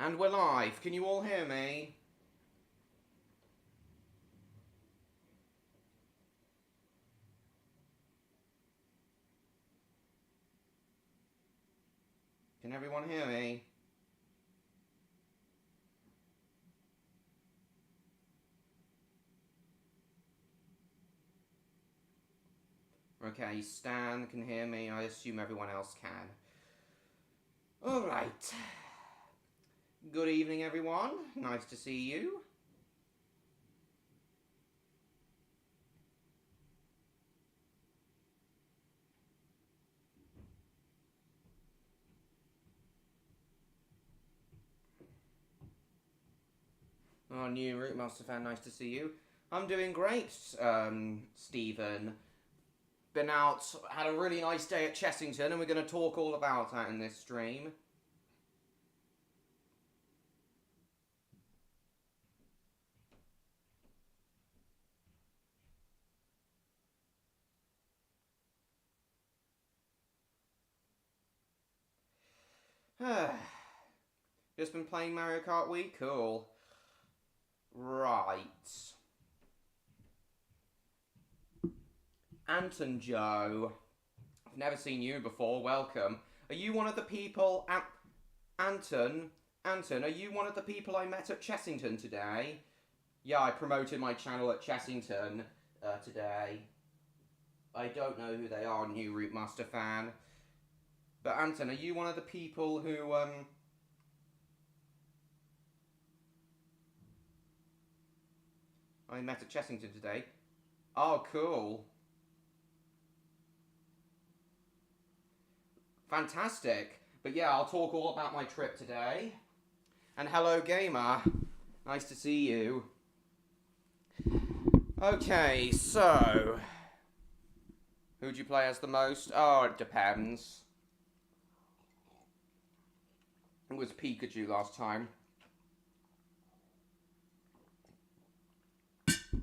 And we're live. Can you all hear me? Can everyone hear me? Okay, Stan can hear me. I assume everyone else can. Alright. Good evening, everyone. Nice to see you. Oh, new Root Master fan, nice to see you. I'm doing great, Stephen. Been out, had a really nice day at Chessington, and we're going to talk all about that in this stream. Just been playing Mario Kart Wii? Cool. Right. Anton Joe. I've never seen you before. Welcome. Are you one of the people... Anton, are you one of the people I met at Chessington today? Yeah, I promoted my channel at Chessington today. I don't know who they are, new Root Master fan. But Anton, are you one of the people who... I met at Chessington today? Oh, cool. Fantastic. But yeah, I'll talk all about my trip today. And hello, gamer. Nice to see you. Okay, so... Who'd you play as the most? Oh, it depends. It was Pikachu last time.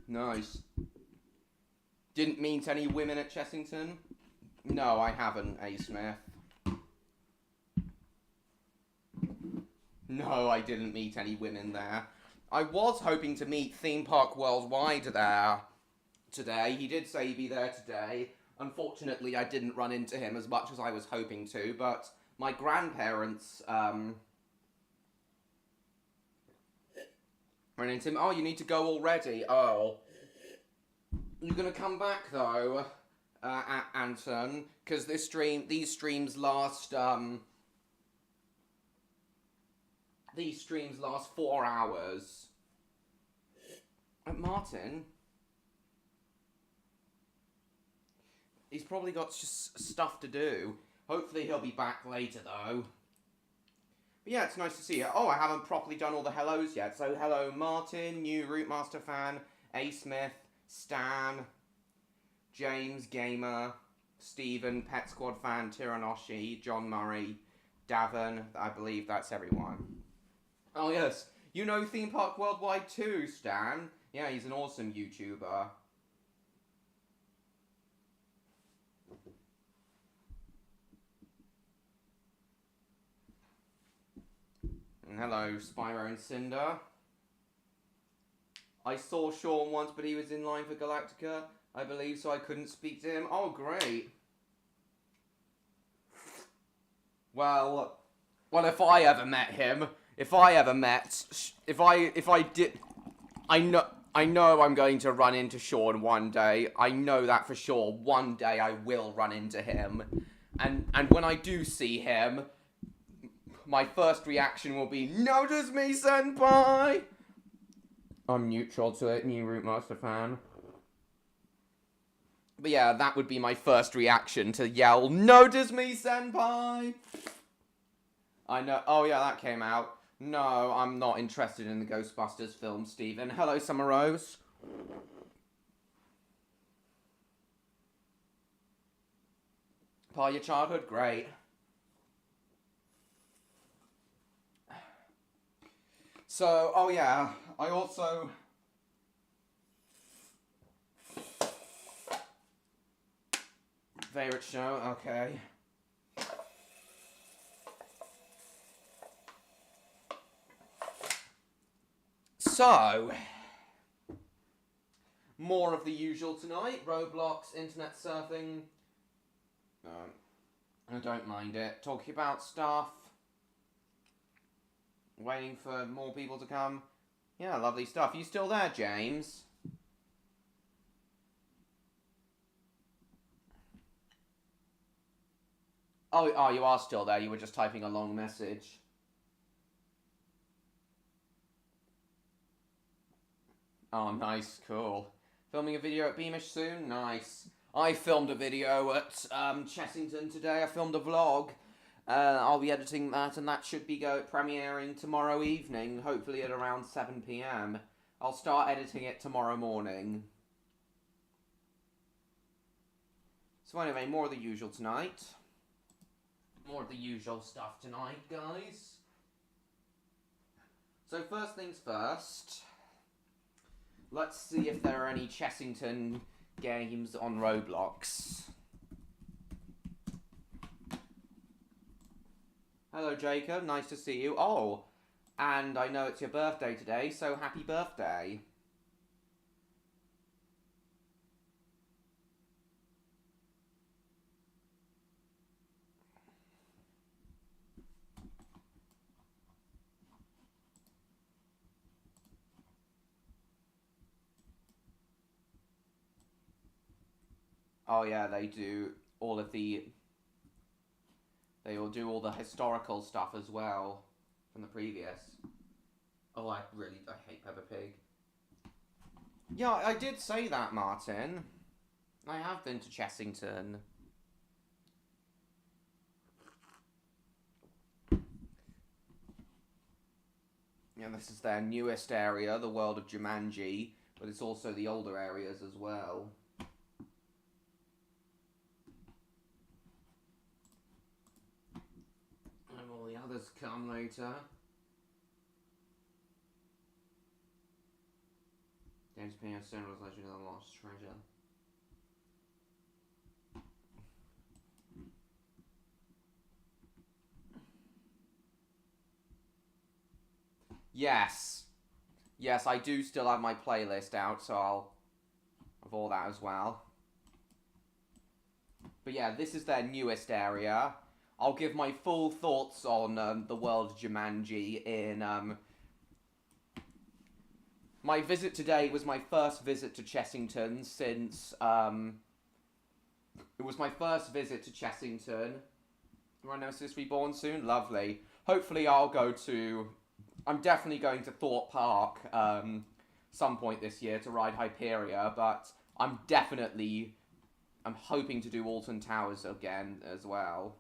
Nice. Didn't meet any women at Chessington? No, I haven't, A. Smith. No, I didn't meet any women there. I was hoping to meet Theme Park Worldwide there today. He did say he'd be there today. Unfortunately, I didn't run into him as much as I was hoping to, but my grandparents, ran into him. Oh, you need to go already. Oh. You're gonna come back, though, Anton, because these streams last, 4 hours. Martin? He's probably got just stuff to do. Hopefully he'll be back later, though. But yeah, it's nice to see you. Oh, I haven't properly done all the hellos yet. So hello, Martin, new Root Master fan, A. Smith, Stan, James, Gamer, Stephen, Pet Squad fan, Tiranoshi, John Murray, Davin. I believe that's everyone. Oh, yes. You know Theme Park Worldwide too, Stan. Yeah, he's an awesome YouTuber. And hello, Spyro and Cinder. I saw Sean once, but he was in line for Galactica, I believe, so I couldn't speak to him. Oh, great. Well, if I ever met him, I know I'm going to run into Sean one day. I know that for sure. One day I will run into him. And when I do see him, my first reaction will be, "Notice me, senpai!" I'm neutral to it, new Root Master fan. But yeah, that would be my first reaction, to yell, "Notice me, senpai!" I know. Oh yeah, that came out. No, I'm not interested in the Ghostbusters film, Stephen. Hello, Summer Rose. Part of your childhood? Great. So, oh yeah, I also... Favorite show? Okay. So, more of the usual tonight. Roblox, internet surfing. I don't mind it. Talking about stuff. Waiting for more people to come. Yeah, lovely stuff. You still there, James? Oh, you are still there. You were just typing a long message. Oh, nice. Cool. Filming a video at Beamish soon? Nice. I filmed a video at Chessington today. I filmed a vlog. I'll be editing that, and that should be premiering tomorrow evening, hopefully at around 7 PM. I'll start editing it tomorrow morning. So anyway, more of the usual tonight. More of the usual stuff tonight, guys. So first things first, let's see if there are any Chessington games on Roblox. Hello, Jacob. Nice to see you. Oh, and I know it's your birthday today, so happy birthday. Oh yeah, they do all of the... They will do all the historical stuff as well from the previous. Oh, I hate Peppa Pig. Yeah, I did say that, Martin. I have been to Chessington. Yeah, this is their newest area, the world of Jumanji, but it's also the older areas as well. All the others come later. James P. Stone was Legend of the Lost Treasure. Yes. Yes, I do still have my playlist out, so I'll have all that as well. But yeah, this is their newest area. I'll give my full thoughts on the world of Jumanji in... My visit today was my first visit to Chessington since... It was my first visit to Chessington. Right now, Sis Reborn soon? Lovely. Hopefully I'll go to... I'm definitely going to Thorpe Park some point this year to ride Hyperia, but I'm hoping to do Alton Towers again as well.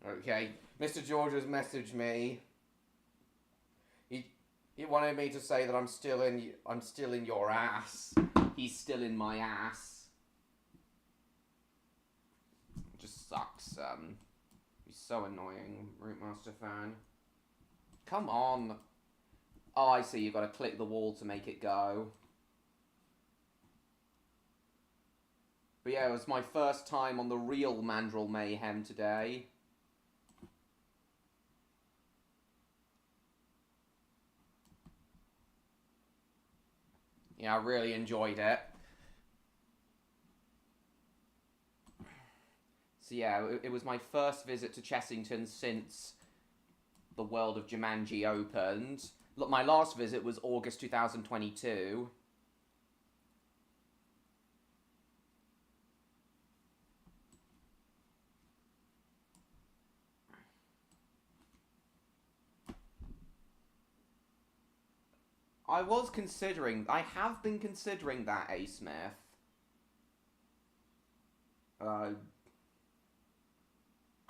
Okay, Mr. George has messaged me. He wanted me to say that I'm still in your ass. He's still in my ass. It just sucks. He's so annoying, Rootmaster fan. Come on. Oh, I see. You've got to click the wall to make it go. But yeah, it was my first time on the real Mandrill Mayhem today. Yeah, I really enjoyed it. So yeah, it was my first visit to Chessington since the world of Jumanji opened. Look, my last visit was August 2022. I have been considering that, A. Smith.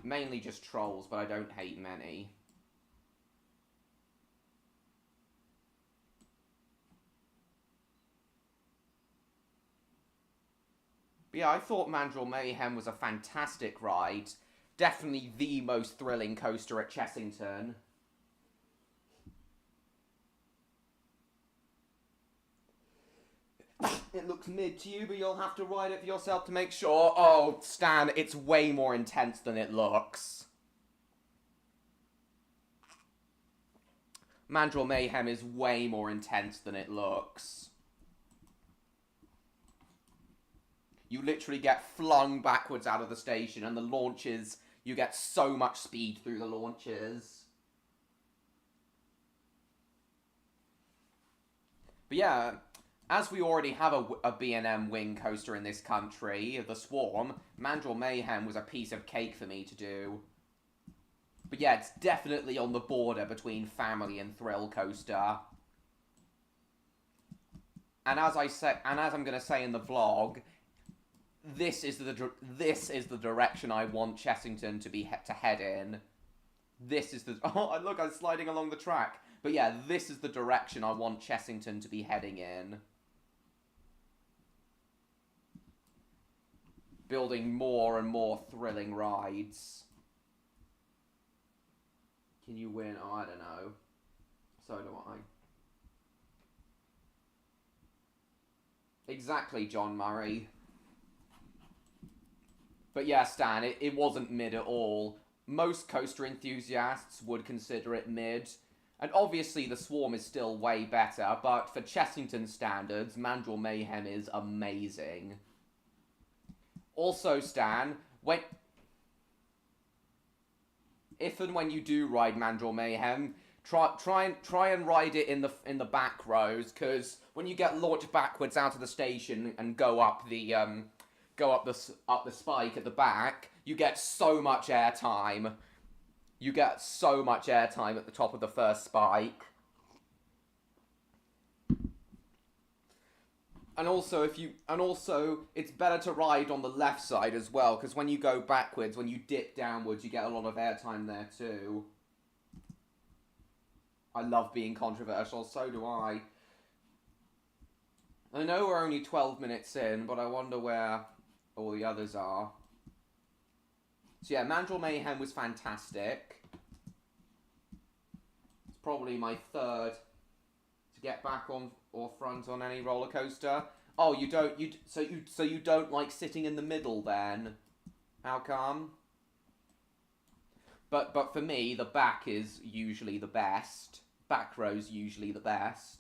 Mainly just trolls, but I don't hate many. But yeah, I thought Mandrill Mayhem was a fantastic ride. Definitely the most thrilling coaster at Chessington. it looks mid to you, but you'll have to ride it for yourself to make sure. Oh, Stan, it's way more intense than it looks. Mandrill Mayhem is way more intense than it looks. You literally get flung backwards out of the station, and the launches, you get so much speed through the launches. But yeah, as we already have a B&M wing coaster in this country, the Swarm, Mandrill Mayhem was a piece of cake for me to do. But yeah, it's definitely on the border between family and thrill coaster. And as I'm going to say in the vlog, this is the direction I want Chessington to head in. This is the... Oh, look, I'm sliding along the track. But yeah, this is the direction I want Chessington to be heading in. Building more and more thrilling rides. Can you win? Oh, I don't know. So do I. Exactly, John Murray. But yeah, Stan, it wasn't mid at all. Most coaster enthusiasts would consider it mid. And obviously the Swarm is still way better, but for Chessington standards, Mandrill Mayhem is amazing. Also, Stan, if and when you do ride Mandrill Mayhem, try and ride it in the back rows, because when you get launched backwards out of the station and go up the spike at the back, you get so much airtime. You get so much airtime at the top of the first spike. And also, it's better to ride on the left side as well, because when you go backwards, when you dip downwards, you get a lot of airtime there too. I love being controversial, so do I. I know we're only 12 minutes in, but I wonder where all the others are. So yeah, Mandrill Mayhem was fantastic. It's probably my third to get back on or front on any roller coaster. Oh, so you don't like sitting in the middle then? How come? But for me, the back is usually the best. Back row's usually the best.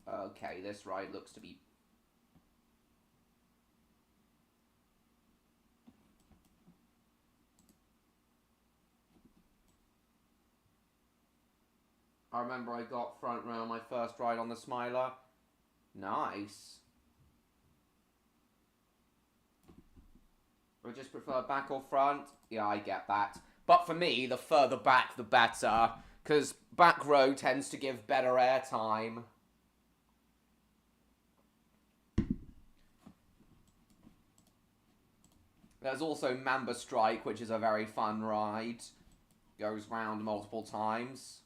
Okay, this ride looks to be... I remember I got front row on my first ride on the Smiler. Nice. I just prefer back or front. Yeah, I get that. But for me, the further back, the better. Because back row tends to give better airtime. There's also Mamba Strike, which is a very fun ride. Goes round multiple times.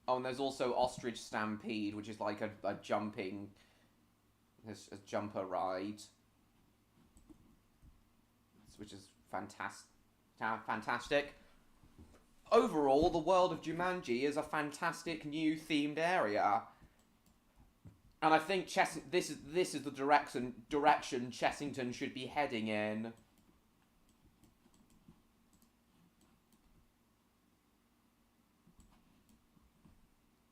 Oh, and there's also Ostrich Stampede, which is like a jumping... a jumper ride. Which is fantastic. Overall, the world of Jumanji is a fantastic new themed area. And I think this is the direction Chessington should be heading in.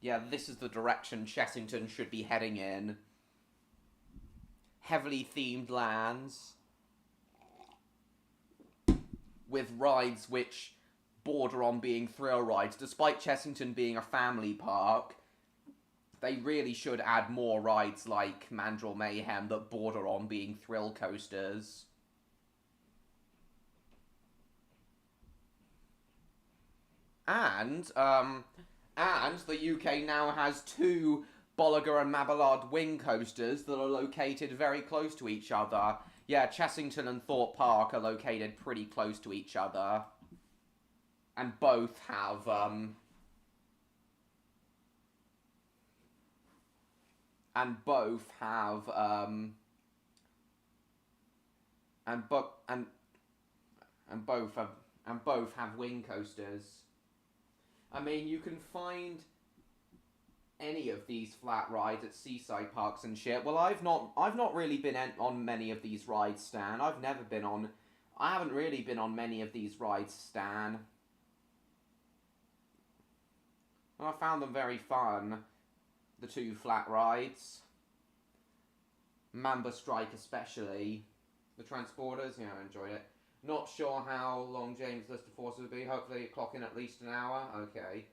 Yeah, this is the direction Chessington should be heading in. Heavily themed lands. With rides which border on being thrill rides. Despite Chessington being a family park, they really should add more rides like Mandrill Mayhem that border on being thrill coasters. And the UK now has 2 Bolliger and Mabillard wing coasters that are located very close to each other. Yeah, Chessington and Thorpe Park are located pretty close to each other. and both have and both have wing coasters. I mean, you can find any of these flat rides at seaside parks and shit. Well, I've not really been on many of these rides, Stan. I haven't really been on many of these rides, Stan. I found them very fun. The two flat rides. Mamba Strike especially. The transporters, yeah, I enjoyed it. Not sure how long James' list of forces would be. Hopefully clocking at least an hour. Okay.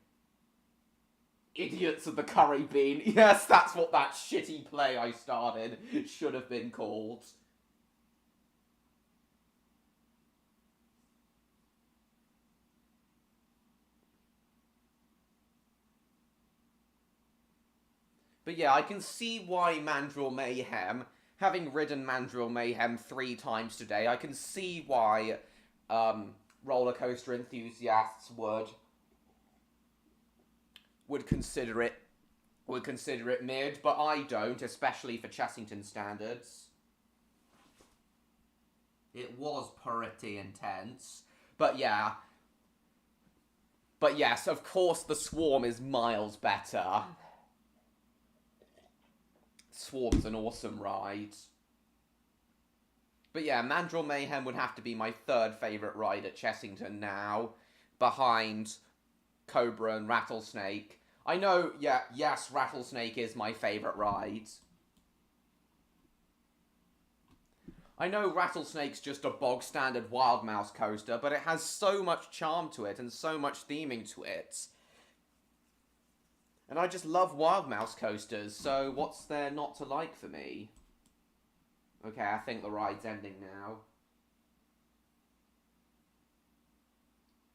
Idiots of the Curry Bean. Yes, that's what that shitty play I started should have been called. But yeah, I can see why Mandrill Mayhem, having ridden Mandrill Mayhem 3 times today, I can see why roller coaster enthusiasts would consider it mid, but I don't, especially for Chessington standards. It was pretty intense. But yeah. But yes, of course the Swarm is miles better. Swarm's an awesome ride. But yeah, Mandrill Mayhem would have to be my 3rd favourite ride at Chessington now, behind Cobra and Rattlesnake. I know, yeah, yes, Rattlesnake is my favourite ride. I know Rattlesnake's just a bog-standard Wild Mouse coaster, but it has so much charm to it and so much theming to it. And I just love Wild Mouse coasters, so what's there not to like for me? Okay, I think the ride's ending now.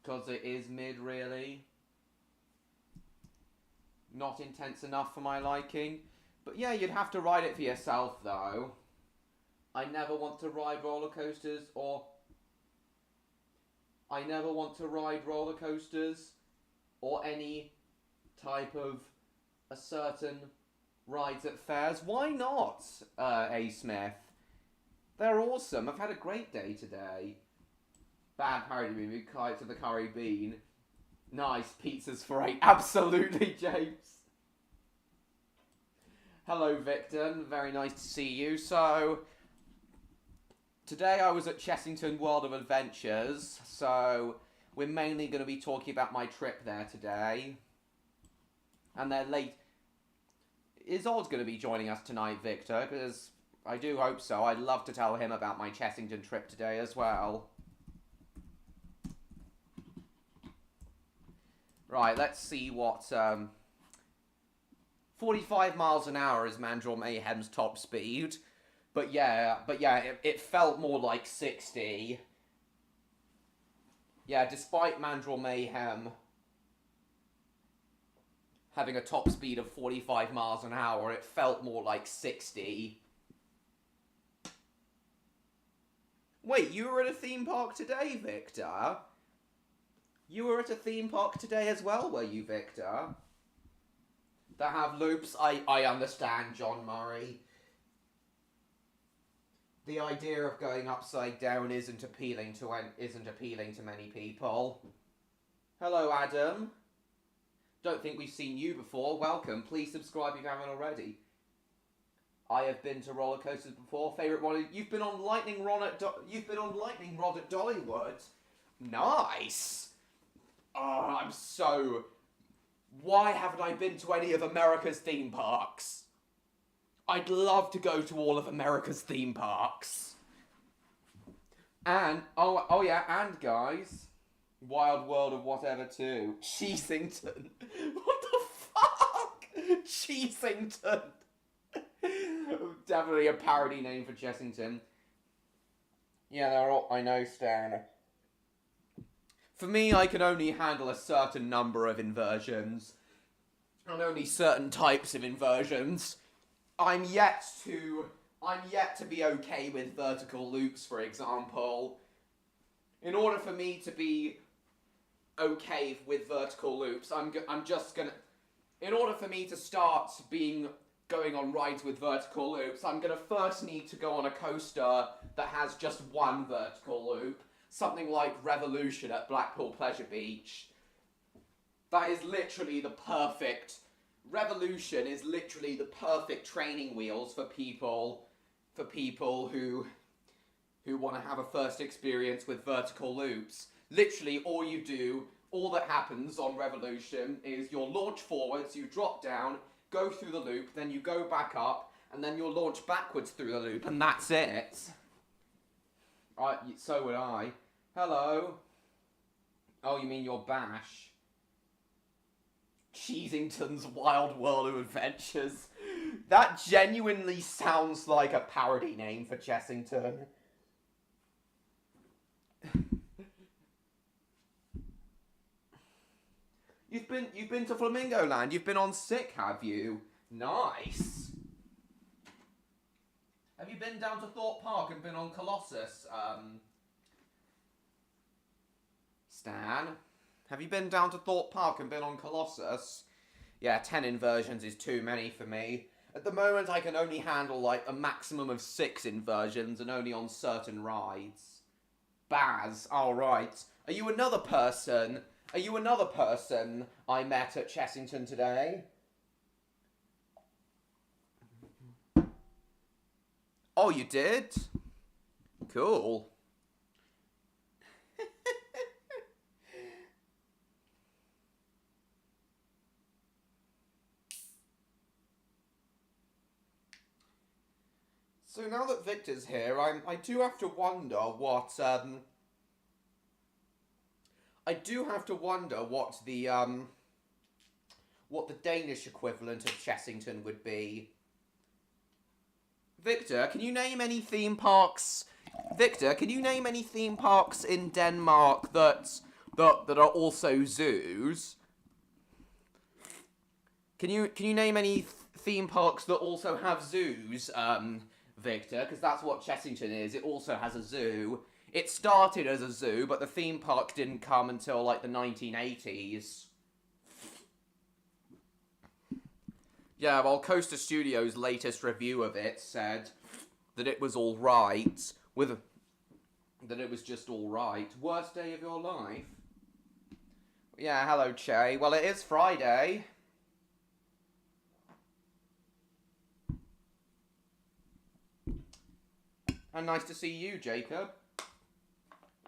Because it is mid, really. Not intense enough for my liking. But yeah, you'd have to ride it for yourself, though. I never want to ride roller coasters, or any type of a certain rides at fairs. Why not, A. Smith? They're awesome. I've had a great day today. Bad parody movie, Kite to the Curry Bean. Nice, pizzas for 8. Absolutely, James. Hello, Victor. Very nice to see you. So, today I was at Chessington World of Adventures, so we're mainly going to be talking about my trip there today. And they're late. Is Oz going to be joining us tonight, Victor? Because I do hope so. I'd love to tell him about my Chessington trip today as well. Right, let's see what... 45 miles an hour is Mandrill Mayhem's top speed. But yeah, it felt more like 60. Yeah, despite Mandrill Mayhem having a top speed of 45 miles an hour, it felt more like 60. Wait, you were at a theme park today, Victor? You were at a theme park today as well, were you, Victor? That have loops? I understand, John Murray. The idea of going upside down isn't appealing to many people. Hello, Adam. Don't think we've seen you before. Welcome. Please subscribe if you haven't already. I have been to roller coasters before. Favorite one? You've been on Lightning Rod at Dollywood. Nice. Oh, I'm so. Why haven't I been to any of America's theme parks? I'd love to go to all of America's theme parks. And oh yeah, and guys. Wild World of whatever too. Chessington. What the fuck? Chessington. Definitely a parody name for Chessington. Yeah, they're all, I know, Stan. For me, I can only handle a certain number of inversions. And only certain types of inversions. I'm yet to be okay with vertical loops, for example. In order for me to be okay with vertical loops. I'm just gonna, in order for me to start going on rides with vertical loops, I'm gonna first need to go on a coaster that has just one vertical loop, something like Revolution at Blackpool Pleasure Beach. That is literally the perfect, Revolution is literally the perfect training wheels for people who want to have a first experience with vertical loops. Literally, all that happens on Revolution is you'll launch forwards, you drop down, go through the loop, then you go back up, and then you'll launch backwards through the loop, and that's it. So would I. Hello. Oh, you mean your Bash? Chessington's Wild World of Adventures. That genuinely sounds like a parody name for Chessington. You've been to Flamingo Land. You've been on sick, have you? Nice. Have you been down to Thorpe Park and been on Colossus? Stan, have you been down to Thorpe Park and been on Colossus? Yeah, 10 inversions is too many for me. At the moment, I can only handle like a maximum of 6 inversions and only on certain rides. Baz, alright. Are you another person? Are you another person I met at Chessington today? Oh, you did? Cool. So now that Victor's here, I do have to wonder what what the Danish equivalent of Chessington would be. Victor, can you name any theme parks? Victor, can you name any theme parks in Denmark that are also zoos? Can you name any theme parks that also have zoos, Victor? Because that's what Chessington is. It also has a zoo. It started as a zoo, but the theme park didn't come until like the 1980s. Yeah, well, Coaster Studios' latest review of it said that it was alright, that it was just alright. Worst day of your life? Yeah, hello, Che. Well, it is Friday. And nice to see you, Jacob.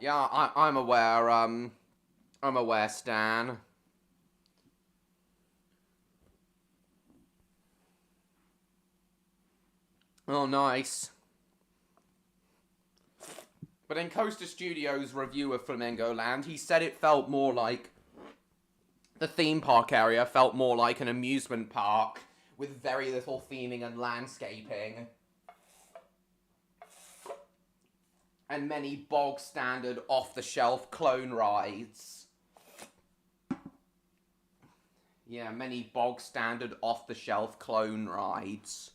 Yeah, I'm aware, Stan. Oh, nice. But in Coaster Studios' review of Flamingo Land, he said it felt more like... The theme park area felt more like an amusement park, with very little theming and landscaping. And many bog-standard, off-the-shelf clone rides. Yeah, many bog-standard, off-the-shelf clone rides.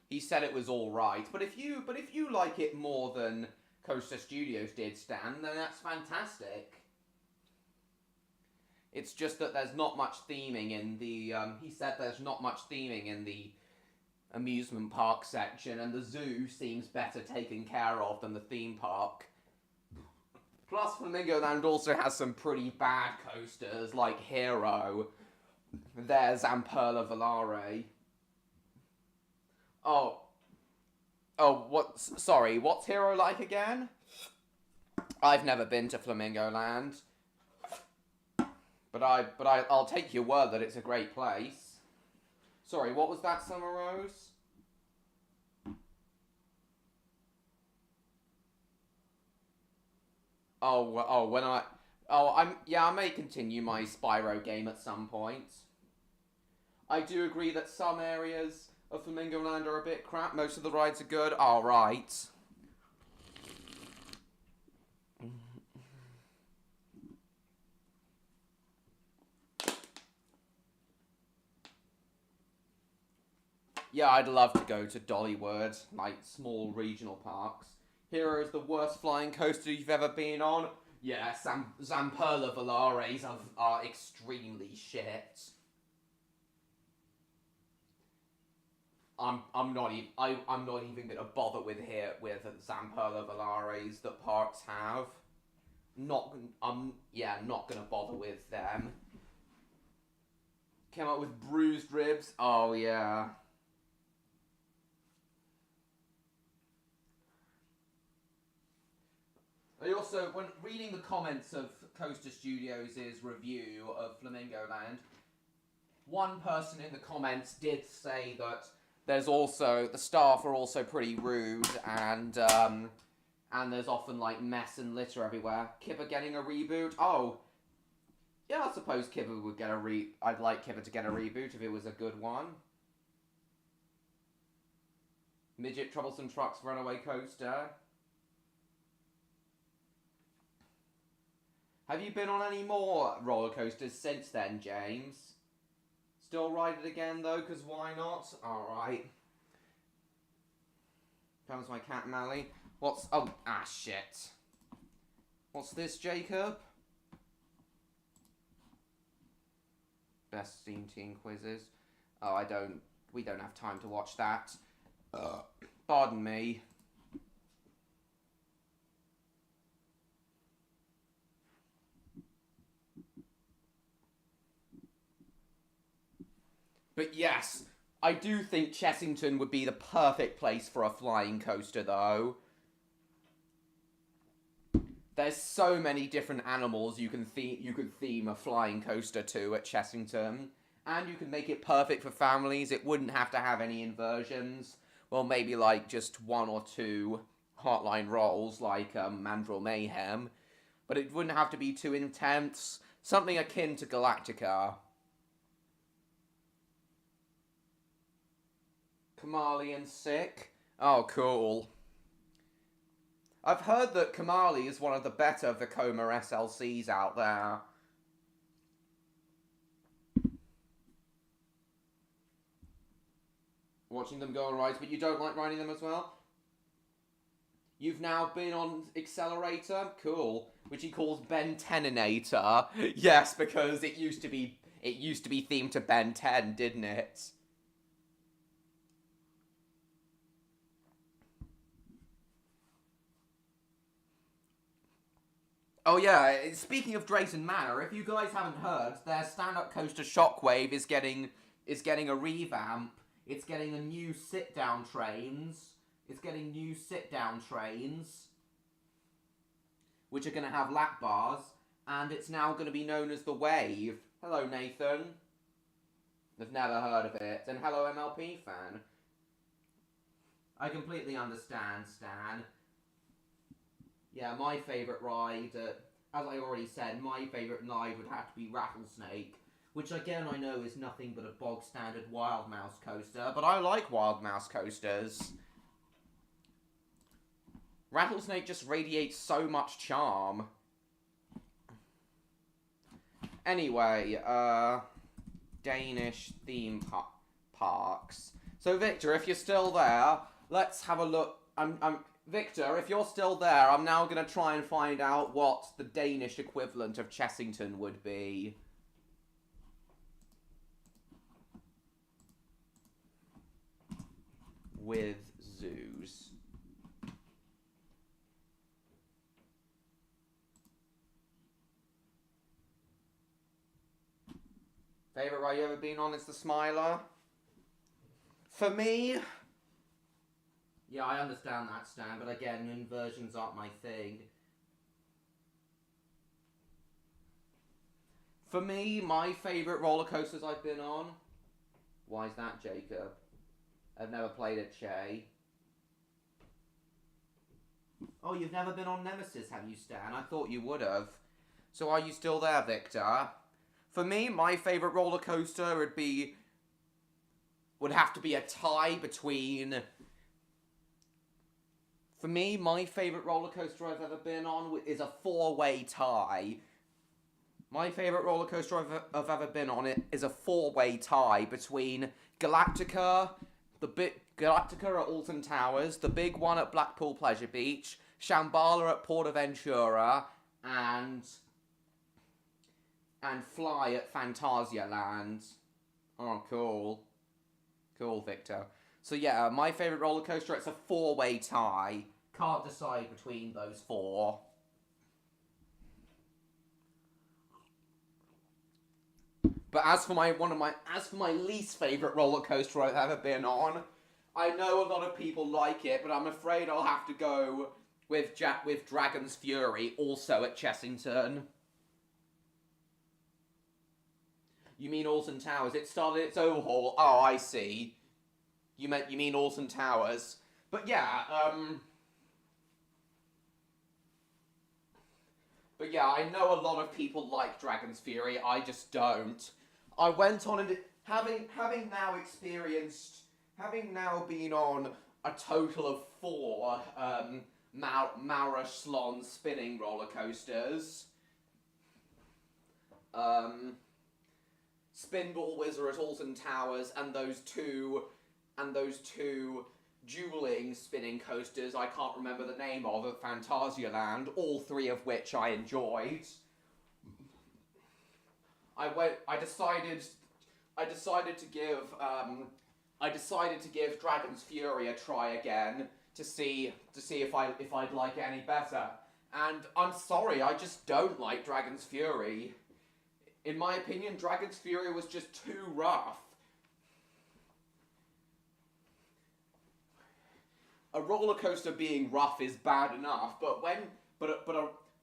He said it was all right, but if you like it more than Coaster Studios did, Stan, then that's fantastic. It's just that there's not much theming in the. He said there's not much theming in the amusement park section, and the zoo seems better taken care of than the theme park. Plus, Flamingo Land also has some pretty bad coasters, like Hero. There's Zamperla Volare. Sorry, what's Hero like again? I've never been to Flamingo Land. But I'll take your word that it's a great place. Sorry, what was that, Summer Rose? I may continue my Spyro game at some point. I do agree that some areas of Flamingo Land are a bit crap. Most of the rides are good. Alright. Yeah, I'd love to go to Dollywood, like small regional parks. Here is the worst flying coaster you've ever been on. Yeah, Zamperla Valares are extremely shit. I'm not even gonna bother with Zamperla Valares that parks have. Not gonna bother with them. Came up with bruised ribs. Oh yeah. I also, when reading the comments of Coaster Studios' review of Flamingo Land, one person in the comments did say that there's also, the staff are also pretty rude, and there's often like mess and litter everywhere. Kipper getting a reboot? Oh, yeah, I suppose Kipper would get I'd like Kipper to get a reboot if it was a good one. Midget Troublesome Trucks Runaway Coaster. Have you been on any more roller coasters since then, James? Still ride it again, though, because why not? Alright. Comes my cat, Mally. What's... Oh, shit. What's this, Jacob? Best Steam Team quizzes. Oh, we don't have time to watch that. Pardon me. But yes, I do think Chessington would be the perfect place for a flying coaster, though. There's so many different animals you could theme a flying coaster to at Chessington. And you can make it perfect for families. It wouldn't have to have any inversions. Well, maybe like just 1 or 2 hotline rolls like Mandrill Mayhem. But it wouldn't have to be too intense. Something akin to Galactica. Kamali Sick. Oh, cool. I've heard that Kamali is one of the better Vekoma SLCs out there. Watching them go on rides, but you don't like riding them as well? You've now been on Accelerator? Cool. Which he calls Ben 10inator. Yes, because it used to be themed to Ben 10, didn't it? Oh yeah, speaking of Drayton Manor, if you guys haven't heard, their stand-up coaster Shockwave is getting a revamp. It's getting a new sit-down trains. Which are going to have lap bars, and it's now going to be known as the Wave. Hello, Nathan. I've never heard of it. And hello, MLP fan. I completely understand, Stan. Yeah, my favourite ride, as I already said, my favourite ride would have to be Rattlesnake, which again I know is nothing but a bog standard Wild Mouse coaster, but I like Wild Mouse coasters. Rattlesnake just radiates so much charm. Anyway, Danish theme parks. So Victor, if you're still there, let's have a look. Victor, if you're still there, I'm now going to try and find out what the Danish equivalent of Chessington would be. With zoos. Favorite ride you ever been on is the Smiler. For me... Yeah, I understand that, Stan, but again, inversions aren't my thing. For me, my favourite roller coasters I've been on... Why is that, Jacob? I've never played at Che. Oh, you've never been on Nemesis, have you, Stan? I thought you would have. So are you still there, Victor? For me, my favourite roller coaster would have to be a tie between... For me, my favourite roller coaster I've ever been on is a 4-way tie. My favourite roller coaster I've ever been on is a 4-way tie between Galactica, the the big Galactica at Alton Towers, the big one at Blackpool Pleasure Beach, Shambhala at Portaventura, and Fly at Phantasialand. Oh, cool. Cool, Victor. So yeah, my favourite roller coaster, it's a 4-way tie. Can't decide between those 4. But as for my least favourite roller coaster I've ever been on, I know a lot of people like it, but I'm afraid I'll have to go with Dragon's Fury, also at Chessington. You mean Alton Towers? It started its overhaul. Oh, I see. You mean Alton Towers? But yeah, I know a lot of people like Dragon's Fury. I just don't. I went on and having now been on a total of 4 Maura Slon spinning roller coasters. Spinball Whizzer at Alton Towers, and those two dueling spinning coasters I can't remember the name of at Phantasialand, all 3 of which I enjoyed. I decided to give Dragon's Fury a try again to see if I'd like it any better. And I'm sorry, I just don't like Dragon's Fury. In my opinion, Dragon's Fury was just too rough. A roller coaster being rough is bad enough, but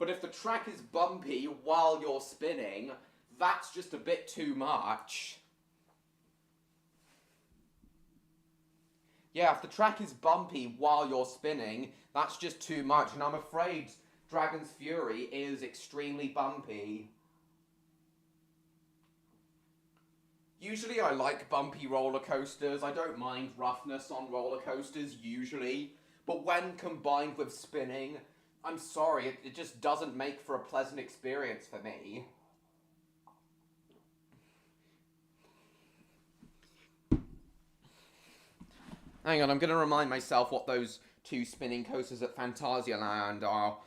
if the track is bumpy while you're spinning, that's just a bit too much. Yeah, if the track is bumpy while you're spinning, that's just too much, and I'm afraid Dragon's Fury is extremely bumpy. Usually I like bumpy roller coasters. I don't mind roughness on roller coasters, usually. But when combined with spinning, I'm sorry, it just doesn't make for a pleasant experience for me. Hang on, I'm going to remind myself what those 2 spinning coasters at Phantasialand are.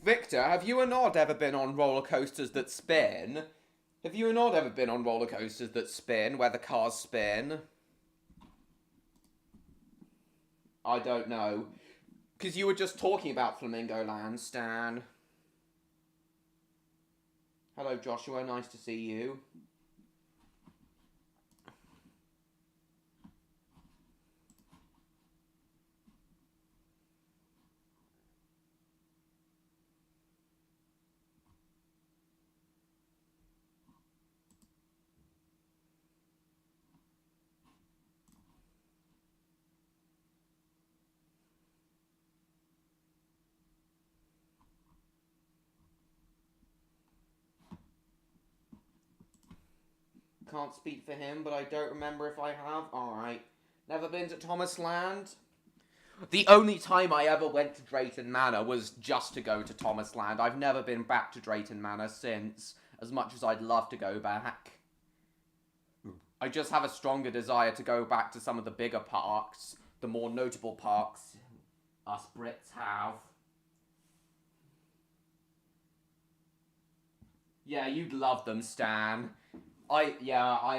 Victor, have you and Odd ever been on roller coasters that spin? Have you and Odd ever been on roller coasters that spin, where the cars spin? I don't know. Because you were just talking about Flamingo Land, Stan. Hello, Joshua. Nice to see you. Can't speak for him, but I don't remember if I have. Alright. Never been to Thomas Land? The only time I ever went to Drayton Manor was just to go to Thomas Land. I've never been back to Drayton Manor since, as much as I'd love to go back. I just have a stronger desire to go back to some of the bigger parks, the more notable parks us Brits have. Yeah, you'd love them, Stan. I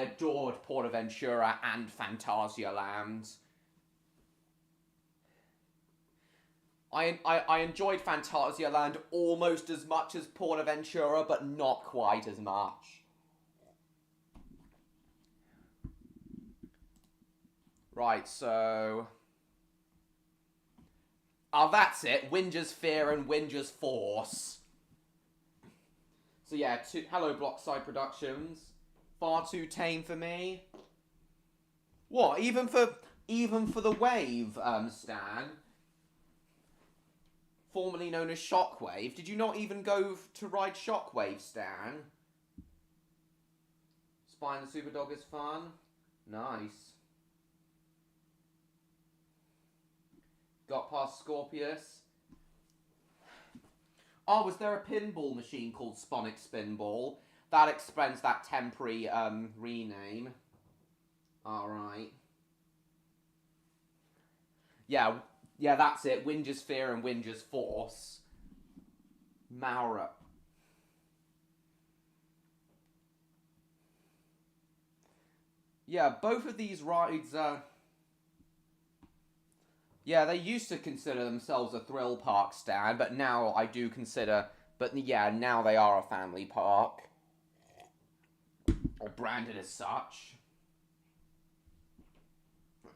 adored Portaventura and Phantasialand. I enjoyed Phantasialand almost as much as Portaventura, but not quite as much. Right, so... Oh, that's it. Winger's Fear and Winger's Force. So yeah, hello Blockside Productions. Far too tame for me. What? Even for the Wave, Stan? Formerly known as Shockwave. Did you not even go to ride Shockwave, Stan? Spy and the Superdog is fun. Nice. Got past Scorpius. Oh, was there a pinball machine called Sponic Spinball? That explains that temporary rename. Alright. Yeah, that's it. Winger's Fear and Winger's Force. Maura. Yeah, both of these rides are... Yeah, they used to consider themselves a thrill park stand, but now I do consider... But yeah, now they are a family park. Or branded as such.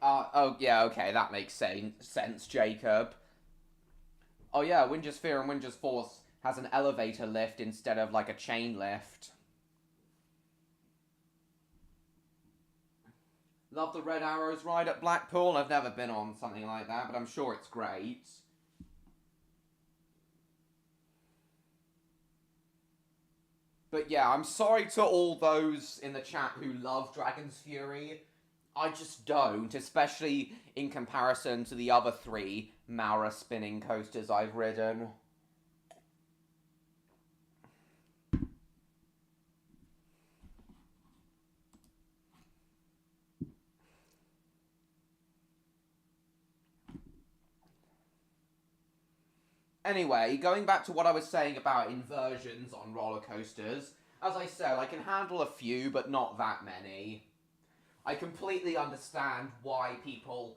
Oh, yeah, okay, that makes sense, Jacob. Oh yeah, Winger's Fear and Winger's Force has an elevator lift instead of, like, a chain lift. Love the Red Arrows ride at Blackpool. I've never been on something like that, but I'm sure it's great. But yeah, I'm sorry to all those in the chat who love Dragon's Fury. I just don't, especially in comparison to the other 3 Maura spinning coasters I've ridden. Anyway, going back to what I was saying about inversions on roller coasters, as I said, I can handle a few, but not that many. I completely understand why people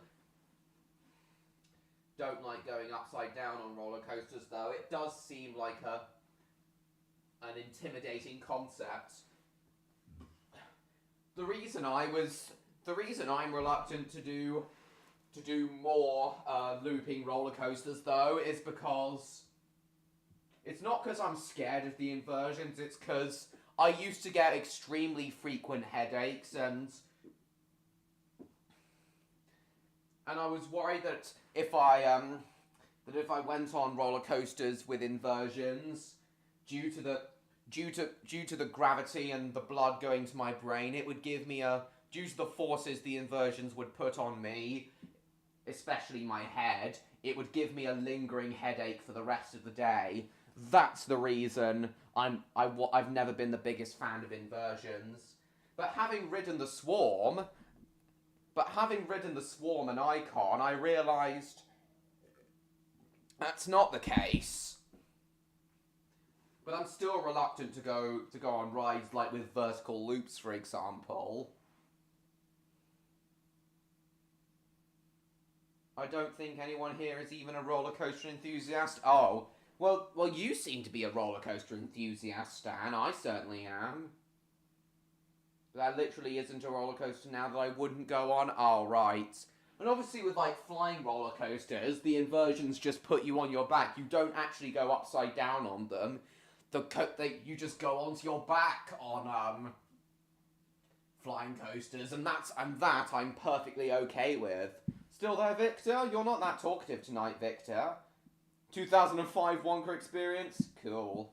don't like going upside down on roller coasters, though. It does seem like an intimidating concept. The reason I'm reluctant to do more looping roller coasters, though, is because it's not because I'm scared of the inversions. It's because I used to get extremely frequent headaches, and I was worried that if I went on roller coasters with inversions, due to the gravity and the blood going to my brain, it would give me due to the forces the inversions would put on me, especially my head, it would give me a lingering headache for the rest of the day. That's the reason I've never been the biggest fan of inversions. But having ridden the Swarm and Icon, I realised that's not the case. But I'm still reluctant to go on rides like with vertical loops, for example. I don't think anyone here is even a roller coaster enthusiast. Oh, well, you seem to be a roller coaster enthusiast, Stan. I certainly am. That literally isn't a roller coaster now that I wouldn't go on. Oh, right. And obviously with, like, flying roller coasters, the inversions just put you on your back. You don't actually go upside down on them. You just go onto your back on, flying coasters, and that I'm perfectly okay with. Still there, Victor? You're not that talkative tonight, Victor. 2005 Wonka experience? Cool.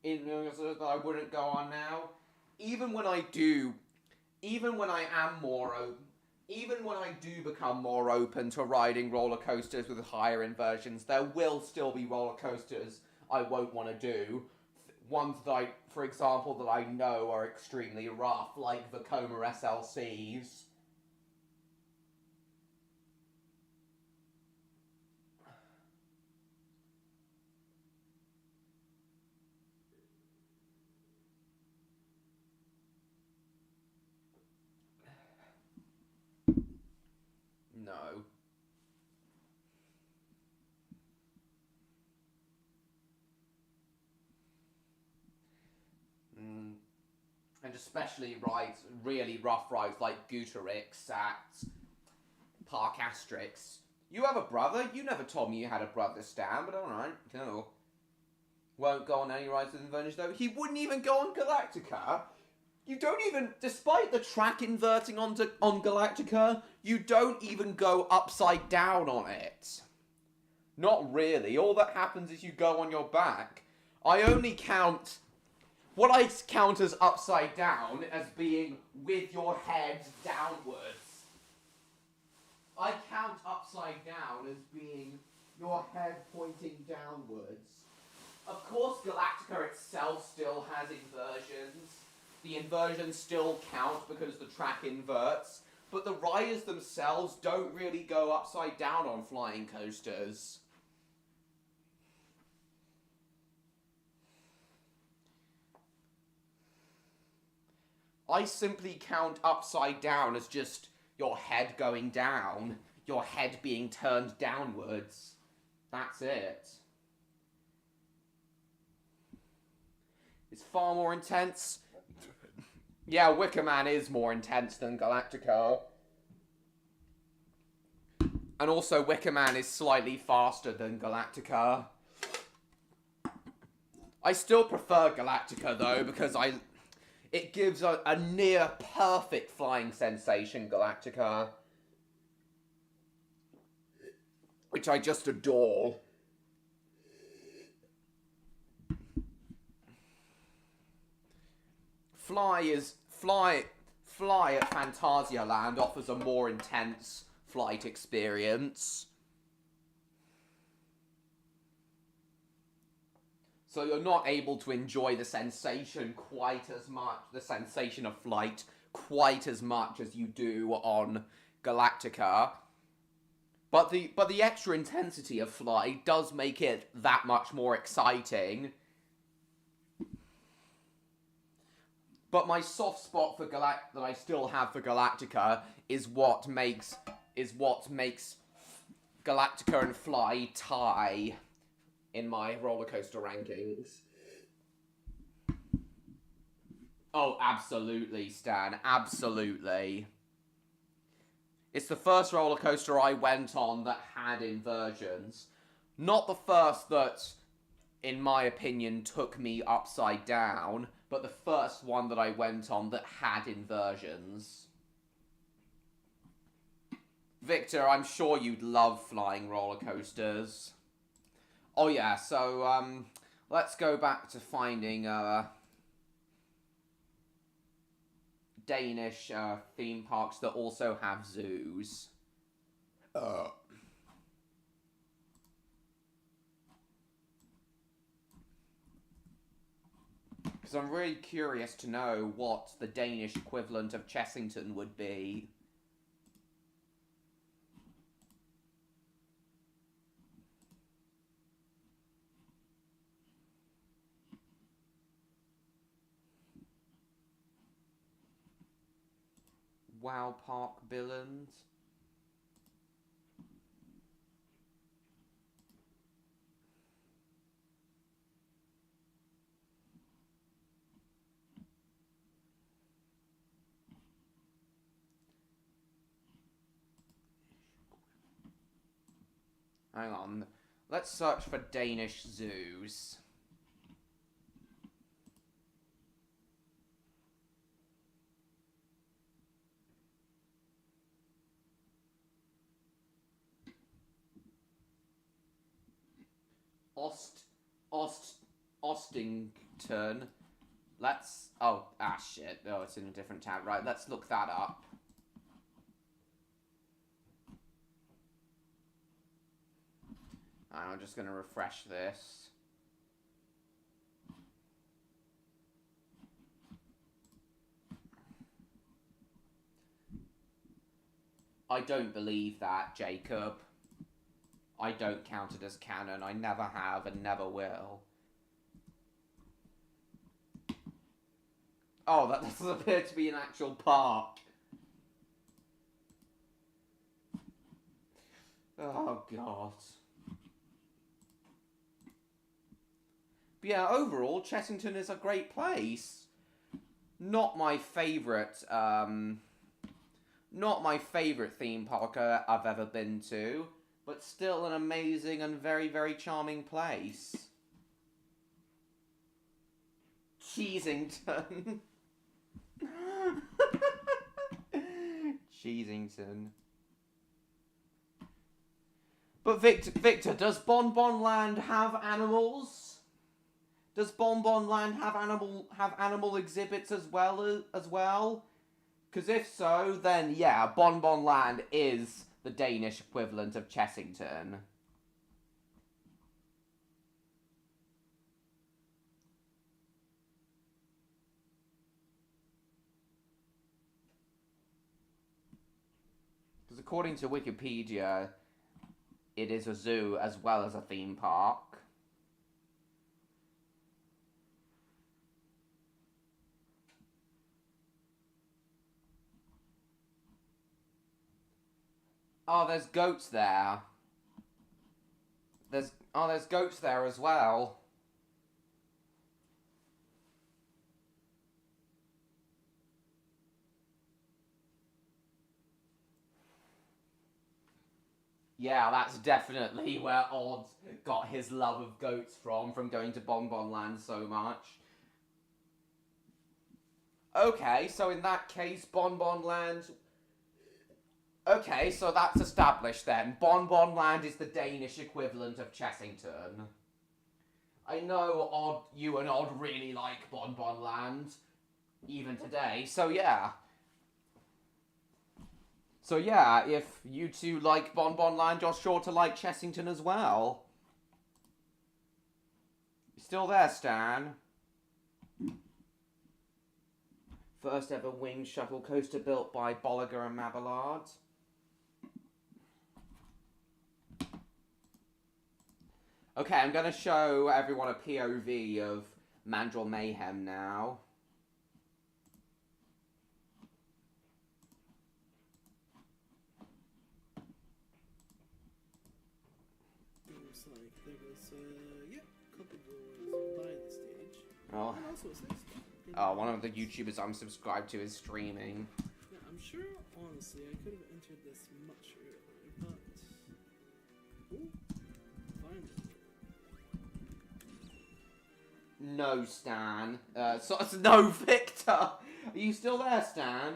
I wouldn't go on now. Even when I do become more open to riding roller coasters with higher inversions, there will still be roller coasters I won't want to do. Ones that for example, that I know are extremely rough, like the Coma SLCs. No. And especially rides, really rough rides like Guterix at Park Asterix. You have a brother? You never told me you had a brother, Stan, but alright, cool. Won't go on any rides with inversions though. He wouldn't even go on Galactica. You don't even, despite the track inverting on Galactica, you don't even go upside down on it. Not really. All that happens is you go on your back. What I count as upside down as being with your head downwards. I count upside down as being your head pointing downwards. Of course, Galactica itself still has inversions. The inversions still count because the track inverts. But the riders themselves don't really go upside down on flying coasters. I simply count upside down as just your head going down, your head being turned downwards. That's it. It's far more intense. Yeah, Wicker Man is more intense than Galactica. And also, Wicker Man is slightly faster than Galactica. I still prefer Galactica, though, because it gives a near-perfect flying sensation, Galactica. Which I just adore. Fly at Phantasialand offers a more intense flight experience. So you're not able to enjoy the sensation quite as much, the sensation of flight quite as much as you do on Galactica. But the extra intensity of flight does make it that much more exciting. But my soft spot for that I still have for Galactica is what makes Galactica and Fly tie in my roller coaster rankings. Oh, absolutely, Stan. Absolutely. It's the first roller coaster I went on that had inversions. Not the first that, in my opinion, took me upside down, but the first one that I went on that had inversions. Victor, I'm sure you'd love flying roller coasters. Oh yeah, so, let's go back to finding, Danish, theme parks that also have zoos. Because I'm really curious to know what the Danish equivalent of Chessington would be. Wow Park Billund. Hang on. Let's search for Danish zoos. Ostington. Let's... Oh, shit. Oh, it's in a different tab. Right, let's look that up. I'm just going to refresh this. I don't believe that, Jacob. I don't count it as canon. I never have and never will. Oh, that doesn't appear to be an actual park. Oh, God. But yeah, overall, Chessington is a great place. Not my favourite, theme park I've ever been to, but still an amazing and very, very charming place. Chessington. Chessington. But Victor, does Bon Bon Land have animals? Does Bon Bon Land have animal exhibits as well? Because if so, then yeah, Bon Bon Land is the Danish equivalent of Chessington. according to Wikipedia, it is a zoo as well as a theme park. Oh, there's goats there. There's goats there as well. Yeah, that's definitely where Odd got his love of goats from going to Bonbon Land so much. Okay, so in that case, Bonbon Land... Okay, so that's established then. Bonbon Land is the Danish equivalent of Chessington. I know you and Odd really like Bonbon Land, even today, so yeah. So yeah, if you two like Bonbon Land, you're sure to like Chessington as well. You still there, Stan? First ever winged shuttle coaster built by Bolliger and Mabillard. Okay, I'm going to show everyone a POV of Mandrill Mayhem now. Looks like there was, a couple doors by the stage. Oh. And also a stage. Oh, one of the YouTubers I'm subscribed to is streaming. Yeah, I'm sure, honestly, I could have entered this much earlier, but... Ooh, finally. No, Stan. No, Victor! Are you still there, Stan?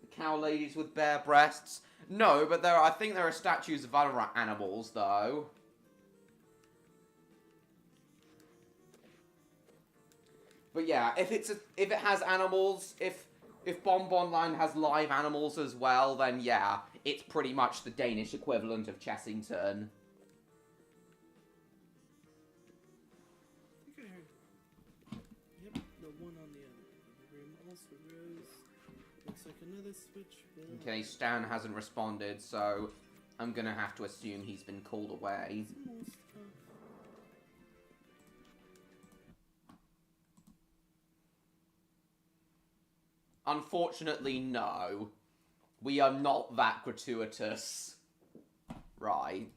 The cow ladies with bare breasts? No, but I think there are statues of other animals, though. But yeah, if it has animals, if Bonbon Land has live animals as well, then yeah, it's pretty much the Danish equivalent of Chessington. Okay, Stan hasn't responded, so I'm gonna have to assume he's been called away. Unfortunately, no. We are not that gratuitous. Right.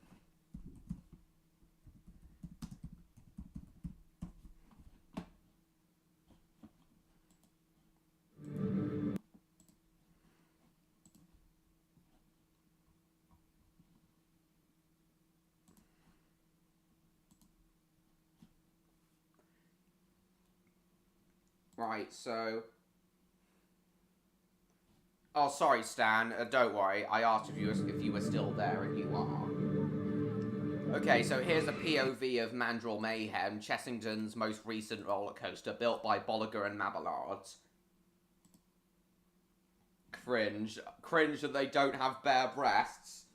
Right, so... Oh, sorry, Stan. Don't worry. I asked if you were still there, and you are. Okay, so here's a POV of Mandrill Mayhem, Chessington's most recent roller coaster, built by Bolliger and Mabillard. Cringe. Cringe that they don't have bare breasts.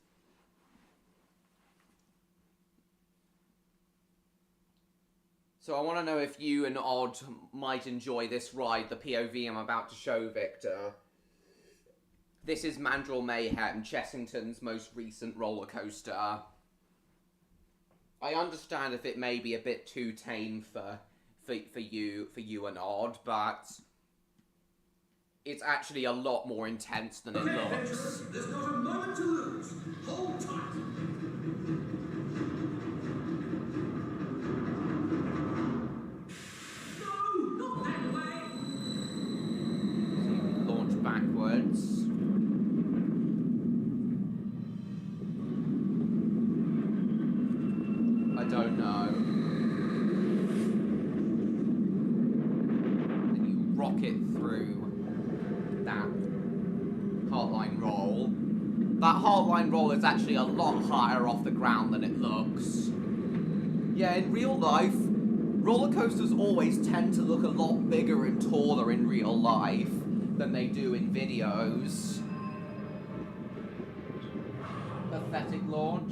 So I want to know if you and Odd might enjoy this ride, the POV I'm about to show Victor. This is Mandrill Mayhem, Chessington's most recent roller coaster. I understand if it may be a bit too tame for you and Odd, but it's actually a lot more intense than it looks. There's not a moment to lose. Hold tight. Backwards. I don't know. Then you rocket through that hardline roll. That hardline roll is actually a lot higher off the ground than it looks. Yeah, in real life, roller coasters always tend to look a lot bigger and taller in real life than they do in videos. Pathetic launch.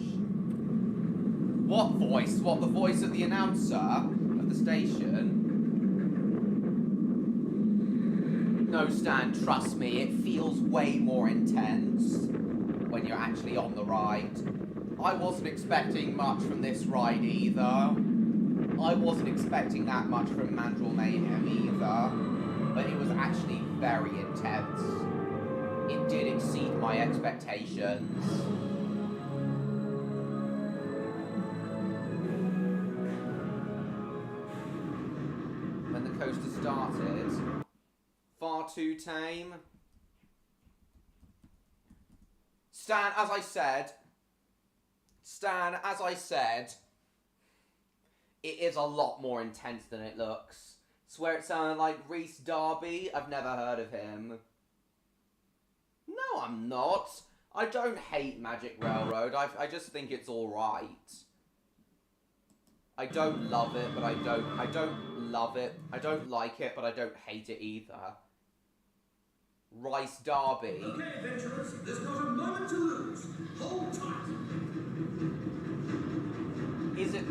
What voice? What, the voice of the announcer of the station? No, Stan, trust me, it feels way more intense. when you're actually on the ride. I wasn't expecting much from this ride either. I wasn't expecting that much from Mandrill Mayhem either. But it was actually very intense. It did exceed my expectations. When the coaster started, far too tame. Stan, as I said, it is a lot more intense than it looks. Swear it sounded like Reese Darby. I've never heard of him. No, I'm not. I don't hate Magic Railroad. I just think it's alright. I don't love it, but I don't love it. I don't like it, but I don't hate it either. Rice Derby. Okay, adventurers, there's not a moment to lose. Hold tight. Is it?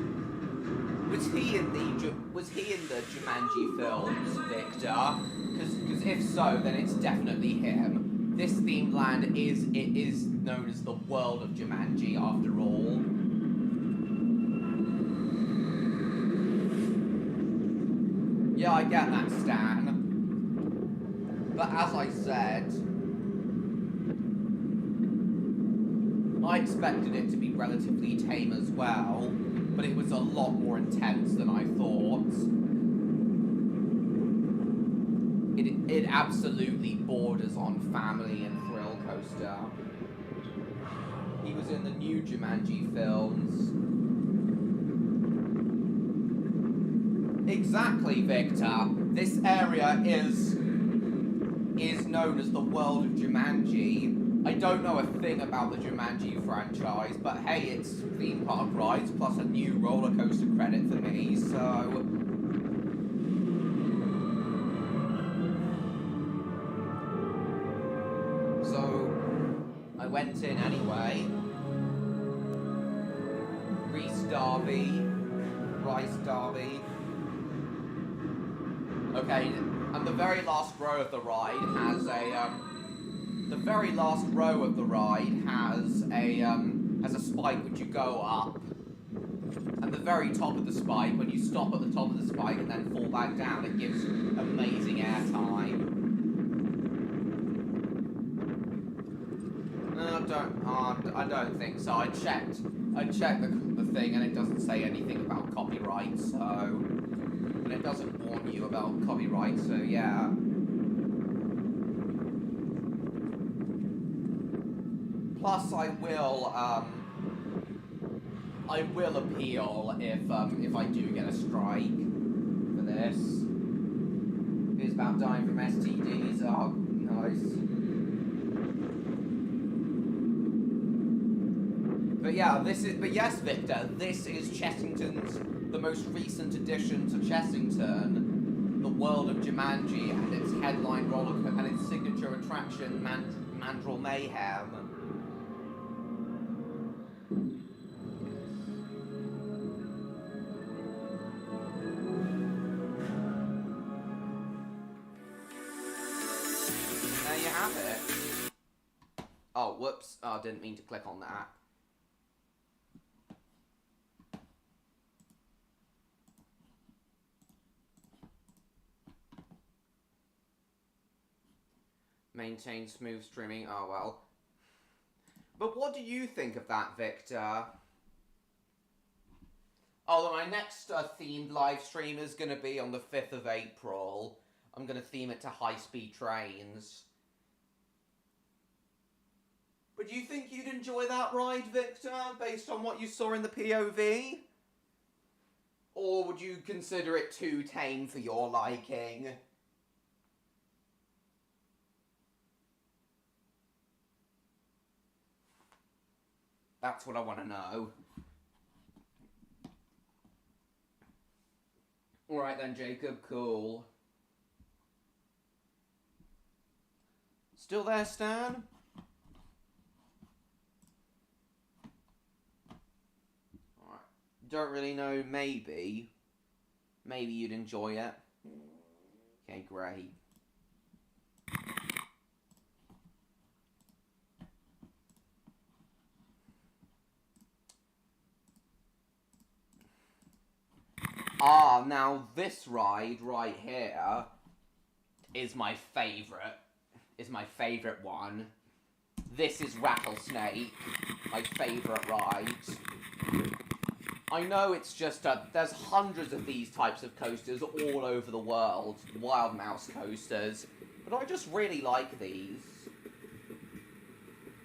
Was he in the Jumanji films, Victor? Because if so, then it's definitely him. This themed land is known as the world of Jumanji, after all. Yeah, I get that, Stan. But as I said, I expected it to be relatively tame as well, but it was a lot more intense than I thought. It absolutely borders on family and thrill coaster. He was in the new Jumanji films. Exactly, Victor. This area is known as the world of Jumanji. I don't know a thing about the Jumanji franchise, but hey, it's theme park rides plus a new roller coaster credit for me, so... I went in anyway. Reese Darby. Rice Derby. Okay, and the very last row of the ride has a, the very last row of the ride has a spike which you go up. And the very top of the spike, when you stop at the top of the spike and then fall back down, it gives amazing airtime. I don't think so. I checked the thing and it doesn't say anything about copyright, so... And it doesn't warn you about copyright, so yeah. Plus, I will appeal if I do get a strike for this. Who's about dying from STDs? Oh, nice. But yeah, but yes, Victor, this is Chessington's, the most recent addition to Chessington, the world of Jumanji, and its headline roller and its signature attraction, Mandrill Mayhem. There you have it. Oh, whoops. Oh, I didn't mean to click on that. Maintain smooth streaming. Oh, well. But what do you think of that, Victor? Although my next themed live stream is going to be on the 5th of April. I'm going to theme it to high-speed trains. But do you think you'd enjoy that ride, Victor, based on what you saw in the POV? Or would you consider it too tame for your liking? That's what I want to know. Alright then, Jacob, cool. Still there, Stan? Alright. Don't really know, maybe. Maybe you'd enjoy it. Okay, great. Ah, now this ride right here is my favourite. Is my favourite one. This is Rattlesnake, my favourite ride. I know it's just there's hundreds of these types of coasters all over the world, Wild Mouse coasters, but I just really like these.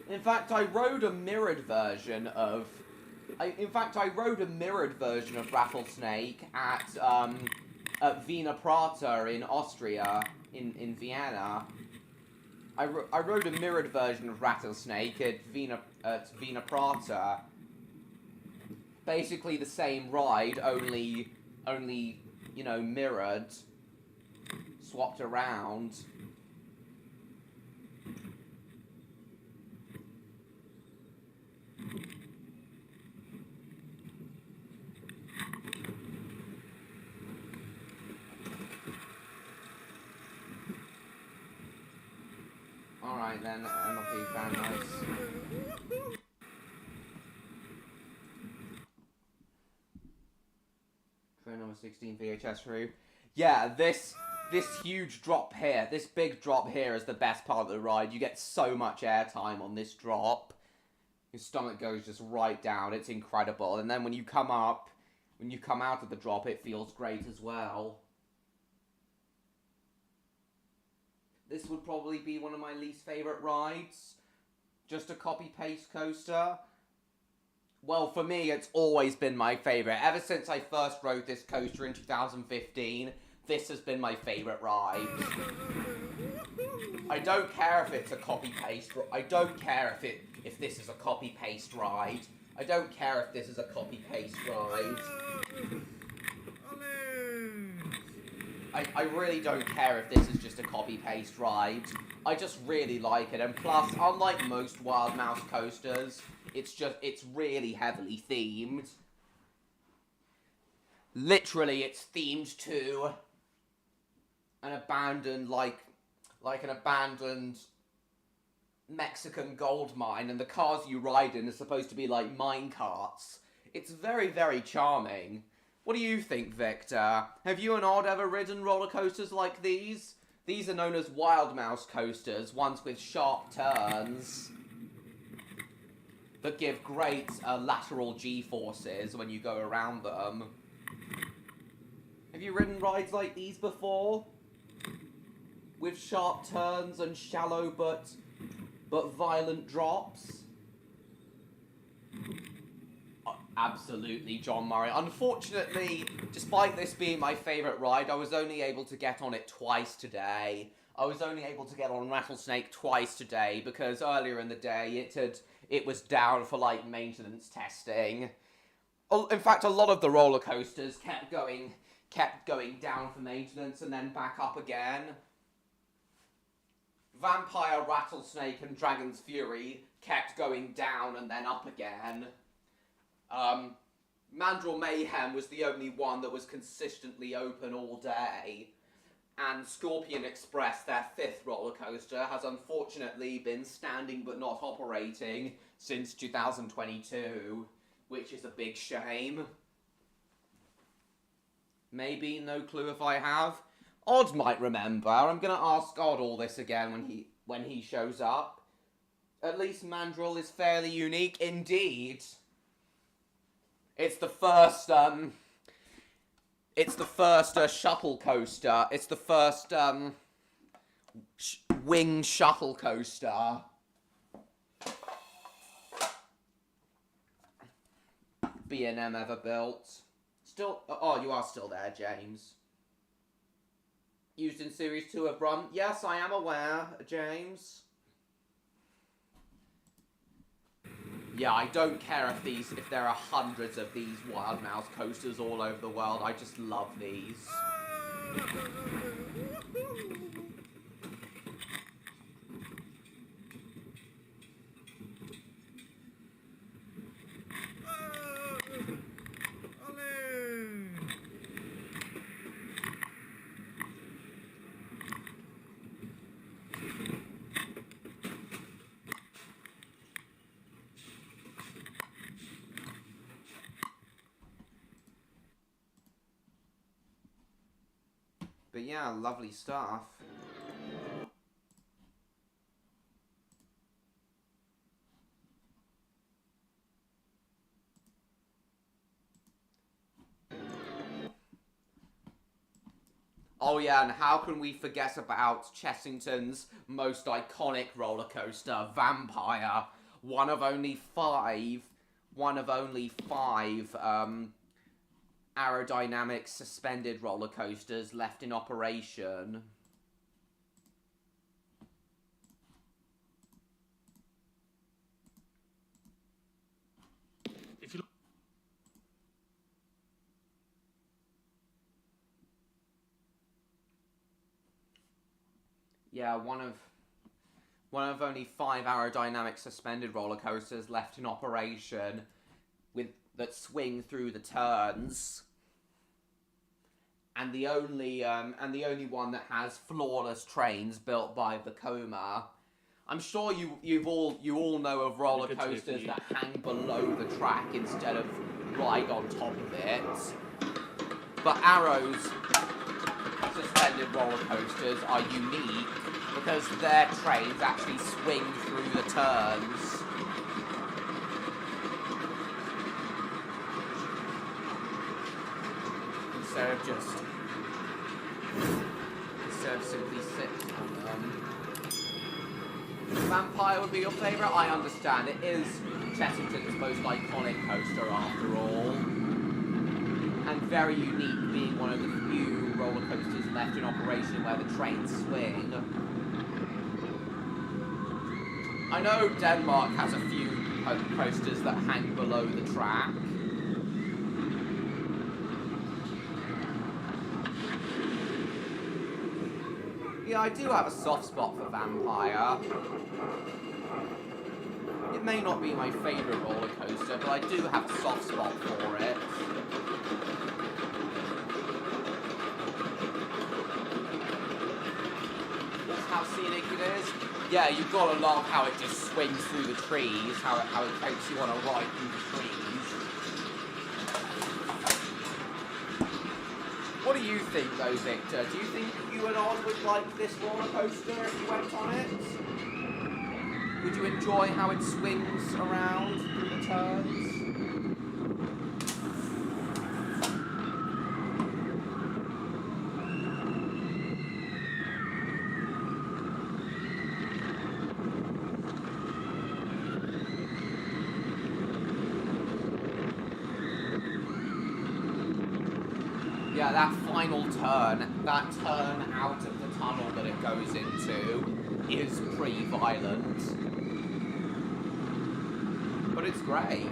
In fact, I rode a mirrored version of Rattlesnake at Wiener Prater in Austria, in Vienna. I rode a mirrored version of Rattlesnake at Wiener Prater. Basically the same ride, only you know, mirrored, swapped around. Alright then, MLP fan, nice. Train number 16 VHS through. Yeah, this huge drop here, this big drop here is the best part of the ride. You get so much airtime on this drop. Your stomach goes just right down. It's incredible. And then when you come up, when you come out of the drop, it feels great as well. This would probably be one of my least favourite rides. Just a copy-paste coaster. Well, for me, it's always been my favourite. Ever since I first rode this coaster in 2015, this has been my favourite ride. I don't care if it's a copy-paste. I don't care if this is a copy-paste ride. I don't care if this is a copy-paste ride. I really don't care if this is just a copy-paste ride. I just really like it. And plus, unlike most Wild Mouse coasters, it's really heavily themed. Literally, it's themed to an abandoned, like an abandoned Mexican gold mine, and the cars you ride in are supposed to be like mine carts. It's very, very charming. What do you think, Victor? Have you and Odd ever ridden roller coasters like these? These are known as Wild Mouse coasters, ones with sharp turns that give great lateral G-forces when you go around them. Have you ridden rides like these before? With sharp turns and shallow but violent drops? Absolutely, John Murray. Unfortunately, despite this being my favourite ride, I was only able to get on it twice today. I was only able to get on Rattlesnake twice today because earlier in the day it was down for like maintenance testing. In fact, a lot of the roller coasters kept going down for maintenance and then back up again. Vampire, Rattlesnake, and Dragon's Fury kept going down and then up again. Mandrill Mayhem was the only one that was consistently open all day. And Scorpion Express, their fifth roller coaster, has unfortunately been standing but not operating since 2022, which is a big shame. Maybe, no clue if I have. Odd might remember. I'm gonna ask Odd all this again when he shows up. At least Mandrill is fairly unique indeed. It's the first shuttle coaster. It's the first wing shuttle coaster. B&M ever built. Still, oh, you are still there, James. Used in Series 2 of Rum. Yes, I am aware, James. Yeah, I don't care if there are hundreds of these Wild Mouse coasters all over the world. I just love these. yeah, lovely stuff. Oh yeah, and how can we forget about Chessington's most iconic roller coaster, Vampire? One of only five aerodynamic suspended roller coasters left in operation. If you Yeah, one of only 5 aerodynamic suspended roller coasters left in operation that swing through the turns. And the only one that has flawless trains built by Vekoma. I'm sure you all know of roller coasters that hang below the track instead of right on top of it. But Arrow's suspended roller coasters are unique because their trains actually swing through the turns. Instead of simply sitting on them. Vampire would be your favourite? I understand. It is Chessington's most iconic coaster after all. And very unique, being one of the few roller coasters left in operation where the trains swing. I know Denmark has a few coasters that hang below the track. Yeah, I do have a soft spot for Vampire. It may not be my favourite roller coaster, but I do have a soft spot for it. That's how scenic it is. Yeah, you've got to love how it just swings through the trees, how it takes you on a ride through the trees. What do you think, though, Victor? Do you think you and Odd would like this roller coaster if you went on it? Would you enjoy how it swings around through the turns? Yeah, that final turn, that turn out of the tunnel that it goes into is pretty violent. But it's great.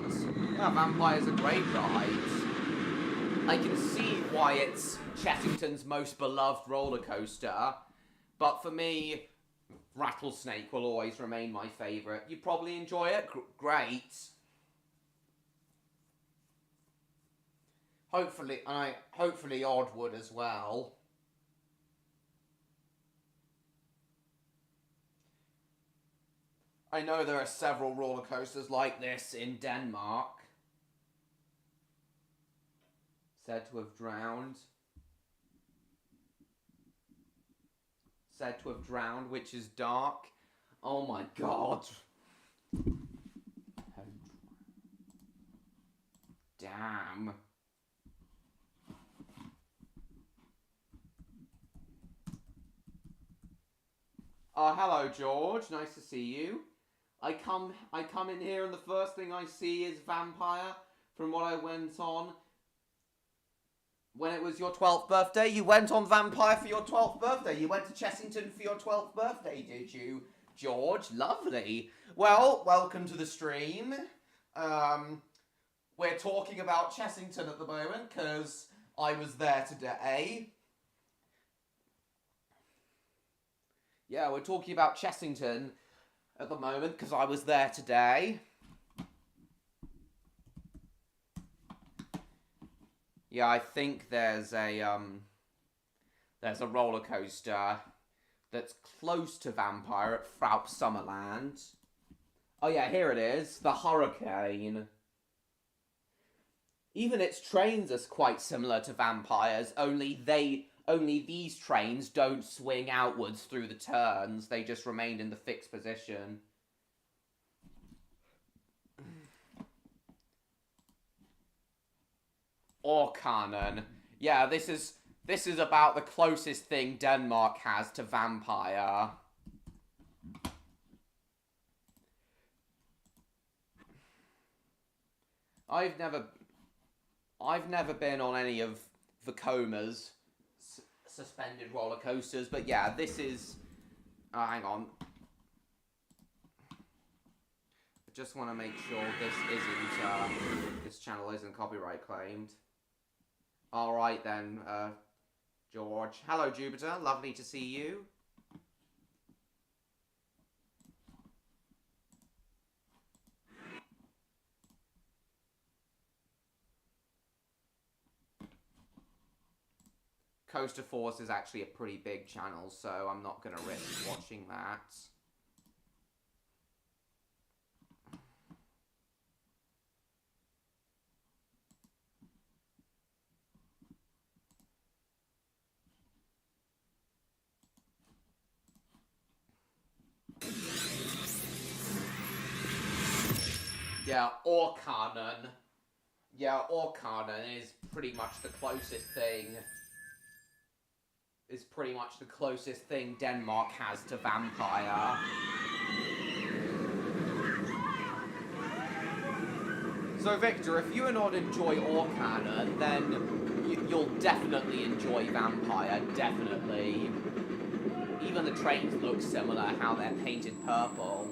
Yeah, Vampire's a great ride. I can see why it's Chessington's most beloved roller coaster, but for me, Rattlesnake will always remain my favourite. You probably enjoy it? Great. Hopefully Odd would as well. I know there are several roller coasters like this in Denmark. Said to have drowned. Said to have drowned, which is dark. Oh my god. Damn. Hello George, nice to see you. I come in here and the first thing I see is Vampire from what I went on when it was your 12th birthday. You went on Vampire for your 12th birthday. You went to Chessington for your 12th birthday, did you, George? Lovely. Well, welcome to the stream. We're talking about Chessington at the moment because I was there today. Yeah, we're talking about Chessington at the moment because I was there today. Yeah, I think there's a roller coaster that's close to Vampire at Fraup Summerland. Oh yeah, here it is, the Hurricane. Even its trains are quite similar to Vampire's, only only these trains don't swing outwards through the turns, they just remain in the fixed position. Or Cannon. Yeah, this is about the closest thing Denmark has to vampire. I've never been on any of Vacoma's suspended roller coasters, but yeah, this is... hang on. I just want to make sure this channel isn't copyright claimed. Alright then, George. Hello, Jupiter. Lovely to see you. Coaster Force is actually a pretty big channel, so I'm not going to risk watching that. Yeah, Orkanen. Yeah, Orkanen is pretty much the closest thing. Is pretty much the closest thing Denmark has to vampire. So Victor, if you and not enjoy Orkanen, then you'll definitely enjoy vampire, definitely. Even the trains look similar, how they're painted purple.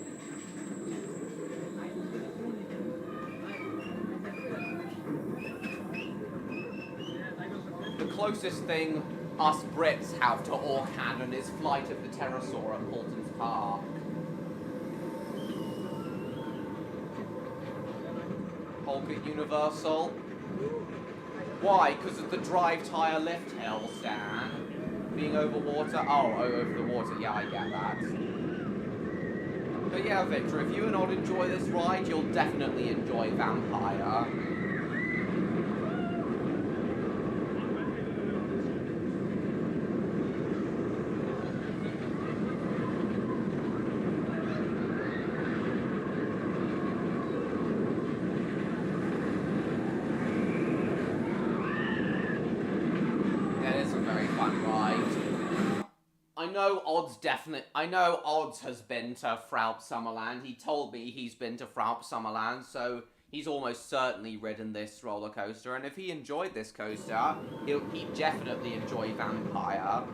The closest thing us Brits have to Orkanen is Flight of the Pterosaur at Paulton's Park. Hulk at Universal. Why? Because of the drive tyre lift hill, Stan. Being over water? Oh, over the water. Yeah, I get that. But yeah, Victor, if you and not enjoy this ride, you'll definitely enjoy Vampire. I know Odds has been to Fraup Summerland. He told me he's been to Fraup Summerland, so he's almost certainly ridden this roller coaster. And if he enjoyed this coaster, he'd definitely enjoy Vampire.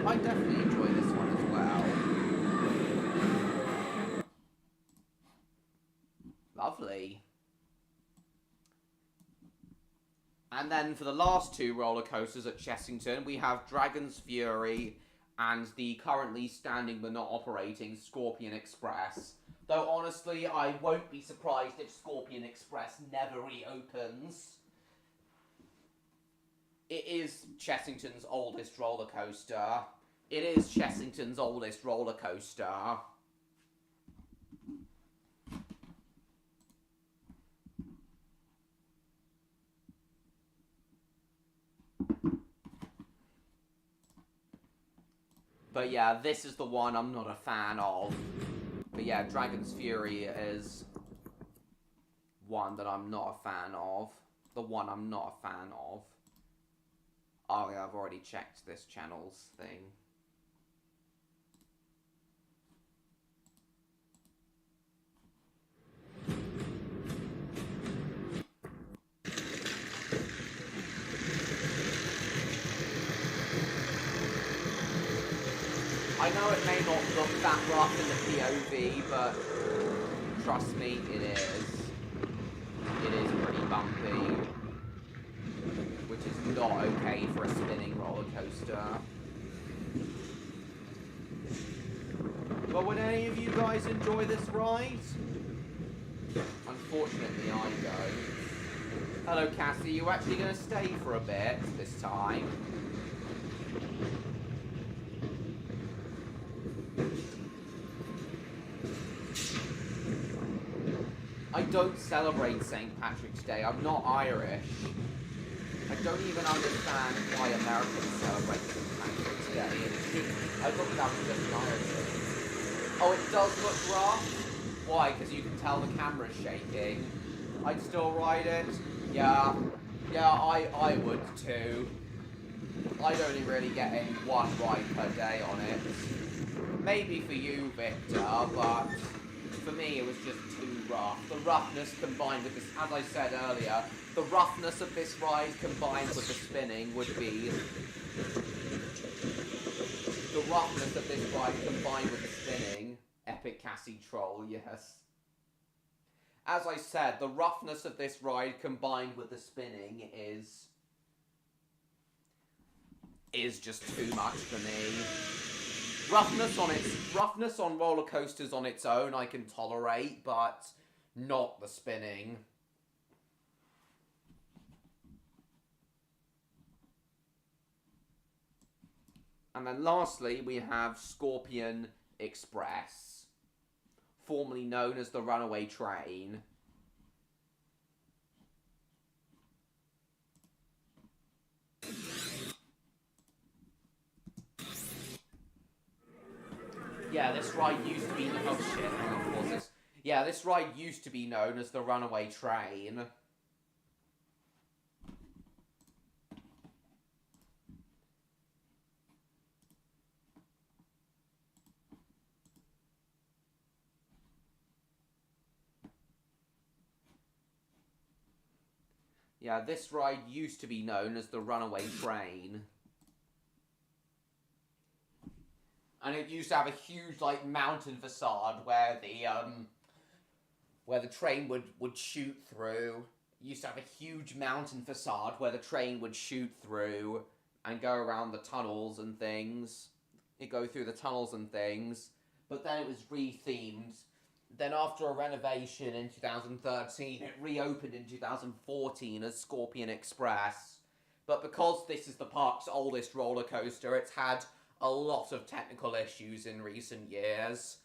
I definitely enjoy this one as well. Lovely. And then for the last two roller coasters at Chessington, we have Dragon's Fury and the currently standing but not operating Scorpion Express. Though honestly, I won't be surprised if Scorpion Express never reopens. It is Chessington's oldest roller coaster. It is Chessington's oldest roller coaster. But yeah, this is the one I'm not a fan of. But yeah, Dragon's Fury is one that I'm not a fan of. The one I'm not a fan of. Oh yeah, I've already checked this channel's thing. I know it may not look that rough in the POV, but trust me, it is. It is pretty bumpy. which is not okay for a spinning roller coaster. But would any of you guys enjoy this ride? Unfortunately, I don't. Hello, Cassie. You actually going to stay for a bit this time? I don't celebrate St. Patrick's Day. I'm not Irish. I don't even understand why Americans celebrate St. Patrick's Day. I thought that was just an Irish thing. Oh, it does look rough? Why? Because you can tell the camera's shaking. I'd still ride it? Yeah. Yeah, I would too. I'd only really get in one ride per day on it. Maybe for you, Victor, but for me it was just too rough. The roughness combined with this, as I said earlier, the roughness of this ride combined with the spinning would be... The roughness of this ride combined with the spinning... Epic Cassie troll, yes. As I said, the roughness of this ride combined with the spinning is just too much for me. Roughness on roller coasters on its own I can tolerate, but not the spinning. And then lastly, we have Scorpion Express, formerly known as the Runaway Train. Yeah, this ride used to be... Oh shit, hang on, pause this. Yeah, this ride used to be known as the Runaway Train. Yeah, this ride used to be known as the Runaway Train. And it used to have a huge, like, mountain facade where the train would shoot through. It used to have a huge mountain facade where the train would shoot through and go around the tunnels and things. It'd go through the tunnels and things. But then it was re-themed. Then after a renovation in 2013, it reopened in 2014 as Scorpion Express. But because this is the park's oldest roller coaster, it's had a lot of technical issues in recent years.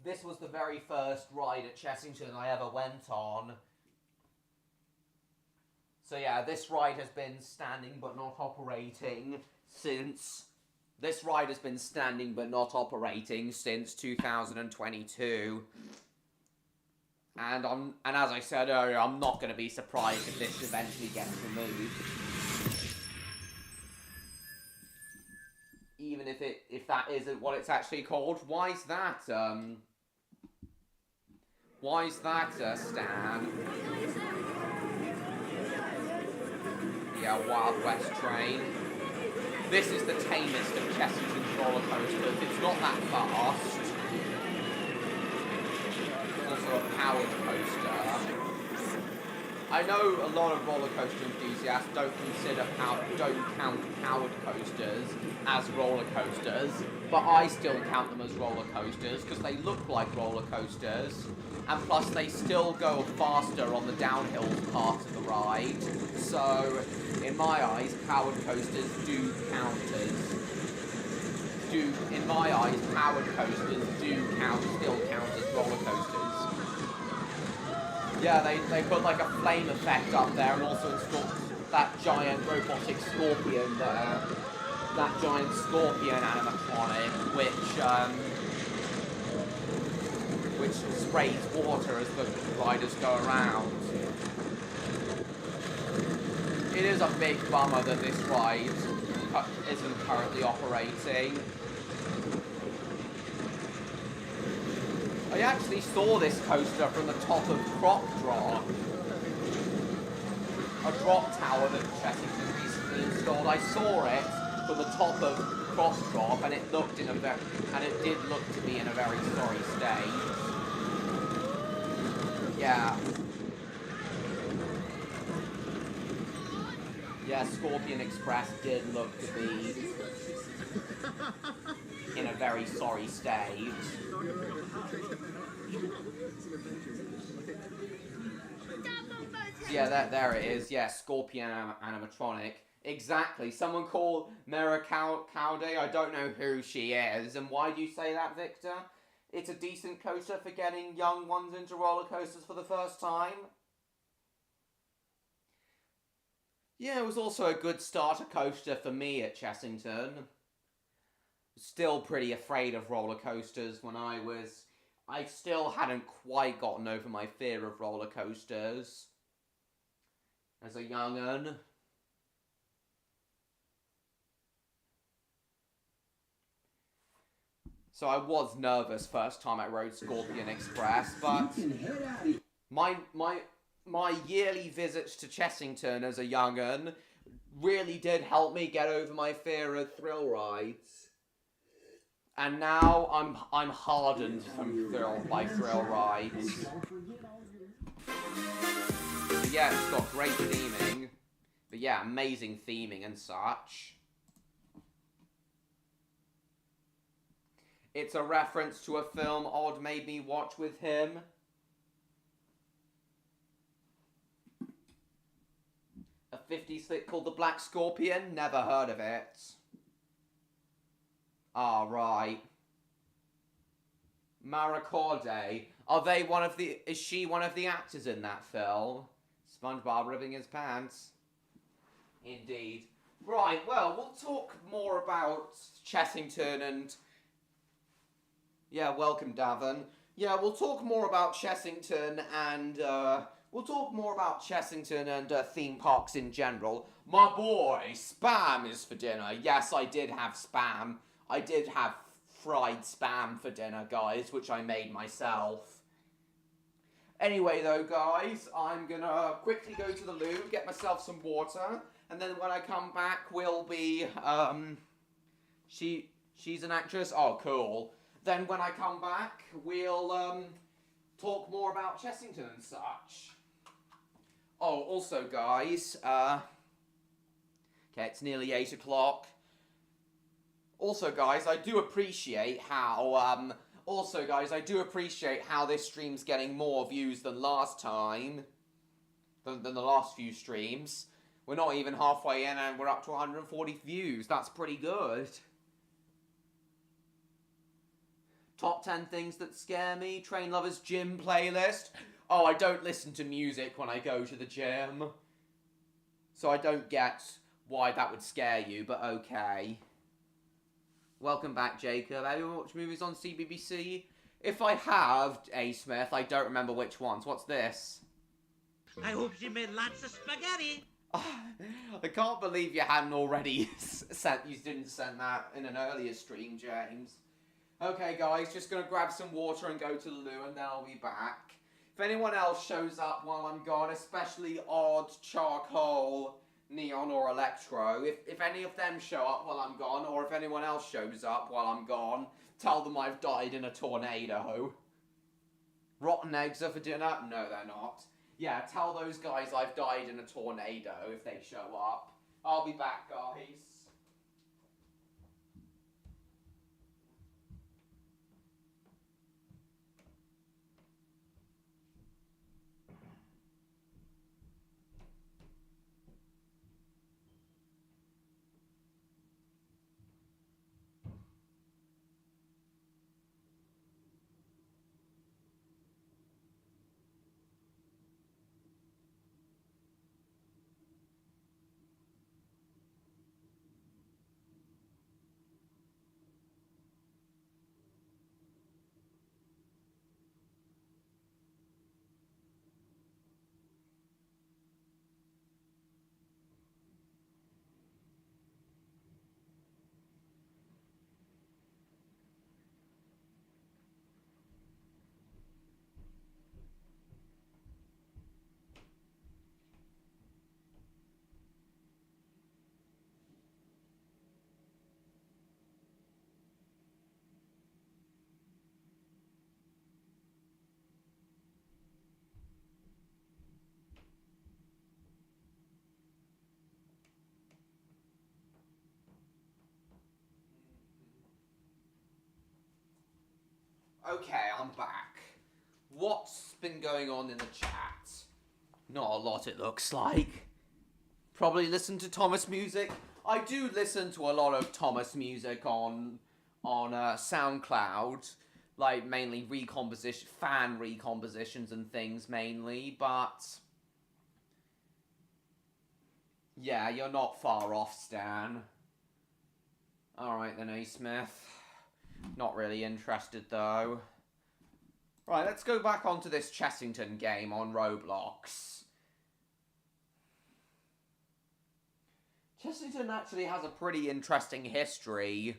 This was the very first ride at Chessington I ever went on. So yeah, this ride has been standing but not operating since... This ride has been standing but not operating since 2022. And as I said earlier, I'm not going to be surprised if this eventually gets removed. Even if that isn't what it's actually called. Why is that, Stan? Yeah, Wild West train. This is the tamest of Chessington's roller coasters. It's not that fast. It's also a powered coaster. I know a lot of roller coaster enthusiasts don't count powered coasters as roller coasters, but I still count them as roller coasters because they look like roller coasters, and plus they still go faster on the downhill part of the ride. So, in my eyes, powered coasters do count as roller coasters. Yeah, they put like a flame effect up there and also installed that giant robotic scorpion there. That giant scorpion animatronic, which sprays water as the riders go around. It is a big bummer that this ride isn't currently operating. I actually saw this coaster from the top of Crop Drop, a drop tower that Chessington recently installed. I saw it from the top of Crop Drop, and it did look to be in a very sorry state. Yeah. Yeah, Scorpion Express did look to be in a very sorry state. Yeah, there it is. Yeah, Scorpion animatronic. Exactly. Someone called Mera Caude. I don't know who she is. And why do you say that, Victor? It's a decent coaster for getting young ones into roller coasters for the first time. Yeah, it was also a good starter coaster for me at Chessington. Still pretty afraid of roller coasters when I still hadn't quite gotten over my fear of roller coasters as a young'un. So I was nervous first time I rode Scorpion Express, but my yearly visits to Chessington as a young'un really did help me get over my fear of thrill rides. And now I'm hardened by thrill rides. But yeah, it's got great theming. But yeah, amazing theming and such. It's a reference to a film Odd made me watch with him. A 50s flick called The Black Scorpion? Never heard of it. Ah, right. Maracorde. Is she one of the actors in that film? SpongeBob ripping his pants. Indeed. Right, well, we'll talk more about Chessington and... Yeah, welcome, Davin. Yeah, we'll talk more about Chessington and, theme parks in general. My boy, Spam is for dinner. Yes, I did have Spam. I did have fried Spam for dinner, guys, which I made myself. Anyway, though, guys, I'm gonna quickly go to the loo, get myself some water, and then when I come back, we'll be, she's an actress? Oh, cool. Then when I come back, we'll, talk more about Chessington and such. Oh, also, guys, okay, it's nearly 8 o'clock. Also, guys, I do appreciate how, this stream's getting more views than last time. Than the last few streams. We're not even halfway in and we're up to 140 views. That's pretty good. Top 10 things that scare me. Train Lovers Gym playlist. Oh, I don't listen to music when I go to the gym. So I don't get why that would scare you, but okay. Welcome back, Jacob. Have you watched movies on CBBC? If I have, A. Smith, I don't remember which ones. What's this? I hope she made lots of spaghetti. I can't believe you hadn't already you didn't send that in an earlier stream, James. Okay, guys, just gonna grab some water and go to the loo, and then I'll be back. If anyone else shows up while I'm gone, especially Odd, Charcoal, Neon, or Electro, if any of them show up while I'm gone, or if anyone else shows up while I'm gone, tell them I've died in a tornado. Rotten eggs are for dinner? No, they're not. Yeah, tell those guys I've died in a tornado if they show up. I'll be back, guys. Okay, I'm back. What's been going on in the chat? Not a lot, it looks like. Probably listen to Thomas music. I do listen to a lot of Thomas music on SoundCloud, like mainly fan recompositions and things mainly, but yeah, you're not far off, Stan. Alright then, A. Smith. Not really interested though. Right, let's go back onto this Chessington game on Roblox. Chessington actually has a pretty interesting history.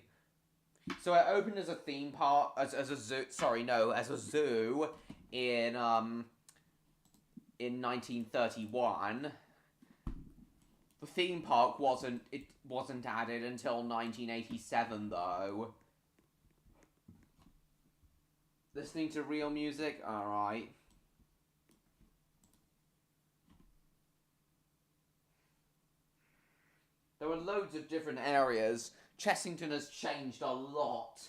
So it opened as a theme park, as a zoo. Sorry, no, as a zoo in 1931. The theme park wasn't added until 1987 though. Listening to real music, all right. There were loads of different areas. Chessington has changed a lot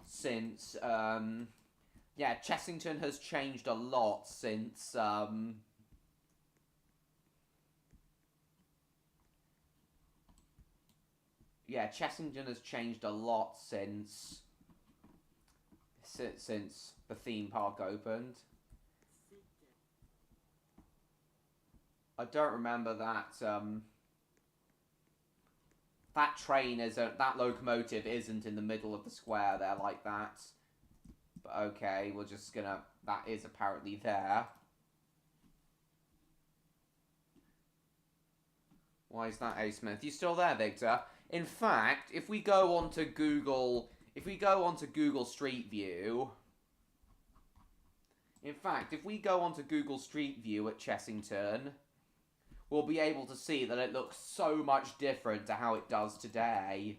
since, yeah, Chessington has changed a lot since, yeah, Chessington has changed a lot since the theme park opened. I don't remember that, that locomotive isn't in the middle of the square there like that. But okay, we're just gonna, that is apparently there. Why is that, A. Smith? You still there, Victor? In fact, if we go onto Google Street View, at Chessington, we'll be able to see that it looks so much different to how it does today.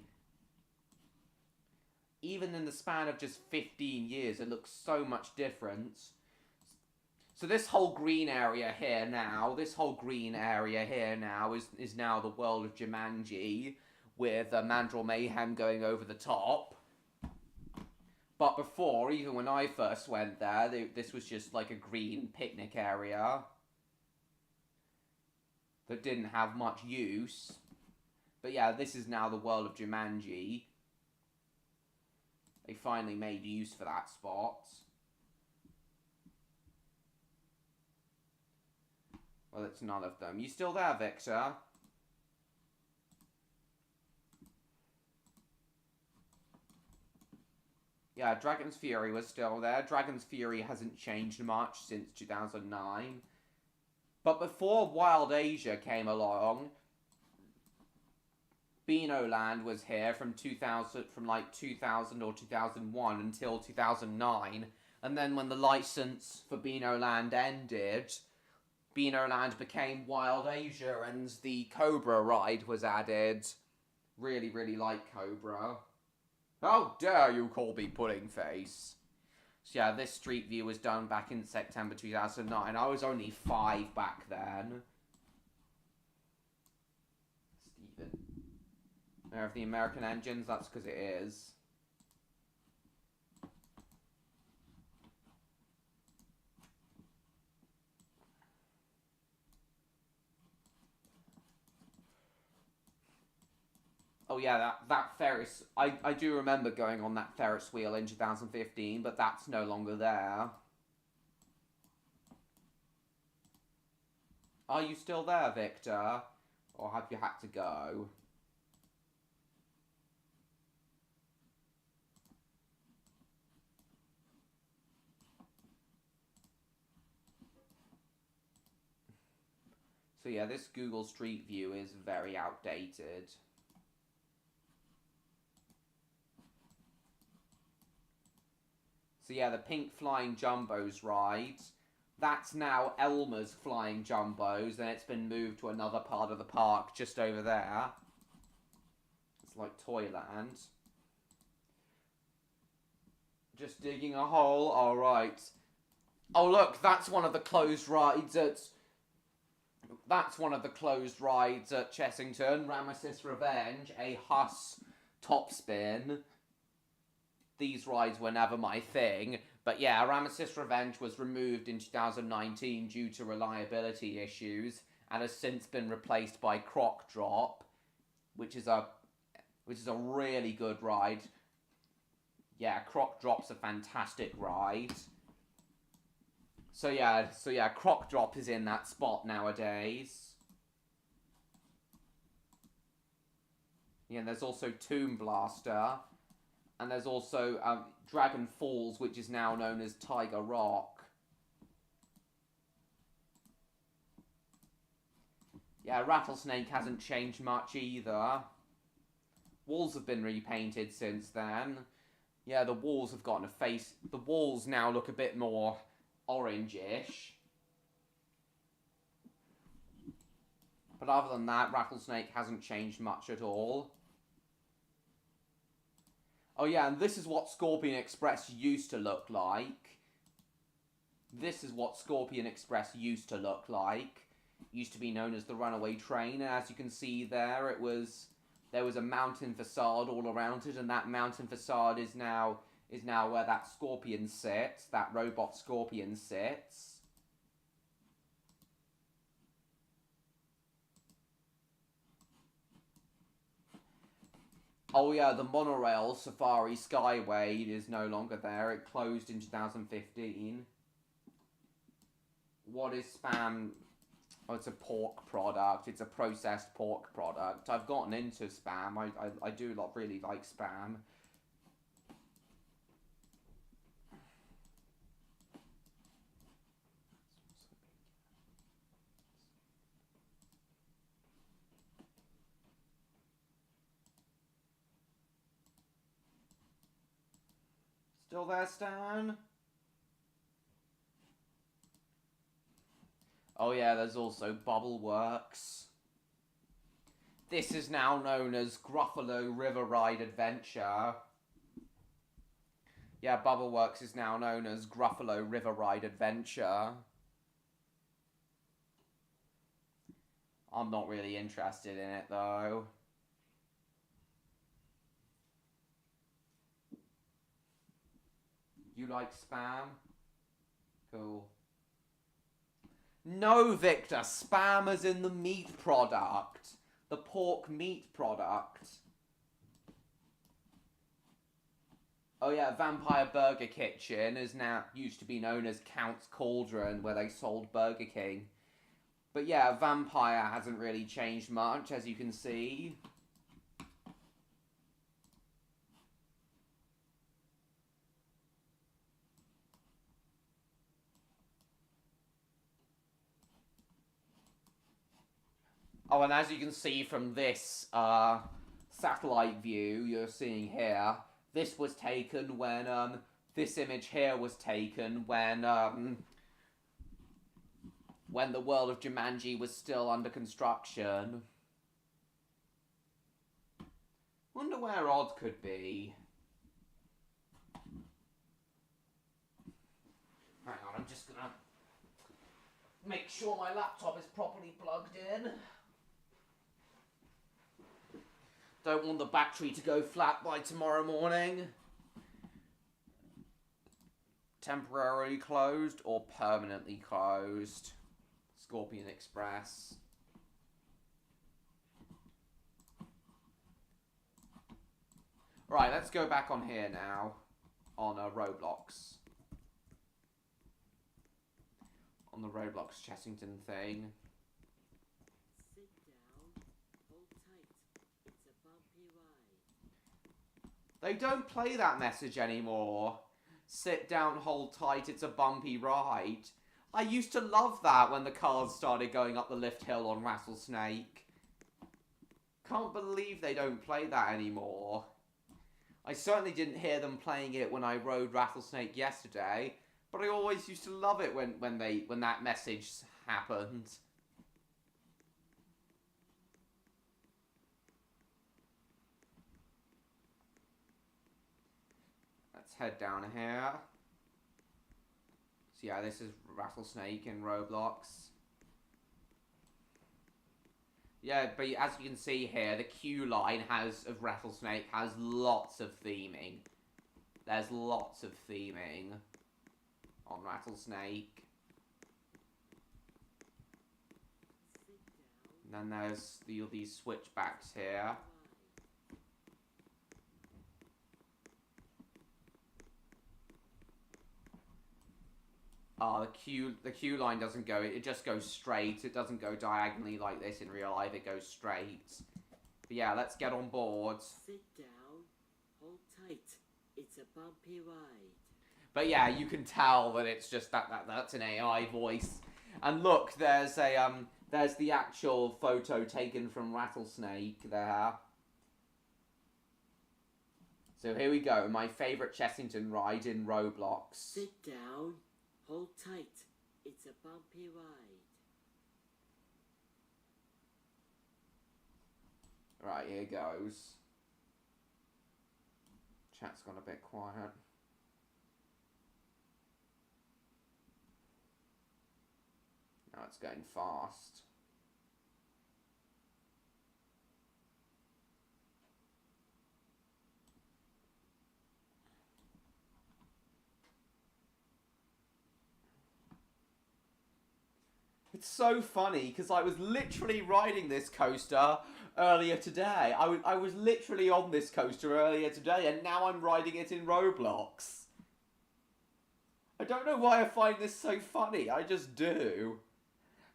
Even in the span of just 15 years, it looks so much different. So this whole green area here now, is now the world of Jumanji, with Mandrill Mayhem going over the top. But before, even when I first went there, this was just like a green picnic area that didn't have much use. But yeah, this is now the world of Jumanji. They finally made use for that spot. Well, it's none of them. You still there, Victor? Yeah, Dragon's Fury was still there. Dragon's Fury hasn't changed much since 2009. But before Wild Asia came along, Beano Land was here from 2000 or 2001 until 2009. And then when the license for Beano Land ended, Beano Land became Wild Asia and the Cobra ride was added. Really, really like Cobra. How dare you call me Pudding Face? So yeah, this street view was done back in September 2009. I was only 5 back then. Stephen. Mayor of the American Engines, that's because it is. Oh yeah, that Ferris, I do remember going on that Ferris wheel in 2015, but that's no longer there. Are you still there, Victor? Or have you had to go? So yeah, this Google Street View is very outdated. So yeah, the Pink Flying Jumbos ride, that's now Elmer's Flying Jumbos, and it's been moved to another part of the park just over there. It's like Toyland. Just digging a hole, alright. Oh look, that's one of the closed rides at... That's one of the closed rides at Chessington, Ramesses Revenge, a Huss top spin. these rides were never my thing. But yeah, Ramesses Revenge was removed in 2019 due to reliability issues and has since been replaced by Croc Drop, which is a really good ride. Yeah, Croc Drop's a fantastic ride. So yeah, Croc Drop is in that spot nowadays. Yeah, and there's also Tomb Blaster. And there's also Dragon Falls, which is now known as Tiger Rock. Yeah, Rattlesnake hasn't changed much either. Walls have been repainted since then. Yeah, the walls have gotten a face. The walls now look a bit more orange-ish. But other than that, Rattlesnake hasn't changed much at all. Oh yeah, and this is what Scorpion Express used to look like. This is what Scorpion Express used to look like. It used to be known as the Runaway Train, and as you can see there, there was a mountain facade all around it, and that mountain facade is now where that Scorpion sits, that robot Scorpion sits. Oh yeah, the monorail Safari Skyway is no longer there. It closed in 2015. What is Spam? Oh, it's a pork product. It's a processed pork product. I've gotten into Spam. I do really like Spam. Still there, Stan? Oh yeah, there's also Bubbleworks. This is now known as Gruffalo River Ride Adventure. Yeah, Bubbleworks is now known as Gruffalo River Ride Adventure. I'm not really interested in it though. You like Spam? Cool. No, Victor, Spam is in the meat product. The pork meat product. Oh yeah, Vampire Burger Kitchen used to be known as Count's Cauldron, where they sold Burger King. But yeah, Vampire hasn't really changed much, as you can see. Oh, and as you can see from this satellite view you're seeing here, this was taken when, this image here was taken when the world of Jumanji was still under construction. Wonder where Odd could be. Hang on, I'm just gonna make sure my laptop is properly plugged in. Don't want the battery to go flat by tomorrow morning. Temporarily closed or permanently closed. Scorpion Express. Right, let's go back on here now. On Roblox. On the Roblox Chessington thing. They don't play that message anymore. Sit down, hold tight, it's a bumpy ride. I used to love that when the cars started going up the lift hill on Rattlesnake. Can't believe they don't play that anymore. I certainly didn't hear them playing it when I rode Rattlesnake yesterday, but I always used to love it when that message happened. Let's head down here. So yeah, this is Rattlesnake in Roblox. Yeah, but as you can see here, the queue line of Rattlesnake has lots of theming. There's lots of theming on Rattlesnake. And then there's these switchbacks here. Oh, the queue line doesn't go, it just goes straight. It doesn't go diagonally like this in real life, it goes straight. But yeah, let's get on board. Sit down, hold tight. It's a bumpy ride. But yeah, you can tell that it's just that's an AI voice. And look, there's the actual photo taken from Rattlesnake there. So here we go, my favourite Chessington ride in Roblox. Sit down, hold tight. It's a bumpy ride. Right, here goes. Chat's gone a bit quiet. Now it's going fast. It's so funny, because I was literally riding this coaster earlier today. I was literally on this coaster earlier today, and now I'm riding it in Roblox. I don't know why I find this so funny, I just do.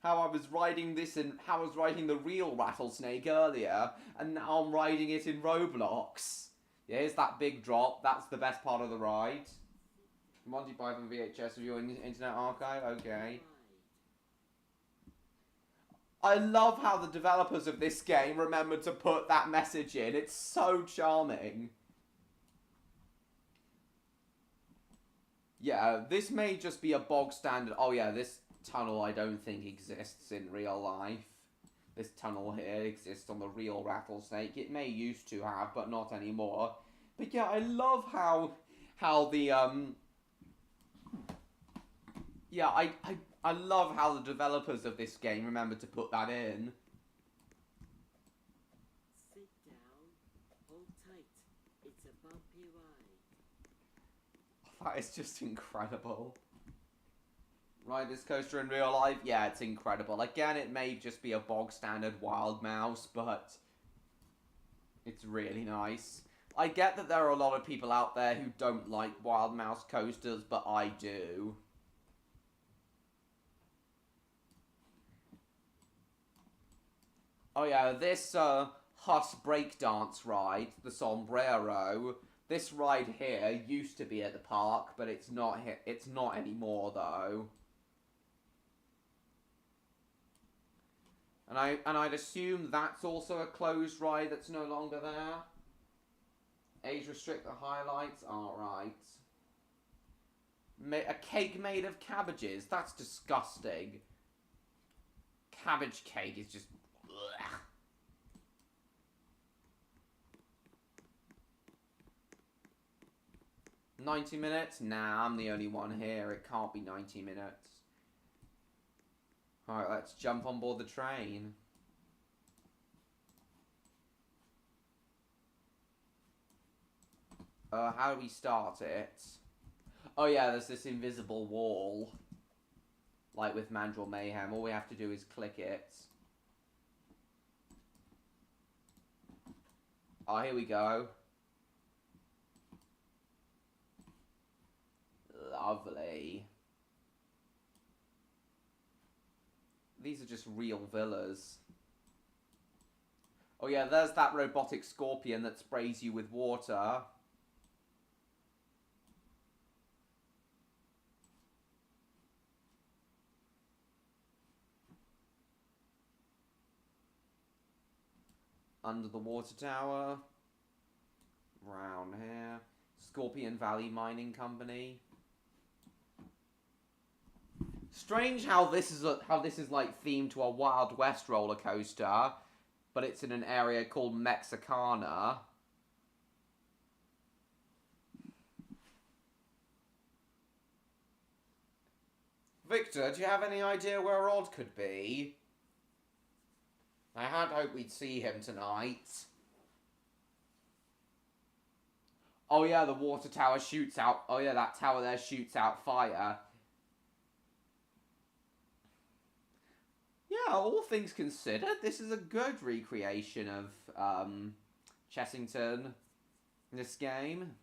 How I was riding this and how I was riding the real Rattlesnake earlier, and now I'm riding it in Roblox. Yeah, here's that big drop, that's the best part of the ride. Monty Python VHS of your Internet Archive, okay. I love how the developers of this game remembered to put that message in. It's so charming. Yeah, this may just be a bog standard. Oh yeah, this tunnel I don't think exists in real life. This tunnel here exists on the real Rattlesnake. It may used to have, but not anymore. But yeah, I love how the yeah, I love how the developers of this game remembered to put that in. Sit down, hold tight. It's a bumpy ride. That is just incredible. Ride this coaster in real life? Yeah, it's incredible. Again, it may just be a bog standard wild mouse, but it's really nice. I get that there are a lot of people out there who don't like wild mouse coasters, but I do. Oh yeah, this Huss breakdance ride, the Sombrero, this ride here used to be at the park, but it's not anymore though. And I'd assume that's also a closed ride that's no longer there. Age restrict the highlights, alright. A cake made of cabbages, that's disgusting. Cabbage cake is just... Ugh. $90 minutes? Nah, I'm the only one here. It can't be 90 minutes. Alright, let's jump on board the train. How do we start it? Oh yeah, there's this invisible wall. Like with Mandrill Mayhem. All we have to do is click it. Oh, here we go. Lovely. These are just real villas. Oh yeah, there's that robotic scorpion that sprays you with water. Under the water tower. Round here. Scorpion Valley Mining Company. Strange how this is like themed to a Wild West roller coaster, but it's in an area called Mexicana. Victor, do you have any idea where Rod could be? I had hoped we'd see him tonight. Oh yeah, the water tower shoots out... Oh yeah, that tower there shoots out fire. Yeah, all things considered, this is a good recreation of Chessington in this game.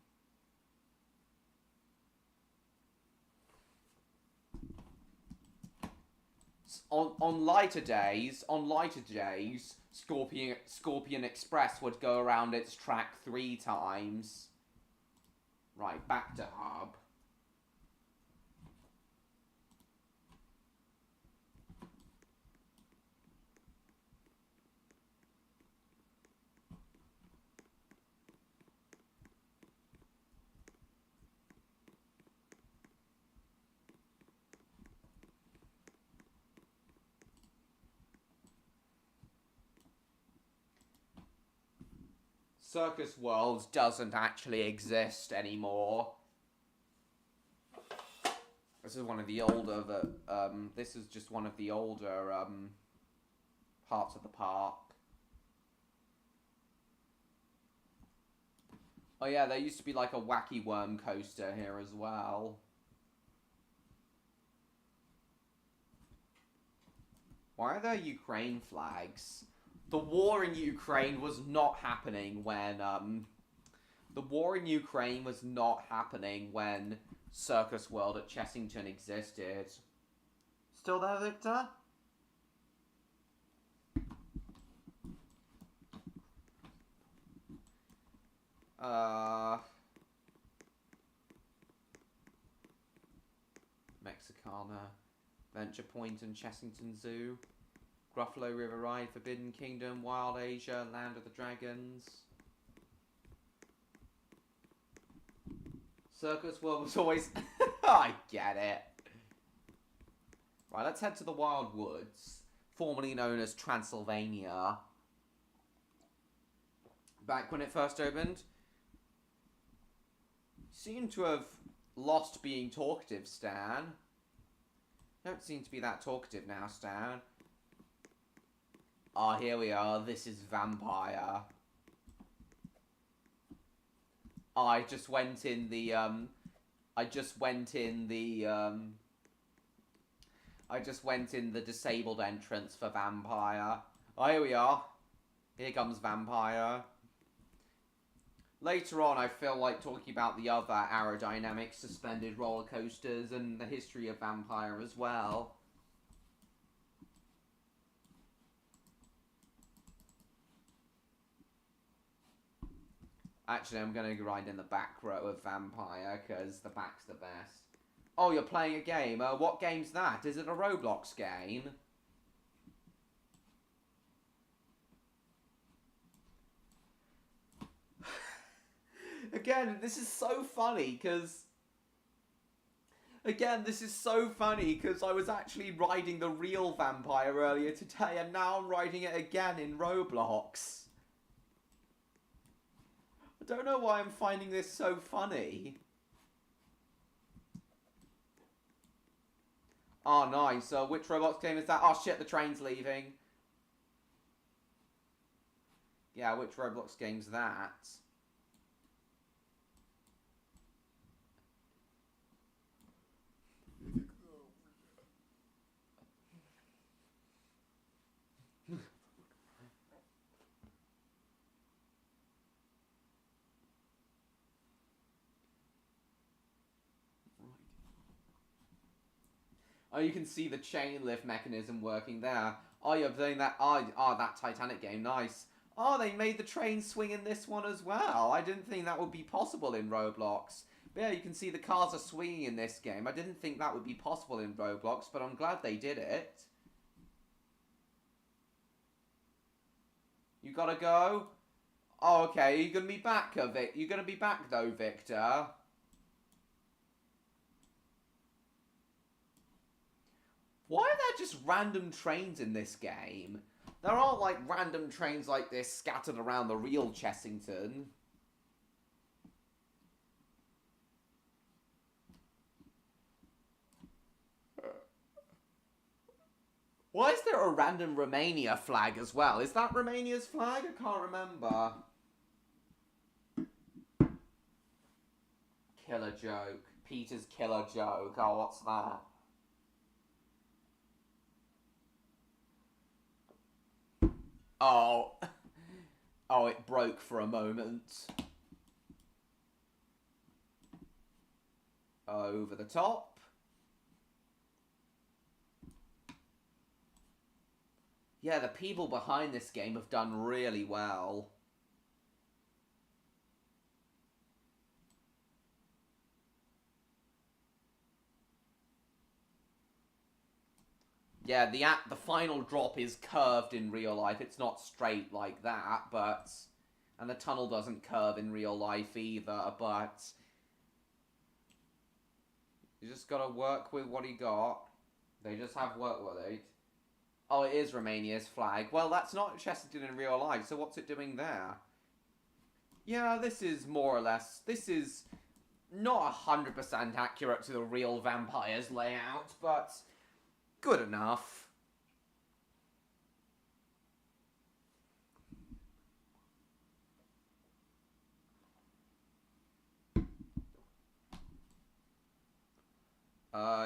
On lighter days, Scorpion Express would go around its track 3 times. Right, back to hub. Circus World doesn't actually exist anymore. This is one of the older, this is just one of the older, parts of the park. Oh yeah, there used to be like a wacky worm coaster here as well. Why are there Ukraine flags? The war in Ukraine was not happening when, Circus World at Chessington existed. Still there, Victor? Mexicana, Venture Point and Chessington Zoo. Gruffalo River Ride, Forbidden Kingdom, Wild Asia, Land of the Dragons. Circus World was always... I get it. Right, let's head to the Wild Woods, formerly known as Transylvania. Back when it first opened. Seem to have lost being talkative, Stan. Don't seem to be that talkative now, Stan. Ah, here we are. This is Vampire. I just went in the disabled entrance for Vampire. Oh, here we are. Here comes Vampire. Later on, I feel like talking about the other aerodynamic suspended roller coasters and the history of Vampire as well. Actually, I'm going to ride in the back row of Vampire, because the back's the best. Oh, you're playing a game? What game's that? Is it a Roblox game? Again, this is so funny, because... Again, this is so funny, because I was actually riding the real Vampire earlier today, and now I'm riding it again in Roblox. I don't know why I'm finding this so funny. Oh, nice. Which Roblox game is that? Oh, shit, the train's leaving. Yeah, which Roblox game's that? Oh, you can see the chain lift mechanism working there. Oh, you're doing that. Oh, that Titanic game. Nice. Oh, they made the train swing in this one as well. I didn't think that would be possible in Roblox. But yeah, you can see the cars are swinging in this game. I didn't think that would be possible in Roblox, but I'm glad they did it. You gotta go? Oh, okay. You're gonna be back, Vic. You're gonna be back, though, Victor. Why are there just random trains in this game? There aren't, like, random trains like this scattered around the real Chessington. Why is there a random Romania flag as well? Is that Romania's flag? I can't remember. killer joke. Peter's killer joke. Oh, what's that? Oh. Oh, it broke for a moment. Over the top. Yeah, the people behind this game have done really well. Yeah, the final drop is curved in real life. It's not straight like that, but... And the tunnel doesn't curve in real life either, but... You just gotta work with what he got. They just have work with it. Oh, it is Romania's flag. Well, that's not Chessington in real life, so what's it doing there? Yeah, this is more or less... This is not 100% accurate to the real Vampire's layout, but... Good enough.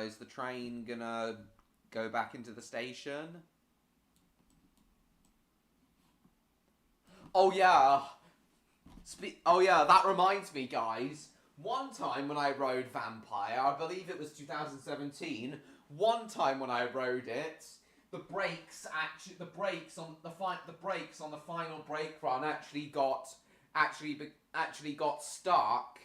Is the train gonna go back into the station? Oh yeah. Oh yeah, that reminds me, guys. One time when I rode Vampire, I believe it was 2017. One time when I rode it, the brakes on the final brake run actually got stuck,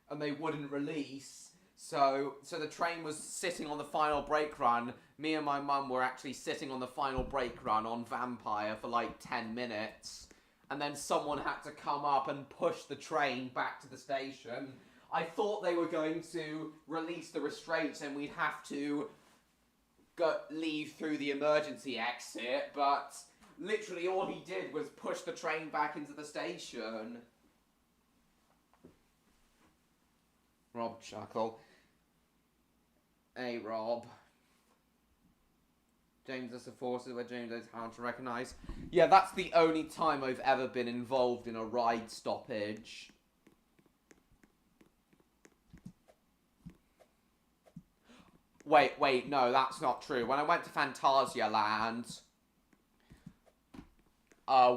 and they wouldn't release. So the train was sitting on the final brake run. Me and my mum were actually sitting on the final brake run on Vampire for like 10 minutes. And then someone had to come up and push the train back to the station. I thought they were going to release the restraints and we'd have to leave through the emergency exit, but literally all he did was push the train back into the station. Rob chuckle. Hey, Rob. James is a forces where James is hard to recognise. Yeah, that's the only time I've ever been involved in a ride stoppage. Wait, no, that's not true. When I went to Fantasia Land,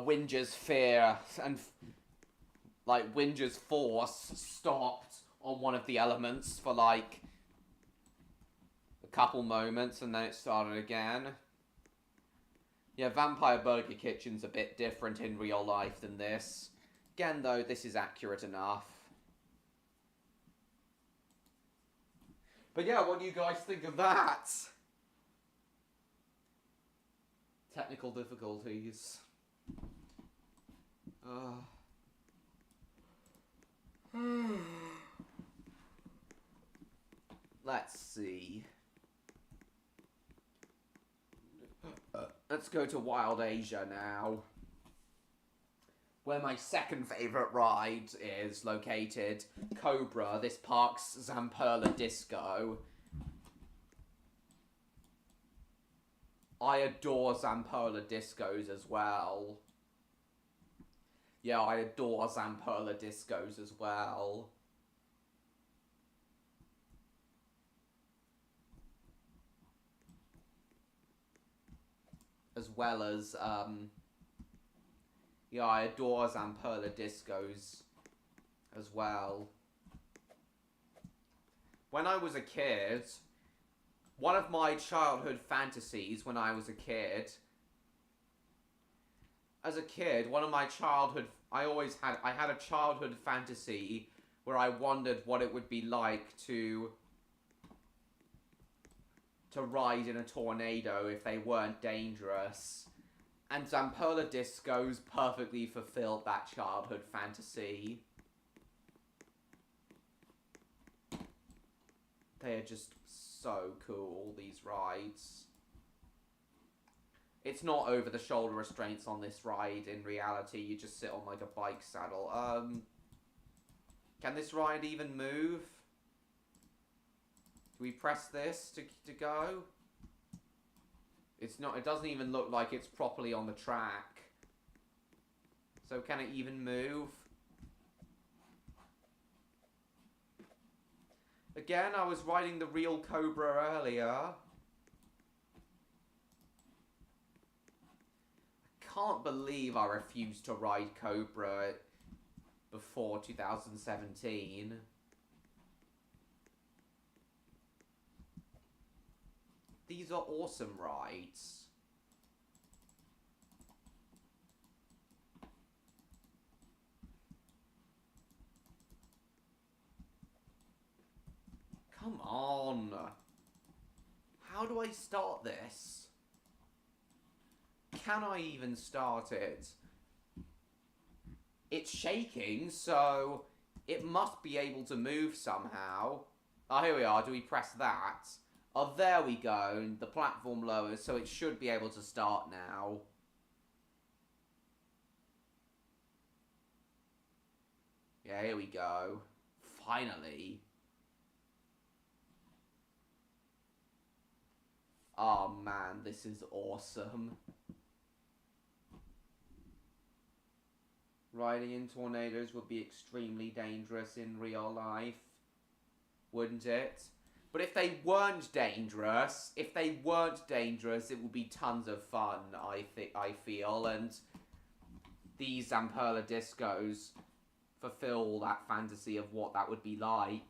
Winger's Fear and, Winger's Force stopped on one of the elements for, a couple moments, and then it started again. Yeah, Vampire Burger Kitchen's a bit different in real life than this. Again, though, this is accurate enough. But yeah, what do you guys think of that? Technical difficulties. Let's see. Let's go to Wild Asia now, where my second favourite ride is located. Cobra, this park's Zamperla Disco. I adore Zamperla Discos as well. Yeah, I adore Zamperla Discos as well. As well as, yeah, I adore Zamperla Discos as well. When I was a kid, one of my childhood fantasies when I was a kid, as a kid, one of my childhood, I had a childhood fantasy where I wondered what it would be like to ride in a tornado if they weren't dangerous. And Zamperla Discos perfectly fulfilled that childhood fantasy. They are just so cool, these rides. It's not over-the-shoulder restraints on this ride in reality, you just sit on like a bike saddle. Can this ride even move? Do we press this to go? It's not, it doesn't even look like it's properly on the track. So can it even move? Again, I was riding the real Cobra earlier. I can't believe I refused to ride Cobra before 2017. These are awesome rides. Come on. How do I start this? Can I even start it? It's shaking, so it must be able to move somehow. Oh, here we are. Do we press that? Oh, there we go. The platform lowers, so it should be able to start now. Yeah, here we go. Finally. Oh man, this is awesome. Riding in tornadoes would be extremely dangerous in real life, wouldn't it? But if they weren't dangerous, it would be tons of fun, I feel, and these Zamperla discos fulfill that fantasy of what that would be like.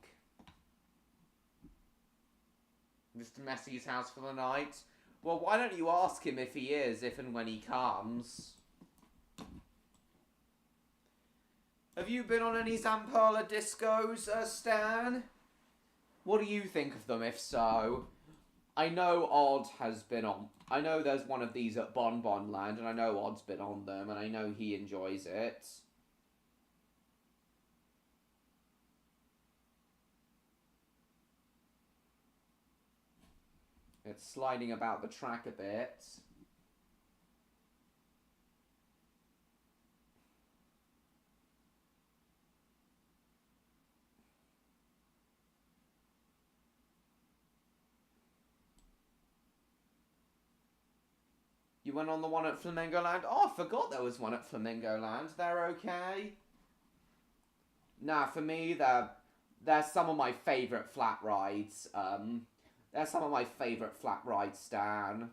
Mr. Messi's house for the night? Well, why don't you ask him if he is, if and when he comes? Have you been on any Zamperla discos, Stan? What do you think of them, if so? I know Odd has been on... I know there's one of these at Bon Bon Land, and I know Odd's been on them, and I know he enjoys it. It's sliding about the track a bit. You went on the one at Flamingo Land? Oh, I forgot there was one at Flamingo Land. They're okay? Nah, for me, they're some of my favourite flat rides. They're some of my favourite flat rides, Stan.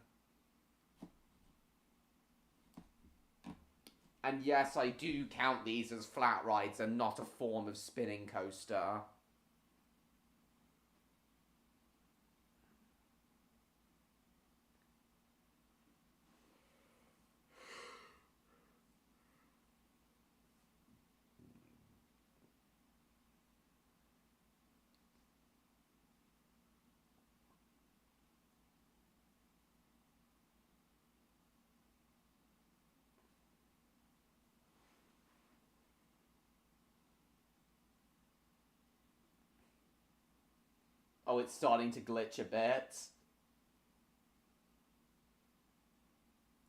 And yes, I do count these as flat rides and not a form of spinning coaster. Oh, it's starting to glitch a bit.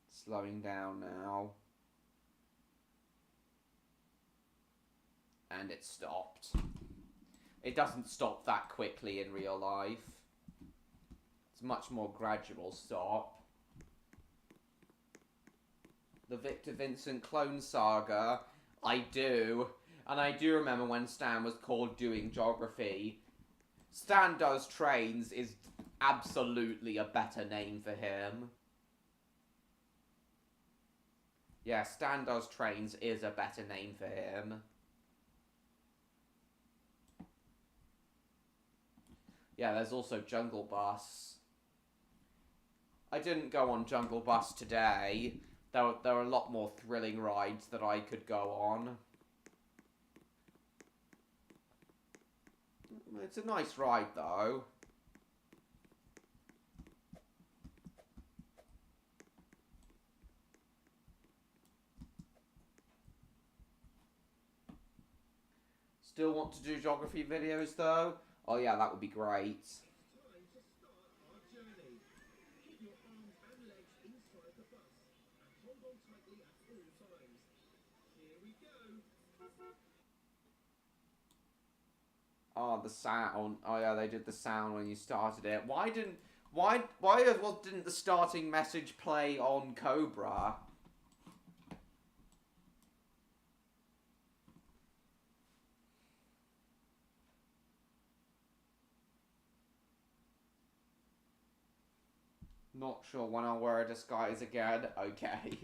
Slowing down now. And it stopped. It doesn't stop that quickly in real life. It's a much more gradual stop. The Victor Vincent Clone Saga. I do. And I do remember when Stan was called Doing Geography. Stan Does Trains is absolutely a better name for him. Yeah, Stan Does Trains is a better name for him. Yeah, there's also Jungle Bus. I didn't go on Jungle Bus today. There are a lot more thrilling rides that I could go on. It's a nice ride, though. Still want to do geography videos, though? Oh yeah, that would be great. Time to start our journey. Keep your arms and legs inside the bus and hold on tightly at all times. Here we go. Oh, the sound. Oh yeah, they did the sound when you started it. Why didn't the starting message play on Cobra? Not sure when I'll wear a disguise again. Okay.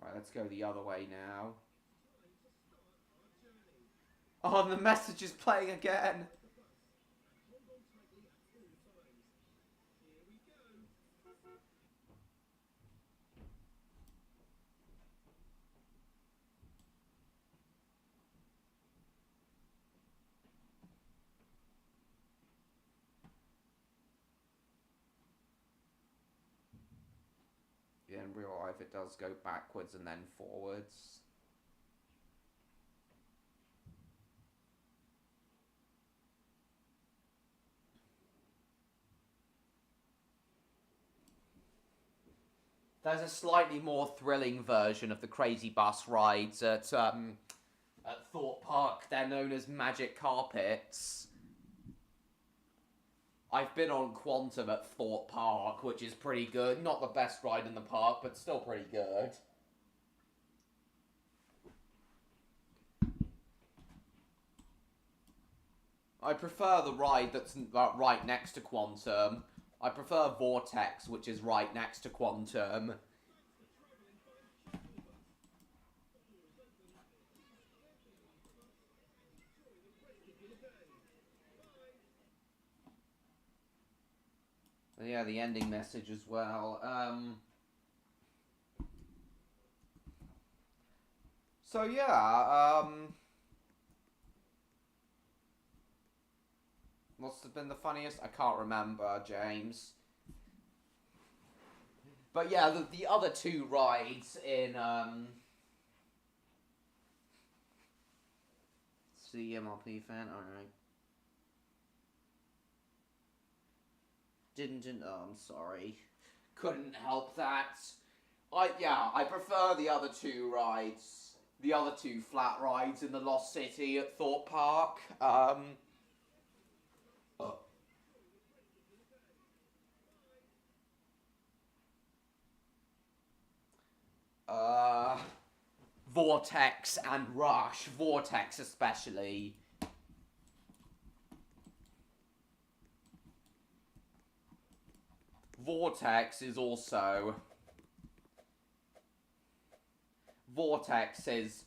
Right, let's go the other way now. Oh, the message is playing again. Yeah, in real life it does go backwards and then forwards. There's a slightly more thrilling version of the crazy bus rides at Thorpe Park. They're known as magic carpets. I've been on Quantum at Thorpe Park, which is pretty good. Not the best ride in the park, but still pretty good. I prefer the ride that's right next to Quantum. I prefer Vortex, which is right next to Quantum. And yeah, the ending message as well. So yeah, what's been the funniest? I can't remember, James. But yeah, the other two rides in CMRP fan, alright. Didn't, oh, I'm sorry. Couldn't help that. I prefer the other two rides. The other two flat rides in the Lost City at Thorpe Park. Vortex and Rush. Vortex especially. Vortex is also... Vortex is...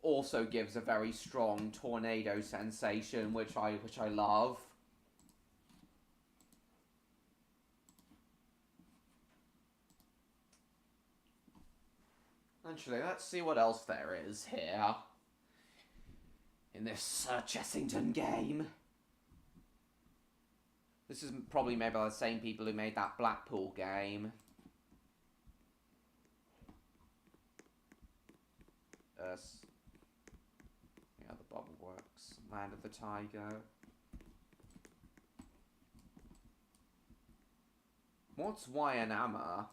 also gives a very strong tornado sensation, which I love. Actually, let's see what else there is here in this Chessington game. This is probably made by the same people who made that Blackpool game. Yeah, the bubble works. Land of the Tiger. What's Wyanama?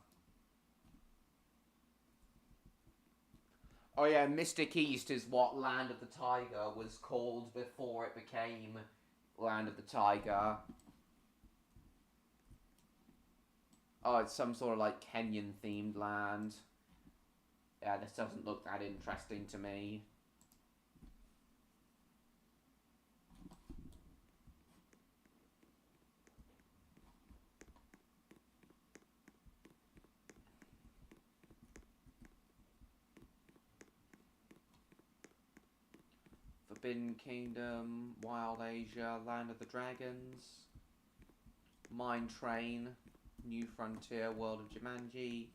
Oh yeah, Mystic East is what Land of the Tiger was called before it became Land of the Tiger. Oh, it's some sort of like Kenyan themed land. Yeah, this doesn't look that interesting to me. Forbidden Kingdom, Wild Asia, Land of the Dragons, Mine Train, New Frontier, World of Jumanji.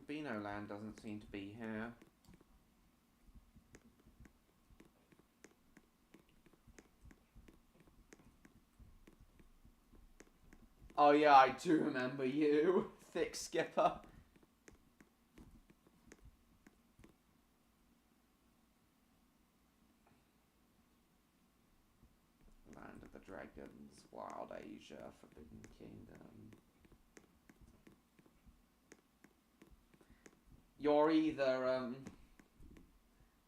Beano Land doesn't seem to be here. Oh yeah, I do remember you, Thick Skipper. Land of the Dragons, Wild Asia, Forbidden Kingdom. You're either,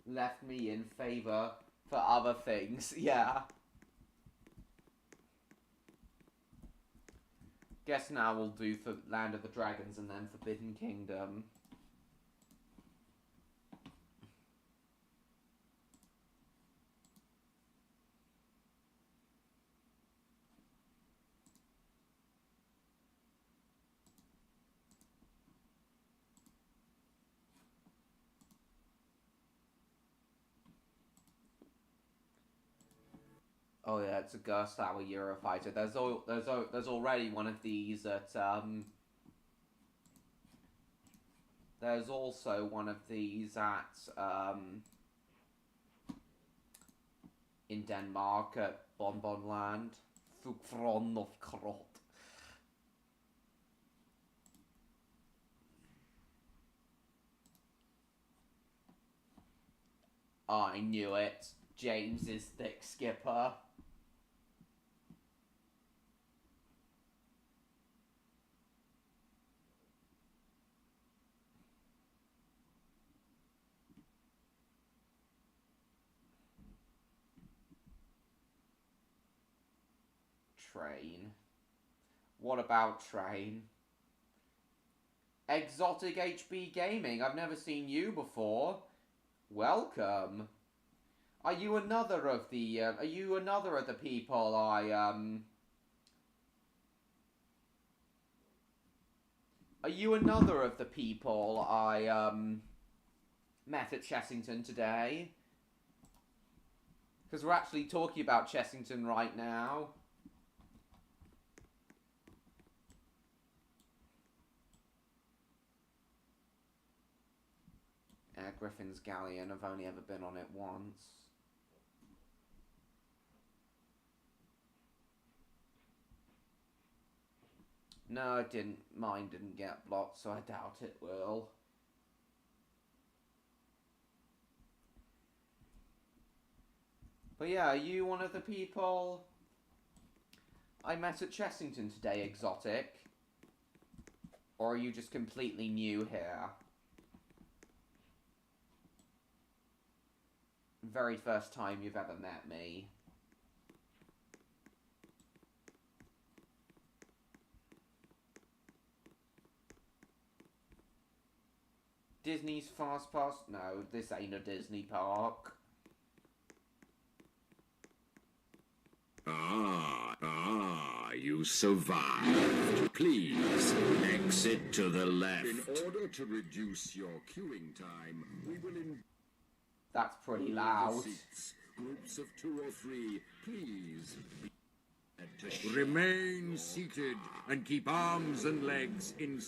left me in favour for other things, yeah. Guess now we'll do for Land of the Dragons and then Forbidden Kingdom. Oh yeah, it's a Gerstauer Eurofighter. There's already one of these at there's also one of these at in Denmark at Bonbonland. Fugfron of Krot. I knew it. James is thick skipper. Train. What about Train? Exotic HB Gaming. I've never seen you before. Welcome. Are you another of the people I met at Chessington today? Because we're actually talking about Chessington right now. Griffin's Galleon, I've only ever been on it once. No, it didn't. Mine didn't get blocked, so I doubt it will. But yeah, are you one of the people I met at Chessington today, Exotic? Or are you just completely new here? Very first time you've ever met me. Disney's Fast Pass? No, this ain't a Disney park. You survived. Please, exit to the left. In order to reduce your queuing time, we will That's pretty loud. seats. Groups of 2 or 3, please. Remain seated and keep arms and legs in.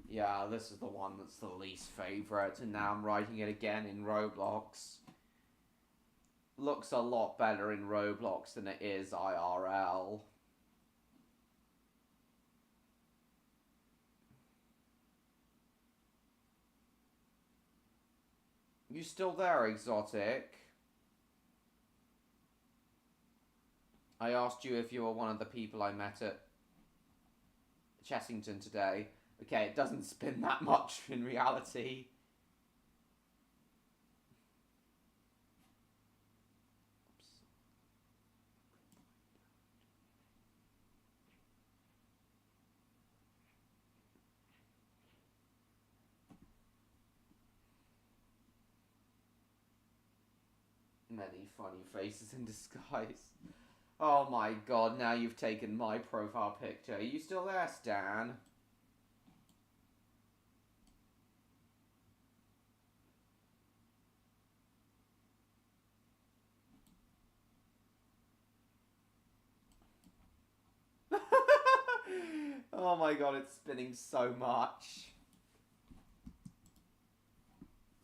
Yeah, this is the one that's the least favourite, and now I'm writing it again in Roblox. Looks a lot better in Roblox than it is IRL. You still there, Exotic? I asked you if you were one of the people I met at Chessington today. Okay, it doesn't spin that much in reality. Many funny faces in disguise. Oh my god, now you've taken my profile picture. Are you still there, Stan? Oh my god, it's spinning so much.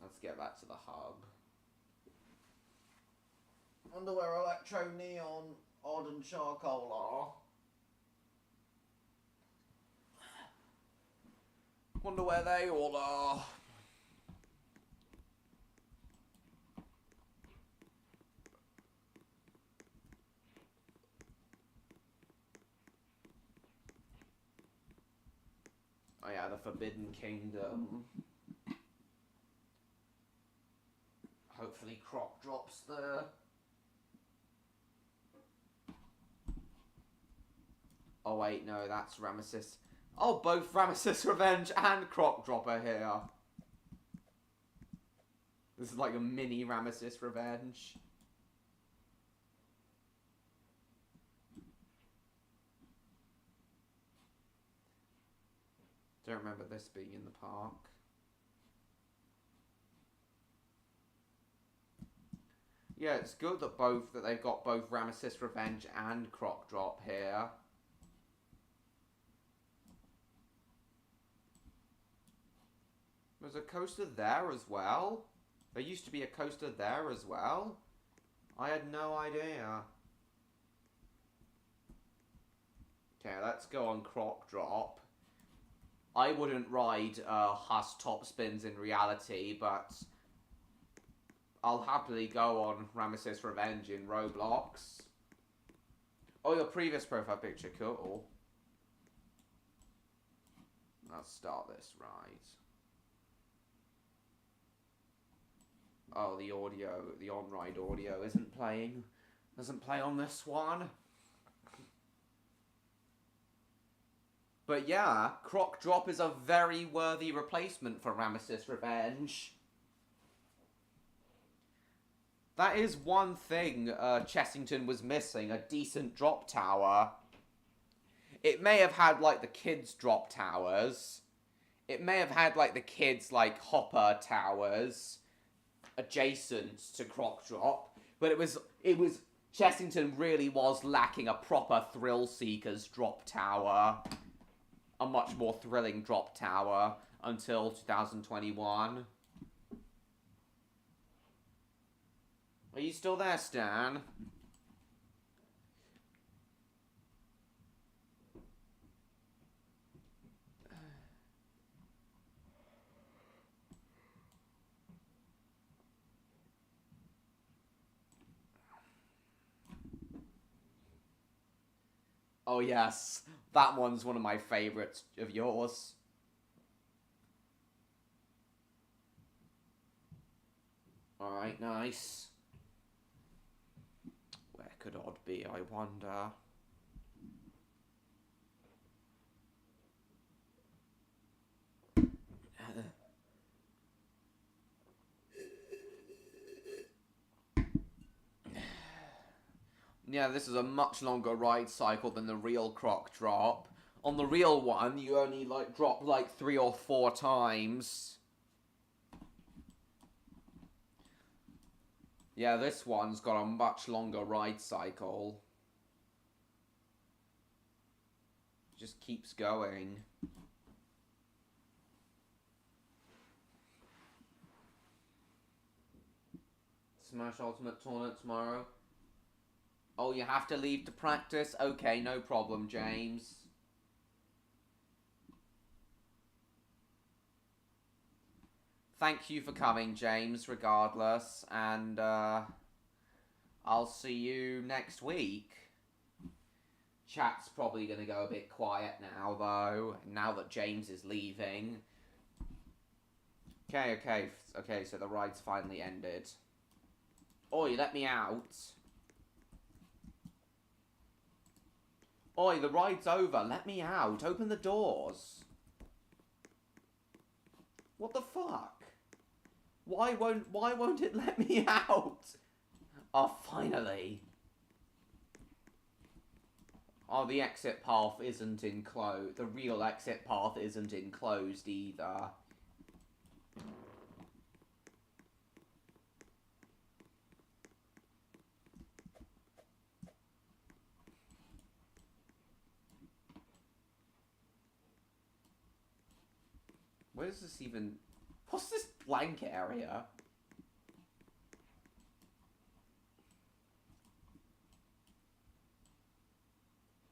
Let's get back to the hub. Wonder where Electro Neon, Odd and Charcoal are. Wonder where they all are. Forbidden Kingdom. Hopefully Croc drops there. Oh wait, no, that's Ramesses. Oh, both Ramesses Revenge and Croc Drop are here. This is like a mini Ramesses Revenge. Don't remember this being in the park. Yeah, it's good that they've got both Ramesses Revenge and Croc Drop here. There's a coaster there as well. There used to be a coaster there as well. I had no idea. Okay, let's go on Croc Drop. I wouldn't ride Huss Top Spins in reality, but I'll happily go on Ramesses Revenge in Roblox. Oh, your previous profile picture, cool. Let's start this ride. Oh, the audio, the on-ride audio isn't playing. Doesn't play on this one. But yeah, Croc Drop is a very worthy replacement for Ramesses Revenge. That is one thing Chessington was missing, a decent drop tower. It may have had, like, the kids' drop towers. It may have had, like, the kids', like, hopper towers adjacent to Croc Drop, but it was Chessington really was lacking a proper Thrill Seekers drop tower, a much more thrilling drop tower until 2021. Are you still there, Stan? Oh yes, that one's one of my favourites of yours. Alright, nice. Where could Odd be, I wonder? Yeah, this is a much longer ride cycle than the real Croc Drop. On the real one, you only, like, drop, like, 3 or 4 times. Yeah, this one's got a much longer ride cycle. Just keeps going. Smash Ultimate Tournament tomorrow. Oh, you have to leave to practice? Okay, no problem, James. Thank you for coming, James, regardless. And, I'll see you next week. Chat's probably going to go a bit quiet now, though, now that James is leaving. Okay, so the ride's finally ended. Oi, let me out. Oi, the ride's over. Let me out. Open the doors. What the fuck? Why won't it let me out? Oh, finally. Oh, the exit path isn't enclosed. The real exit path isn't enclosed either. Where is this even... What's this blank area?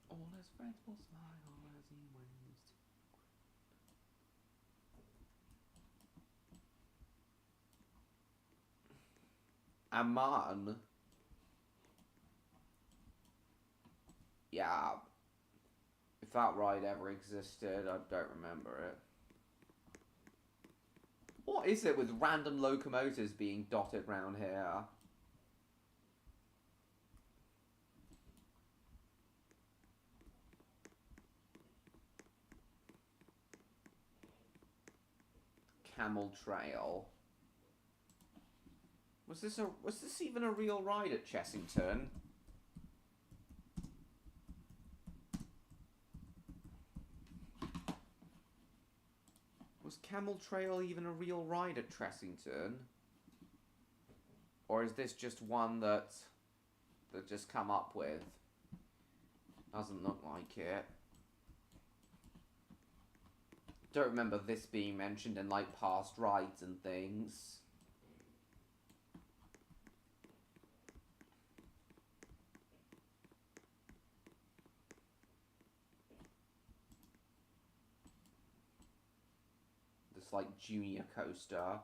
All his friends will smile as he wins. Aman? Yeah. If that ride ever existed, I don't remember it. What is it with random locomotives being dotted round here? Camel Trail. Was this even a real ride at Chessington? Was Camel Trail even a real ride at Chessington? Or is this just one that just come up with? Doesn't look like it. Don't remember this being mentioned in like past rides and things. This like junior coaster.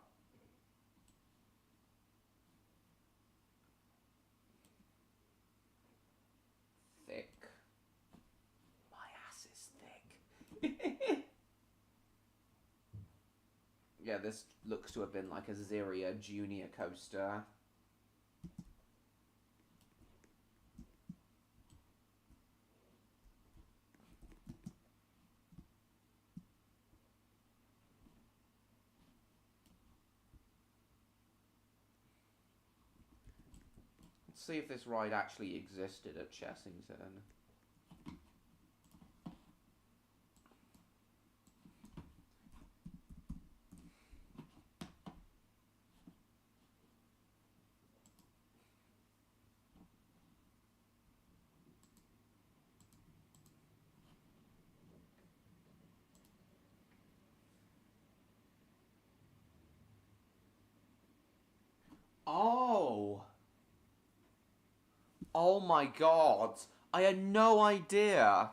Thick. My ass is thick. Yeah, this looks to have been like a Ziria junior coaster. Let's see if this ride actually existed at Chessington. Oh! Oh my god! I had no idea!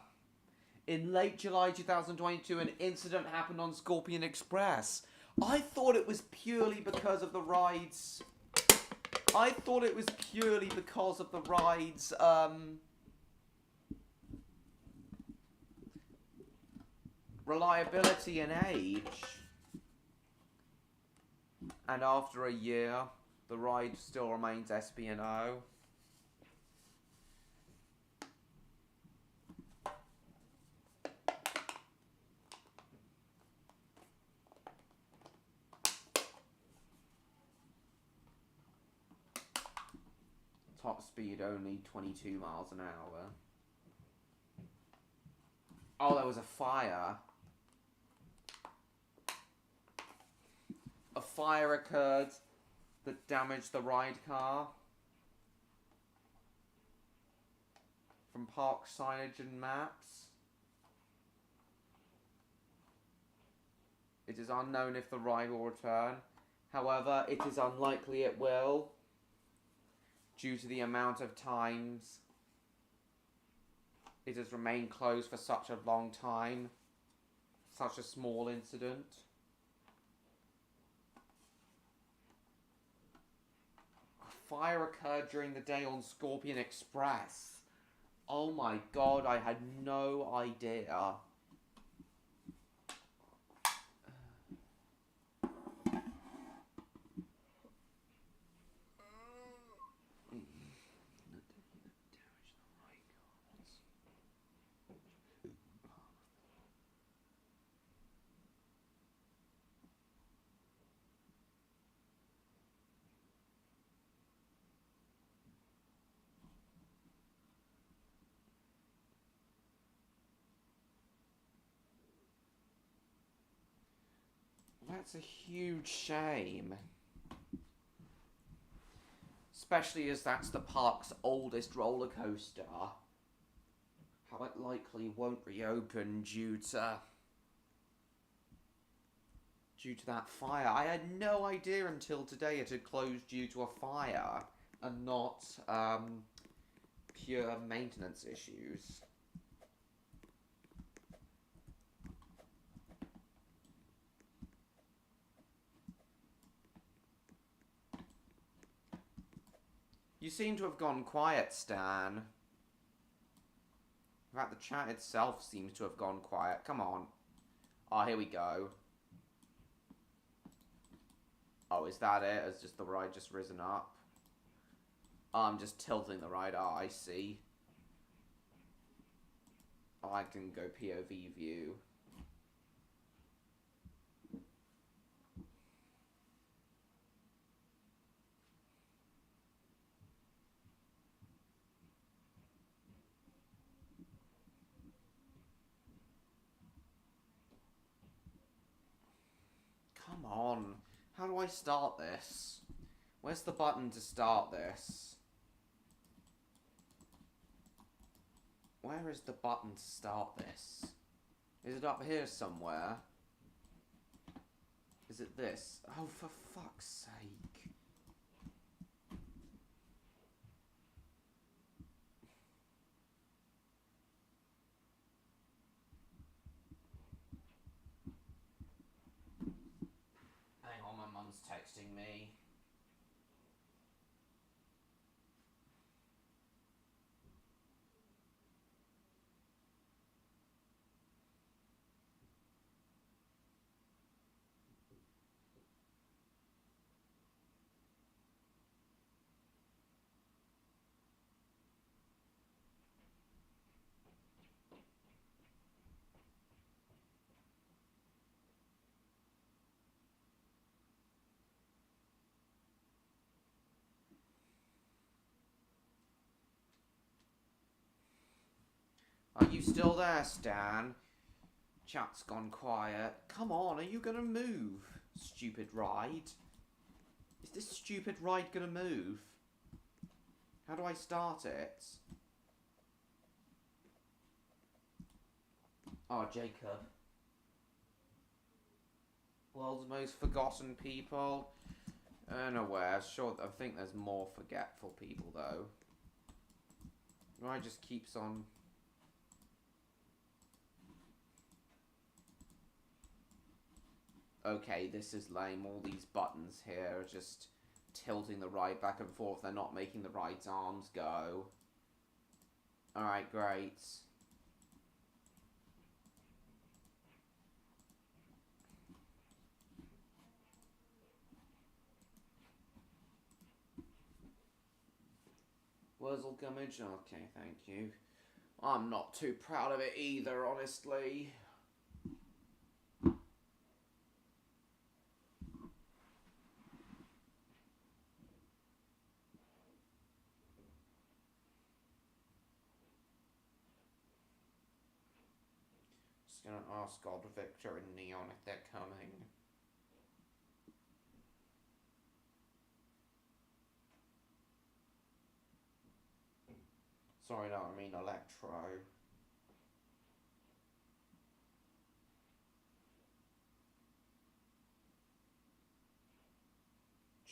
In late July 2022, an incident happened on Scorpion Express. I thought it was purely because of the ride's... reliability and age. And after a year, the ride still remains SP&O. Top speed only 22 miles an hour. Oh, there was a fire. A fire occurred that damaged the ride car. From park signage and maps. It is unknown if the ride will return. However, it is unlikely it will, due to the amount of times it has remained closed for such a long time. Such a small incident. A fire occurred during the day on Scorpion Express. Oh my god, I had no idea. That's a huge shame. Especially as that's the park's oldest roller coaster. How it likely won't reopen due to that fire. I had no idea until today it had closed due to a fire and not pure maintenance issues. You seem to have gone quiet, Stan. In fact, the chat itself seems to have gone quiet. Come on. Oh, here we go. Oh, is that it? Has just the ride just risen up? Oh, I'm just tilting the ride. Oh, I see. Oh, I can go POV view. Come on. How do I start this? Where's the button to start this? Where is the button to start this? Is it up here somewhere? Is it this? Oh, for fuck's sake. Hang on, my mum's texting me. Are you still there, Stan? Chat's gone quiet. Come on, are you gonna move? Stupid ride. Is this stupid ride gonna move? How do I start it? Oh, Jacob. World's most forgotten people. Unaware. Sure, I think there's more forgetful people, though. Ride just keeps on... Okay, this is lame. All these buttons here are just tilting the ride back and forth. They're not making the ride's arms go. Alright, great. Wurzel Gummidge? Okay, thank you. I'm not too proud of it either, honestly. Just gonna ask God, Victor, and Neon if they're coming. Sorry, no, I mean Electro.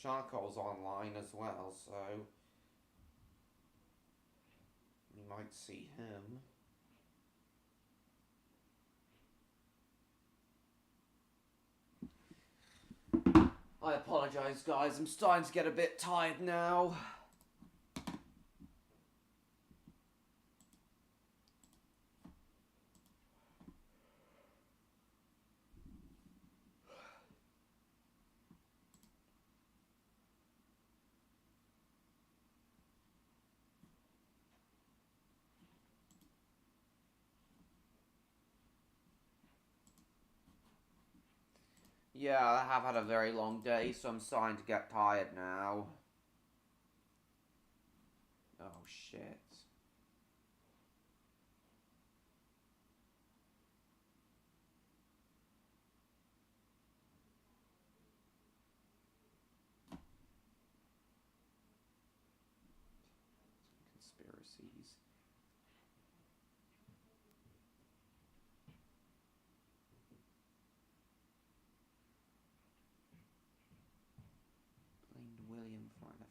Charcoal's online as well, so we might see him. I apologise, guys. I'm starting to get a bit tired now. Yeah, I have had a very long day, so I'm starting to get tired now. Oh, shit. Conspiracies. Blamed William for an affair.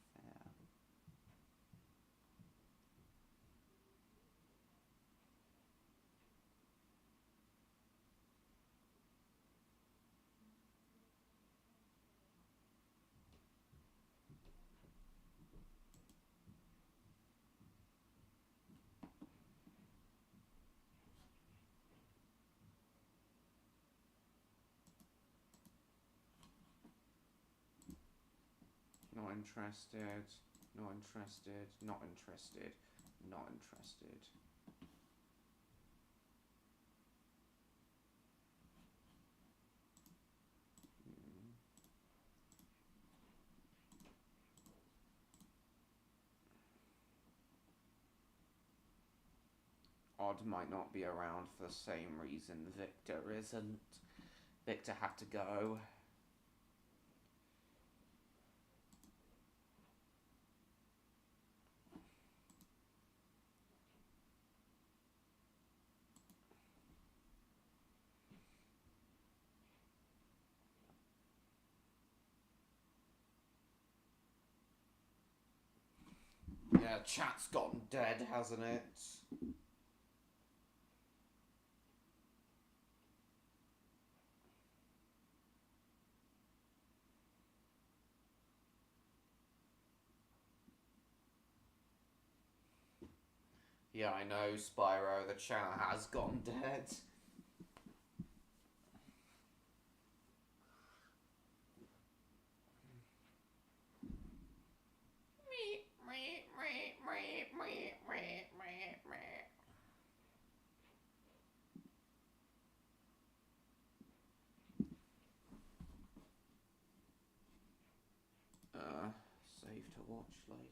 interested. Not interested. Not interested. Not interested. Odd might not be around for the same reason Victor isn't. Victor had to go. Yeah, chat's gotten dead, hasn't it? Yeah, I know, Spyro, the chat has gone dead. Save to watch later.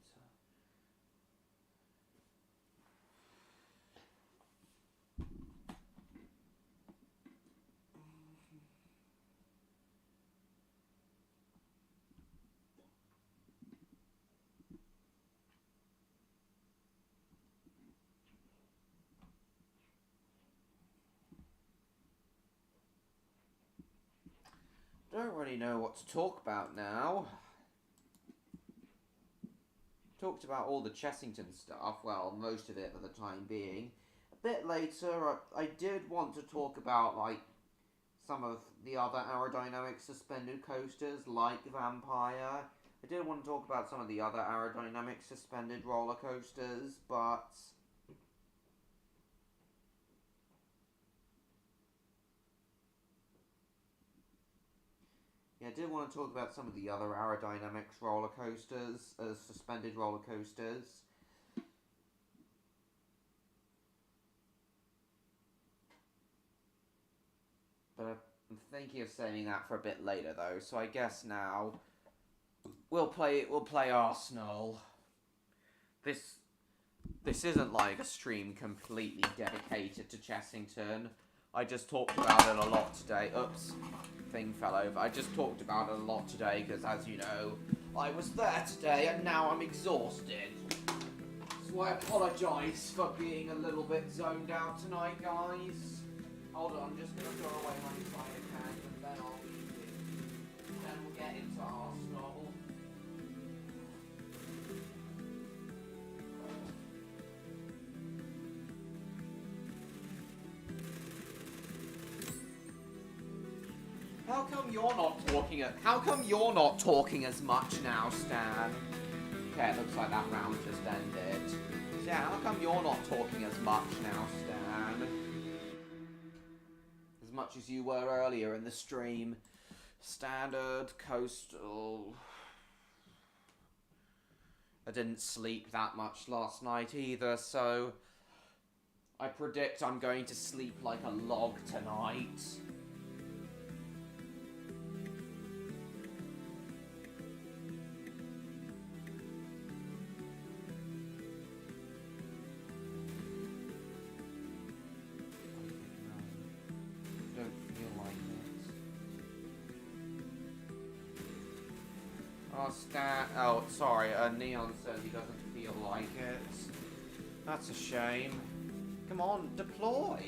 Don't really know what to talk about now. Talked about all the Chessington stuff, well, most of it for the time being. A bit later, I did want to talk about, like, some of the other aerodynamic suspended coasters, like Vampire. I did want to talk about some of the other aerodynamic suspended roller coasters, but yeah, I did want to talk about some of the other aerodynamics roller coasters, suspended roller coasters. But I'm thinking of saving that for a bit later, though. So I guess now we'll play Arsenal. This isn't like a stream completely dedicated to Chessington. I just talked about it a lot today. Oops, thing fell over. I just talked about it a lot today because, as you know, I was there today and now I'm exhausted. So I apologise for being a little bit zoned out tonight, guys. Hold on, I'm just going to throw away my cider can and then I'll be with. Then we'll get into Arsenal. How come you're not talking as much now, Stan? Okay, it looks like that round just ended. So yeah, how come you're not talking as much now, Stan? As much as you were earlier in the stream. Standard, coastal. I didn't sleep that much last night either, so I predict I'm going to sleep like a log tonight. Oh, sorry, Neon says he doesn't feel like it. That's a shame. Come on, deploy!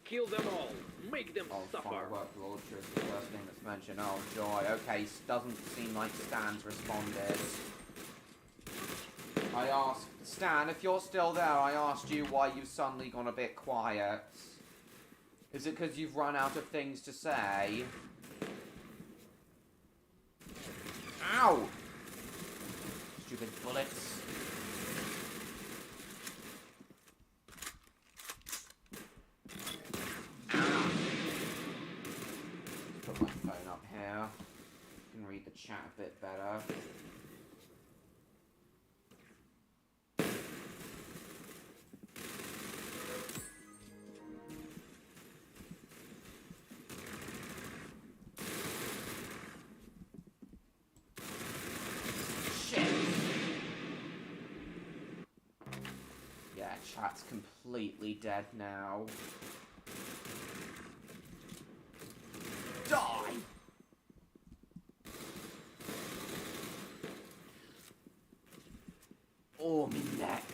Kill them all. Make them suffer. Firework launcher is the first thing that's mentioned. Oh, joy. Okay, doesn't seem like Stan's responded. I asked... Stan, if you're still there, I asked you why you've suddenly gone a bit quiet. Is it because you've run out of things to say? Ow! Stupid bullets. Put my phone up here. can read the chat a bit better. Yeah, chat's completely dead now. Die! Oh, my neck.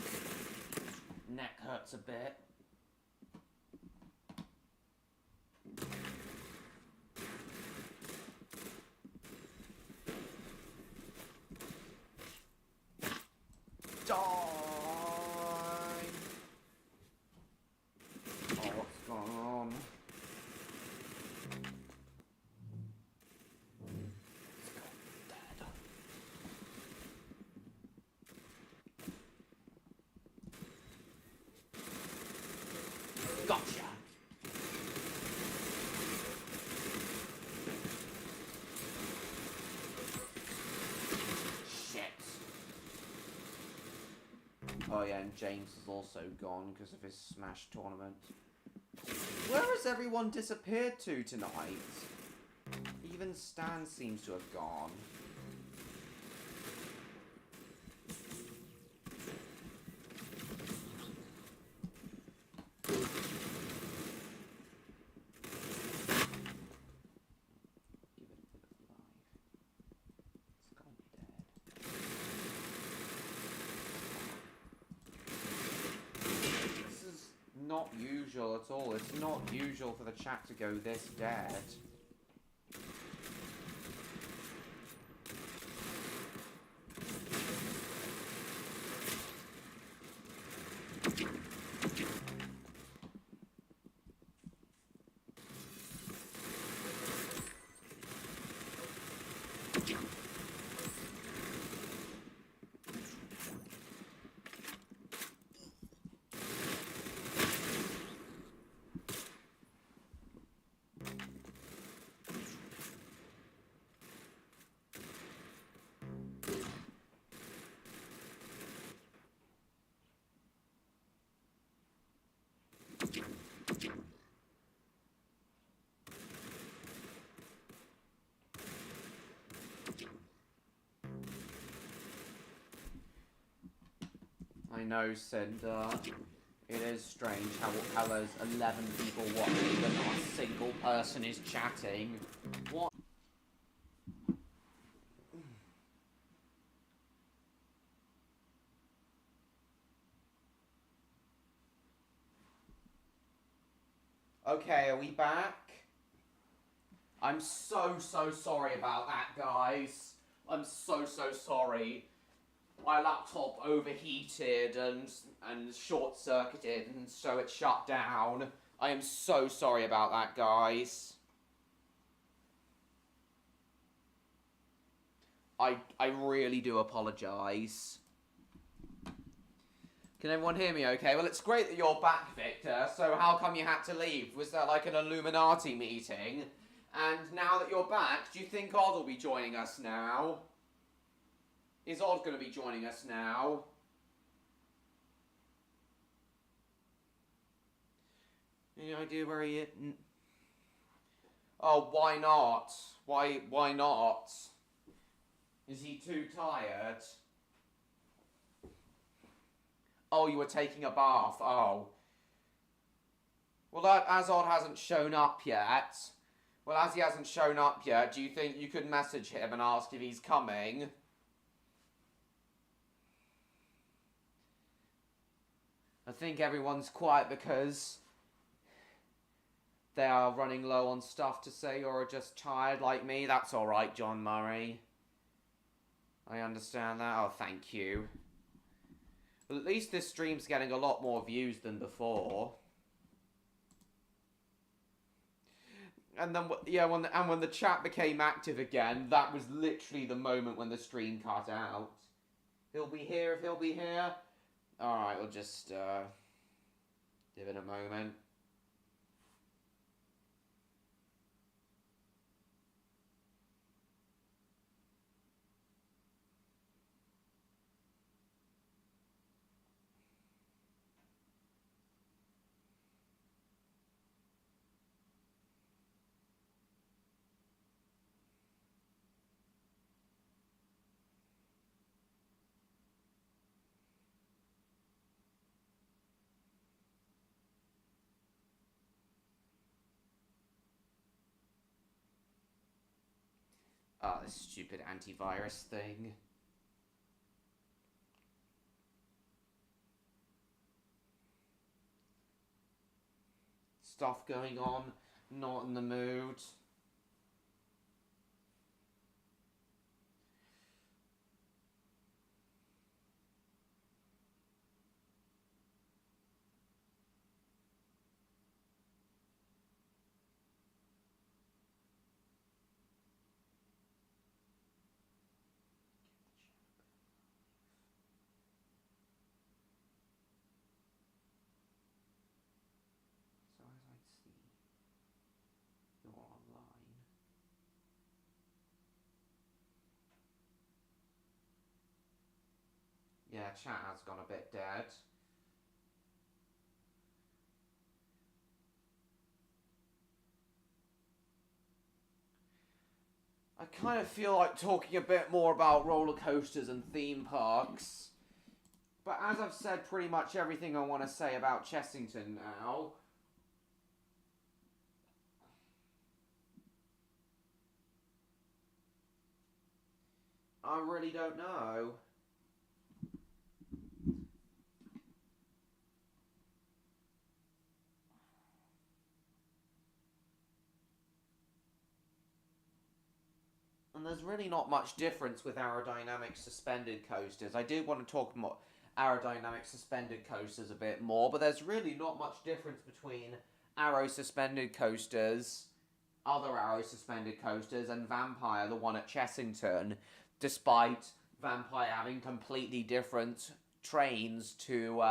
Neck hurts a bit. Die! Oh, what's going on? It's gone dead. Gotcha! Shit. Oh yeah, and James is also gone because of his Smash tournament. Where has everyone disappeared to tonight? Even Stan seems to have gone. Give it a bit of life. It's gone dead. This is not usual at all. It's not usual for the chat to go this dead. I know, Cinder. It is strange how there's 11 people watching but not a single person is chatting. What? Okay, are we back? I'm so sorry about that, guys. I'm so sorry. My laptop overheated and short-circuited, and so it shut down. I am so sorry about that, guys. I really do apologise. Can everyone hear me okay? Well, it's great that you're back, Victor, so how come you had to leave? Was there like an Illuminati meeting? And now that you're back, do you think Odd will be joining us now? Is Odd going to be joining us now? Any idea where he is? Oh, why not? Why not? Is he too tired? Oh, you were taking a bath. Oh. Well, as Odd hasn't shown up yet. Well, as he hasn't shown up yet, do you think you could message him and ask if he's coming? I think everyone's quiet because they are running low on stuff to say or are just tired like me. That's alright, John Murray. I understand that. Oh, thank you. Well, at least this stream's getting a lot more views than before. And then, yeah, when the chat became active again, that was literally the moment when the stream cut out. He'll be here if he'll be here. Alright, we'll just, give it a moment. Oh, this stupid antivirus thing. Stuff going on, not in the mood. So as I see, you're online. Yeah, chat has gone a bit dead. I kind of feel like talking a bit more about roller coasters and theme parks. But as I've said pretty much everything I want to say about Chessington now. I really don't know. And there's really not much difference with aerodynamic suspended coasters. I do want to talk more aerodynamic suspended coasters a bit more, but there's really not much difference between arrow suspended coasters, other arrow suspended coasters, and Vampire, the one at Chessington, despite Vampire having completely different trains to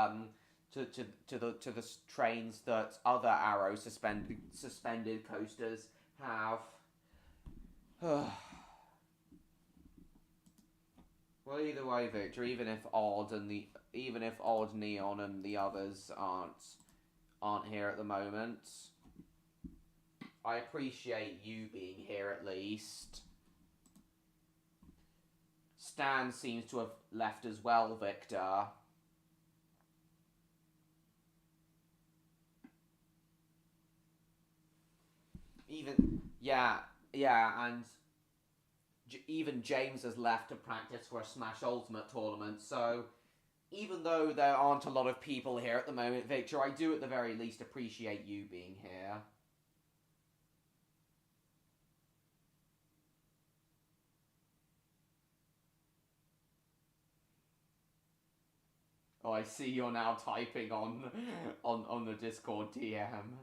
the trains that other arrow suspended coasters have. Well, either way, Victor. Even if Odd, Neon, and the others aren't here at the moment, I appreciate you being here at least. Stan seems to have left as well, Victor. And even James has left to practice for a Smash Ultimate tournament, so even though there aren't a lot of people here at the moment, Victor, I do at the very least appreciate you being here. Oh, I see you're now typing on the Discord DM.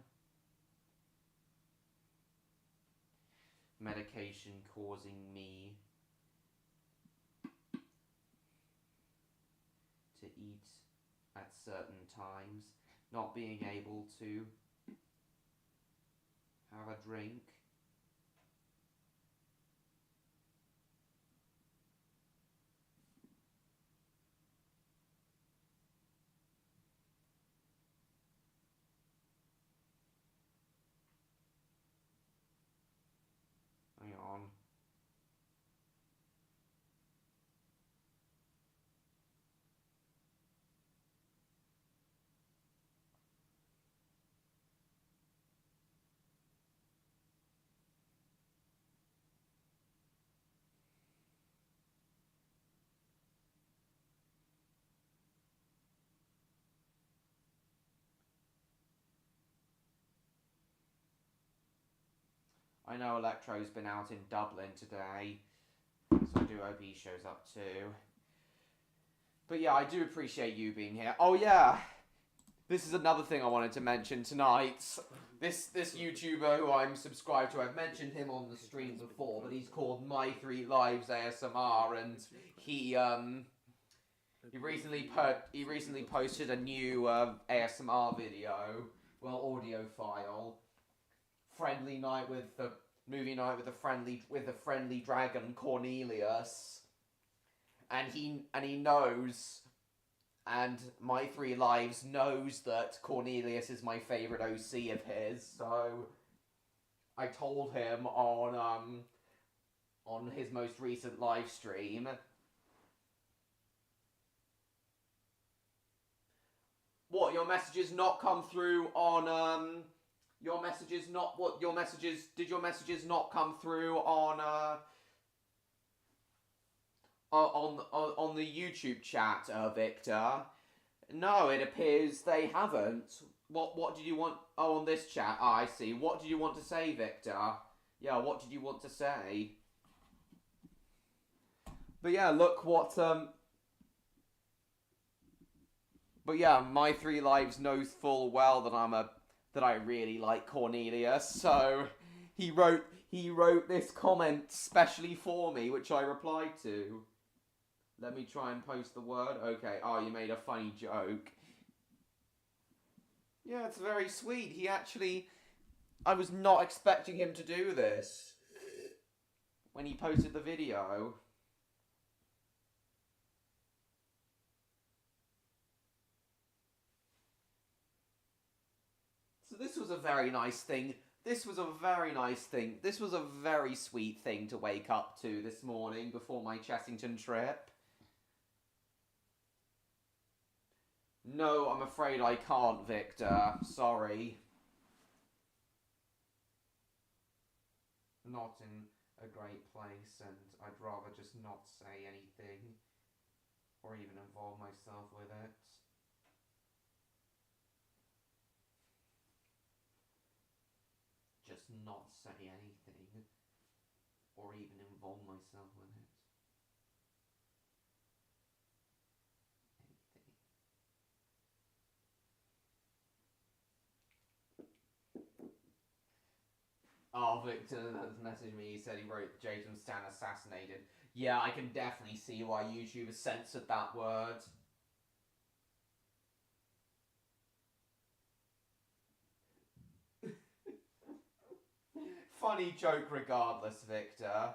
Medication causing me to eat at certain times, not being able to have a drink. Hang on. I know Electro's been out in Dublin today, so I do hope he shows up too. But yeah, I do appreciate you being here. Oh yeah, this is another thing I wanted to mention tonight. This YouTuber who I'm subscribed to, I've mentioned him on the stream before, but he's called My 3 Lives ASMR, and he recently posted a new ASMR video, well, audio file. Friendly night with the movie night with the friendly dragon Cornelius, and he knows, and My 3 Lives knows that Cornelius is my favorite OC of his. So I told him on his most recent live stream. What, your messages not come through on did your messages not come through on on the YouTube chat, Victor. No, it appears they haven't. What did you want? Oh, on this chat. Oh, I see. What did you want to say, Victor? Yeah, what did you want to say? But yeah, look what But yeah, My Three Lives knows full well that I really like Cornelius, so he wrote this comment specially for me, which I replied to. Let me try and post the word. Okay. Oh, you made a funny joke. Yeah, it's very sweet. He actually... I was not expecting him to do this when he posted the video. So this was a very nice thing. This was a very nice thing. This was a very sweet thing to wake up to this morning before my Chessington trip. No, I'm afraid I can't, Victor. Sorry. Not in a great place, and I'd rather just not say anything, or even involve myself with it. Just not say anything, or even involve myself with it. Oh, Victor has messaged me. He said he wrote Jason Stan assassinated. Yeah, I can definitely see why YouTube has censored that word. Funny joke regardless, Victor.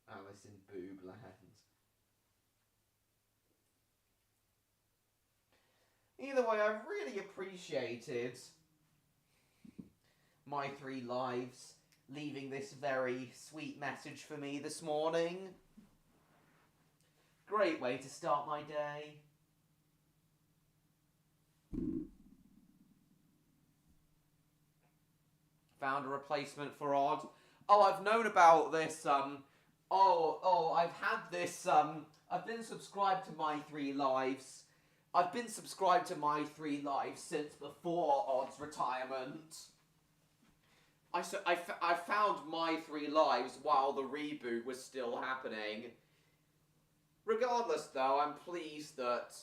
Alice in Boobland. Either way, I really appreciated My Three Lives leaving this very sweet message for me this morning. Great way to start my day. Found a replacement for Odd. Oh, I've known about this, I've had this, I've been subscribed to My Three Lives. I've been subscribed to My Three Lives since before Odd's retirement. I found My Three Lives while the reboot was still happening. Regardless, though, I'm pleased that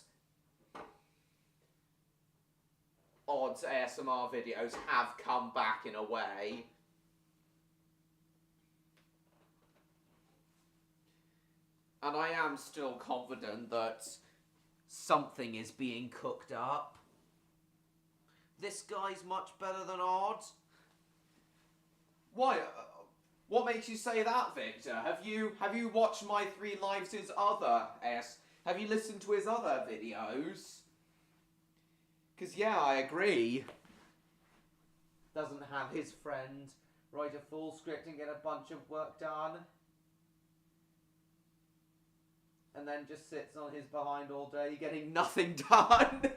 Odd's ASMR videos have come back in a way. And I am still confident that something is being cooked up. This guy's much better than Odd. Why? What makes you say that, Victor? Have you watched My Three Lives' other Have you listened to his other videos? Because, yeah, I agree. Doesn't have his friend write a full script and get a bunch of work done. And then just sits on his behind all day getting nothing done.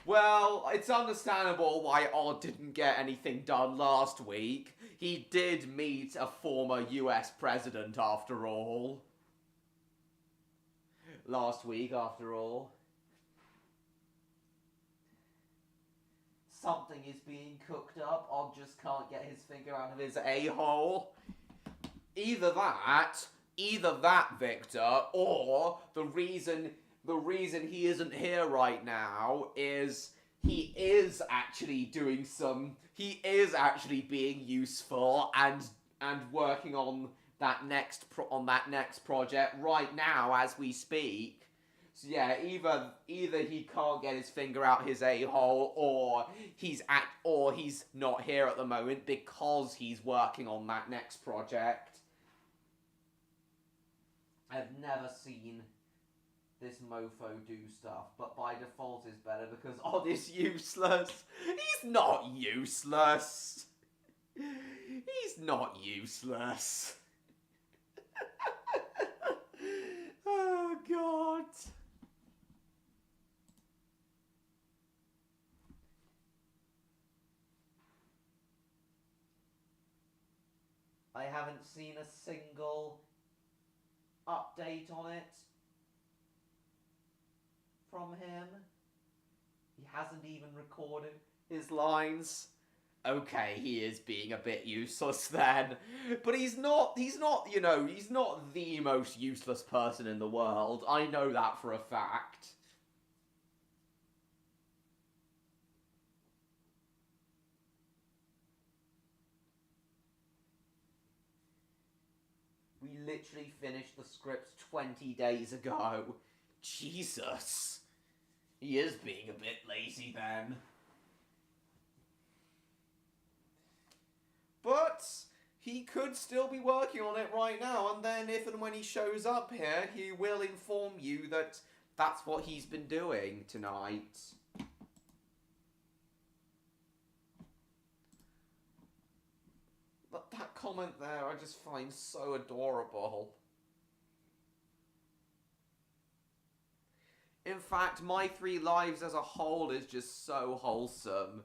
Well, it's understandable why Odd didn't get anything done last week. He did meet a former US president after all. Last week, after all. Something is being cooked up. Odd just can't get his finger out of his a-hole. Either that, Victor, or the reason he isn't here right now is he is actually being useful and working on that next project right now as we speak. So yeah, either he can't get his finger out his a-hole, or he's not here at the moment because he's working on that next project. I've never seen this mofo do stuff, but by default is better because Odd is useless. He's not useless. He's not useless. Oh, God. I haven't seen a single update on it from him. He hasn't even recorded his lines. Okay, he is being a bit useless then. But he's not, you know, he's not the most useless person in the world. I know that for a fact. We literally finished the script 20 days ago. Jesus. He is being a bit lazy then. But he could still be working on it right now, and then if and when he shows up here, he will inform you that that's what he's been doing tonight. But that comment there I just find so adorable. In fact, My 3 Lives as a whole is just so wholesome.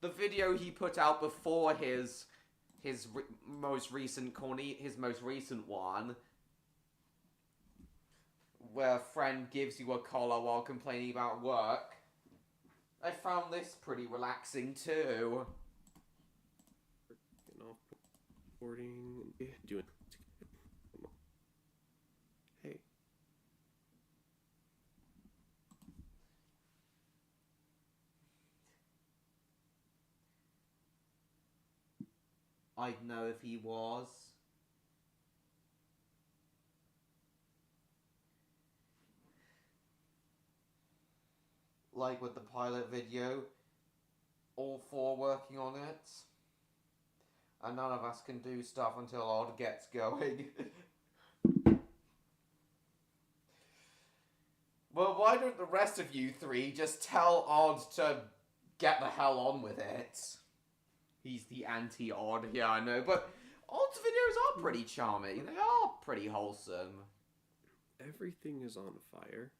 The video he put out before his most recent one, where a friend gives you a collar while complaining about work, I found this pretty relaxing too. Recording, doing. Hey. I'd know if he was. Like with the pilot video, all 4 working on it. And none of us can do stuff until Odd gets going. Well, why don't the rest of you 3 just tell Odd to get the hell on with it? He's the anti-Odd, yeah, I know, but Odd's videos are pretty charming. They are pretty wholesome. Everything is on fire.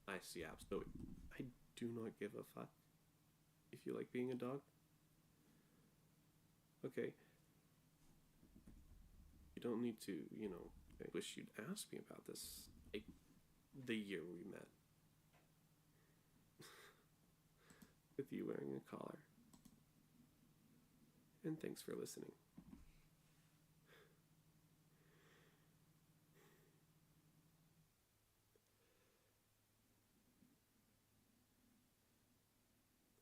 I see, absolutely. I do not give a fuck if you like being a dog. Okay. You don't need to, you know, I wish you'd ask me about this, like, the year we met. With you wearing a collar. And thanks for listening.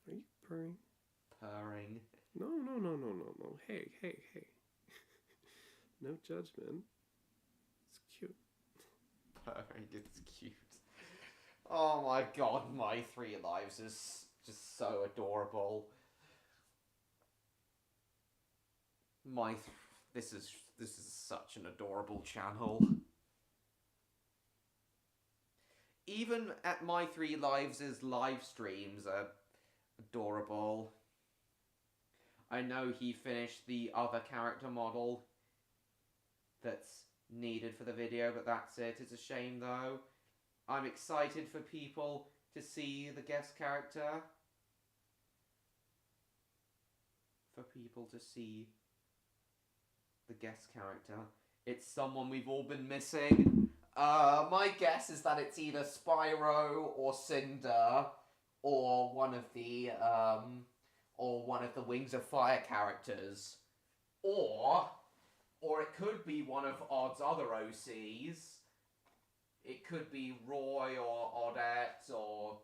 Are you purring? Purring. No. Hey. No judgment. It's cute. Purring, it's cute. Oh my god, My 3 Lives is just so adorable. This is such an adorable channel. Even at My 3 Lives' live streams are adorable. I know he finished the other character model that's needed for the video, but that's it. It's a shame though. I'm excited for people to see the guest character. It's someone we've all been missing. My guess is that it's either Spyro or Cinder or one of the Wings of Fire characters. Or it could be one of Odd's other OCs. It could be Roy or Oddette, or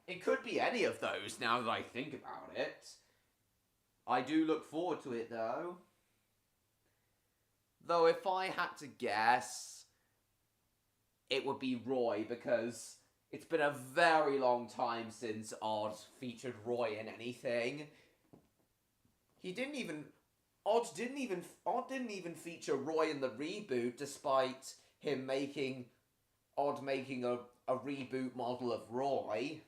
it could be any of those now that I think about it. I do look forward to it though. Though if I had to guess, it would be Roy, because it's been a very long time since Odd featured Roy in anything. Odd didn't even feature Roy in the reboot, despite him making a reboot model of Roy.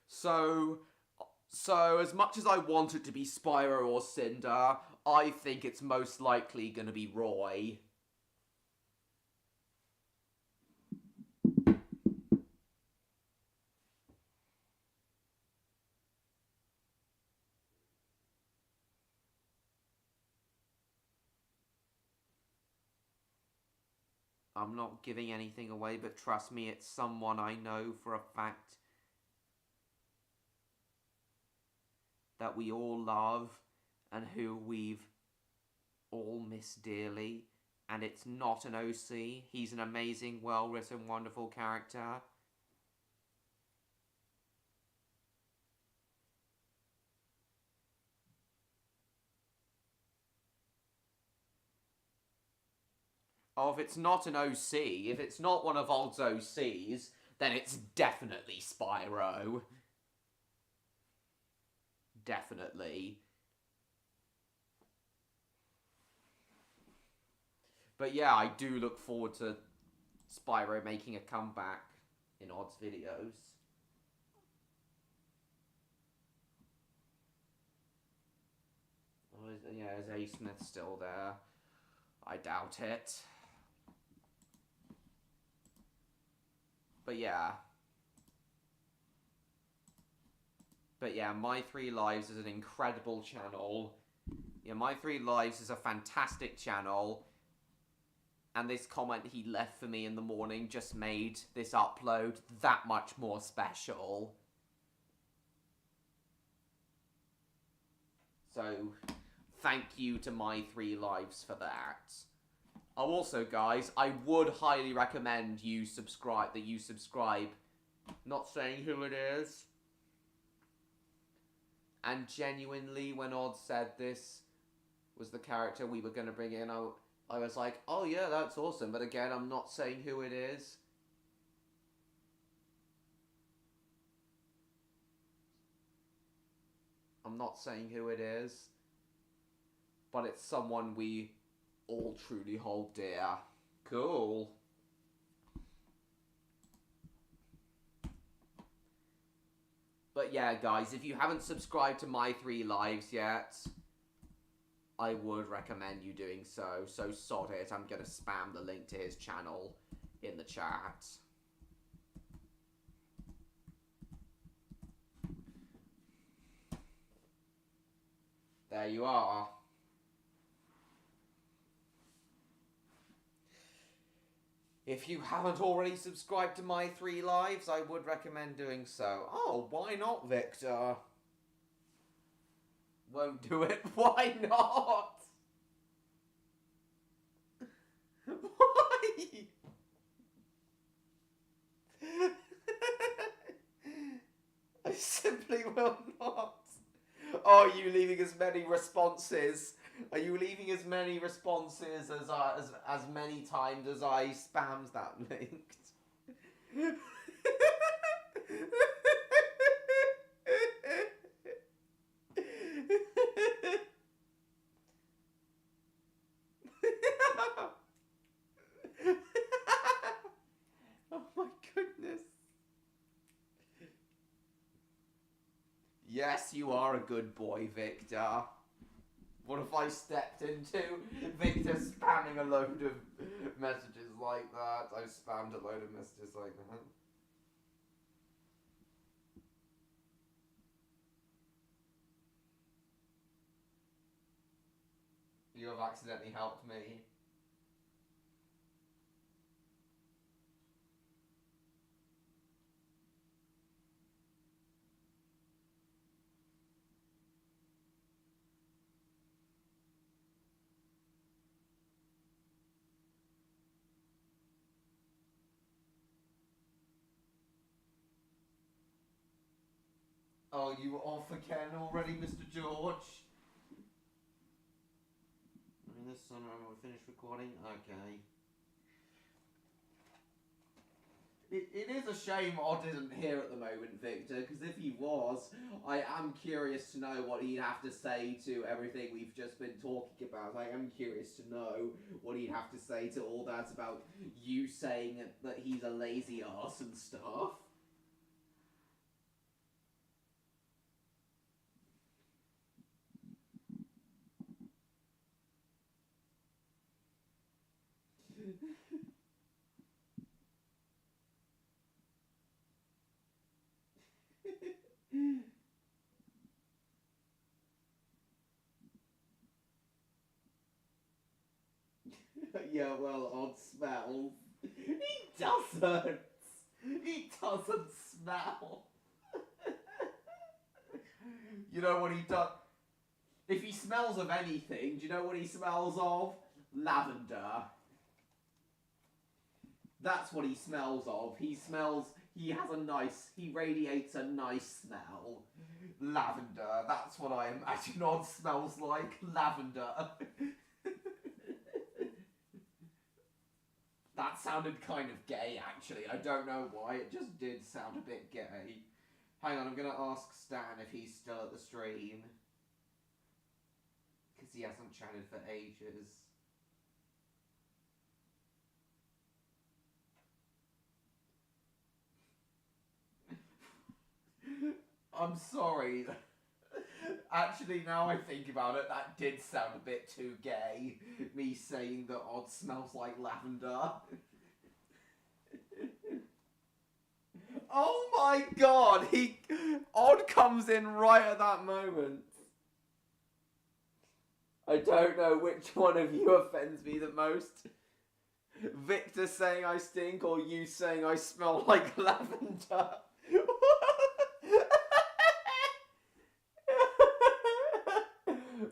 So as much as I want it to be Spyro or Cinder, I think it's most likely going to be Roy. I'm not giving anything away, but trust me, it's someone I know for a fact that we all love and who we've all missed dearly. And it's not an OC. He's an amazing, well-written, wonderful character. Oh, if it's not an OC, if it's not one of Odd's OCs, then it's definitely Spyro. Definitely. But yeah, I do look forward to Spyro making a comeback in Odd's videos. Oh, yeah, is A. Smith still there? I doubt it. But yeah. My Three Lives is an incredible channel. Yeah, My Three Lives is a fantastic channel. And this comment he left for me in the morning just made this upload that much more special. So, thank you to My Three Lives for that. Oh, also, guys, I would highly recommend you subscribe. Not saying who it is. And genuinely, when Odd said this was the character we were going to bring in, I was like, oh yeah, that's awesome. But again, I'm not saying who it is. I'm not saying who it is. But it's someone we all truly hold dear. Cool. But yeah, guys, if you haven't subscribed to My Three Lives yet, I would recommend you doing so. So sod it, I'm gonna spam the link to his channel in the chat. There you are. If you haven't already subscribed to My Three Lives, I would recommend doing so. Oh, why not, Victor? Won't do it. Why not? Why? I simply will not. Oh, are you leaving as many responses? Are you leaving as many responses as many times as I spammed that link? Oh my goodness. Yes, you are a good boy, Victor. What if I stepped into Victor spamming a load of messages like that? I spammed a load of messages like that. You have accidentally helped me. Oh, you were off again already, Mr. George? I mean, this summer we'll finish recording? Okay. It is a shame Odd isn't here at the moment, Victor, because if he was, I am curious to know what he'd have to say to everything we've just been talking about. I am curious to know what he'd have to say to all that about you saying that he's a lazy ass and stuff. Yeah, well, Odd smells. doesn't. He doesn't smell. You know what he does? If he smells of anything, do you know what he smells of? Lavender. That's what he smells of. He radiates a nice smell. Lavender. That's what I imagine Odd smells like. Lavender. That sounded kind of gay, actually. I don't know why. It just did sound a bit gay. Hang on, I'm going to ask Stan if he's still at the stream. Because he hasn't chatted for ages. I'm sorry. Actually, now I think about it, that did sound a bit too gay. Me saying that Odd smells like lavender. Oh my god! Odd comes in right at that moment. I don't know which one of you offends me the most. Victor saying I stink or you saying I smell like lavender.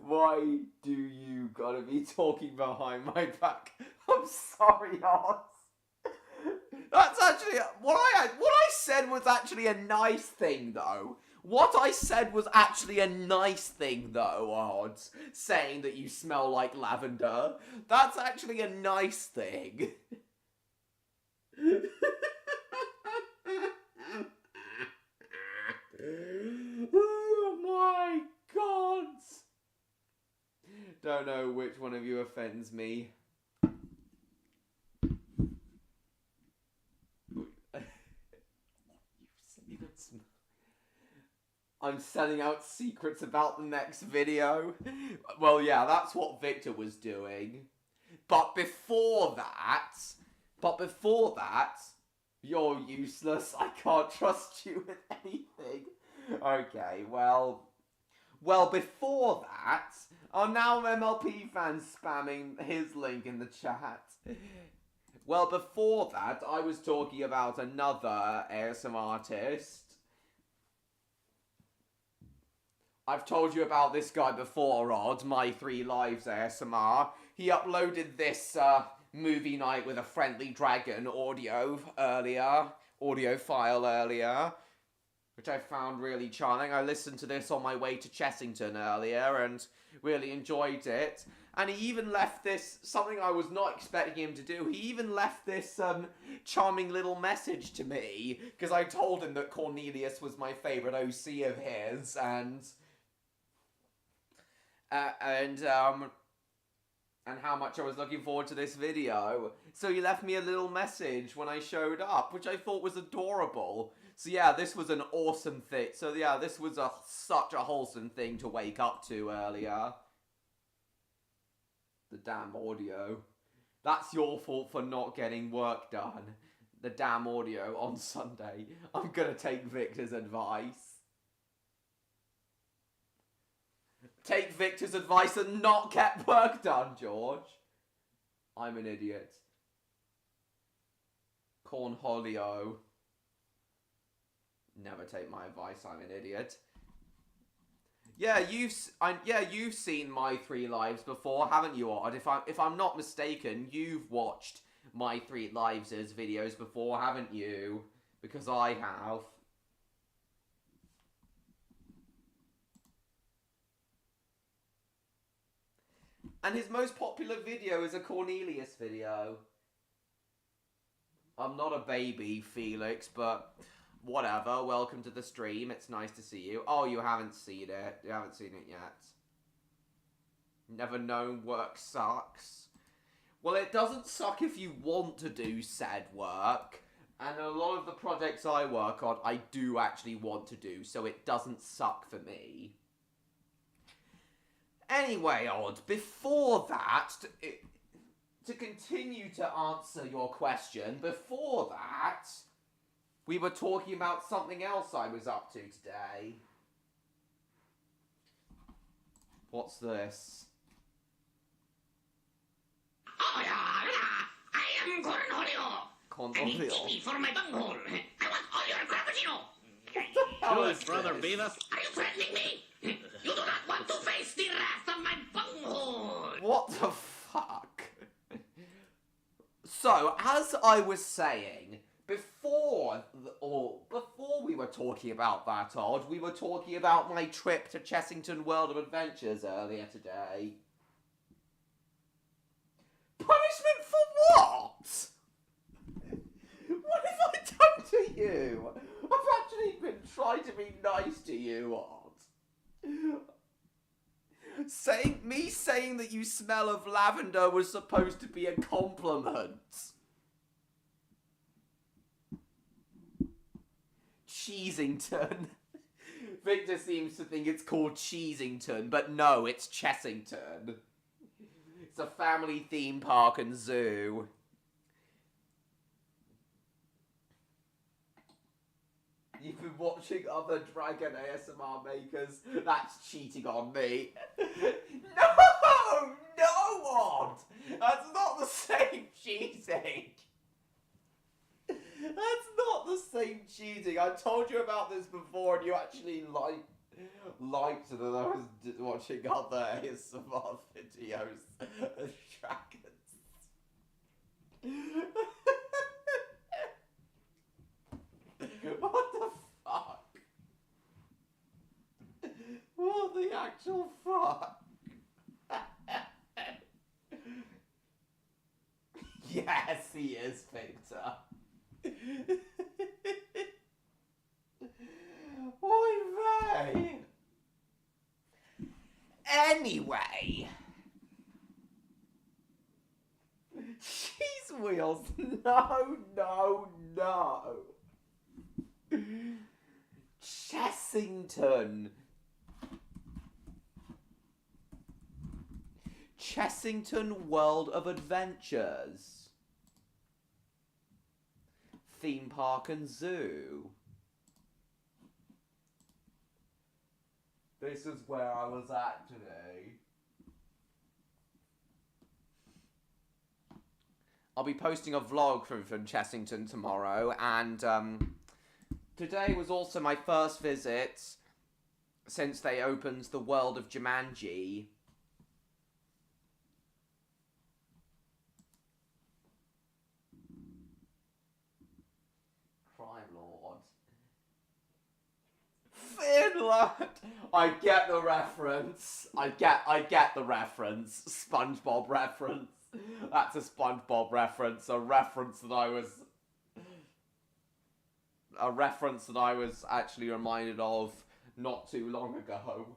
Why do you gotta be talking behind my back? I'm sorry, Oz. That's actually what I said was actually a nice thing, though. What I said was actually a nice thing, though, Odds. Saying that you smell like lavender. That's actually a nice thing. Oh my god. Don't know which one of you offends me. I'm sending out secrets about the next video. Well, yeah, that's what Victor was doing. But before that, you're useless. I can't trust you with anything. Okay, well, before that, now MLP fans spamming his link in the chat. Well, before that, I was talking about another ASMR artist. I've told you about this guy before, Odd, My 3 Lives ASMR. He uploaded this movie night with a friendly dragon audio file earlier, which I found really charming. I listened to this on my way to Chessington earlier and really enjoyed it. And he even left this, something I was not expecting him to do, he even left this charming little message to me, because I told him that Cornelius was my favourite OC of his, and how much I was looking forward to this video. So he left me a little message when I showed up, which I thought was adorable. So yeah, this was an awesome thing. So yeah, this was such a wholesome thing to wake up to earlier. The damn audio. That's your fault for not getting work done. The damn audio on Sunday. I'm gonna take Victor's advice. Take Victor's advice and not get work done, George. I'm an idiot. Cornholio. Never take my advice, I'm an idiot. Yeah, you've seen My 3 Lives before, haven't you, Odd? If I'm not mistaken, you've watched My 3 Lives' videos before, haven't you? Because I have. And his most popular video is a Cornelius video. I'm not a baby, Felix, but whatever. Welcome to the stream. It's nice to see you. Oh, you haven't seen it. You haven't seen it yet. Never known work sucks. Well, it doesn't suck if you want to do said work. And a lot of the projects I work on, I do actually want to do, so it doesn't suck for me. Anyway, Odd, before that, to continue to answer your question, before that, we were talking about something else I was up to today. What's this? Oh yeah, I am Cornholio. Condoleezza. for my bunghole. I want all your frappuccino. How Do is it, brother this? Beavis. Are you threatening me? You do not want to face the wrath of my bunghole. What the fuck? So, as I was saying, before we were talking about that, Odd, we were talking about my trip to Chessington World of Adventures earlier today. Punishment for what? What have I done to you? I've actually been trying to be nice to you, Odd. Saying that you smell of lavender was supposed to be a compliment. Cheesington. Victor seems to think it's called Cheesington, but no, it's Chessington. It's a family theme park and zoo. You've been watching other dragon ASMR makers. That's cheating on me. No! No, Odd! That's not the same cheating. That's not the same cheating. I told you about this before and you actually liked that I was watching other ASMR videos of dragons. What the fuck? What the actual fuck? Yes, he is, Victor. Oy vey. Anyway. Cheese wheels. No, no, no. Chessington. Chessington World of Adventures. Theme park and zoo. This is where I was at today. I'll be posting a vlog from Chessington tomorrow, and today was also my first visit since they opened the world of Jumanji. Crime Lord. Finland! I get the reference. I get the reference. SpongeBob reference. That's a SpongeBob reference. A reference that I was actually reminded of not too long ago.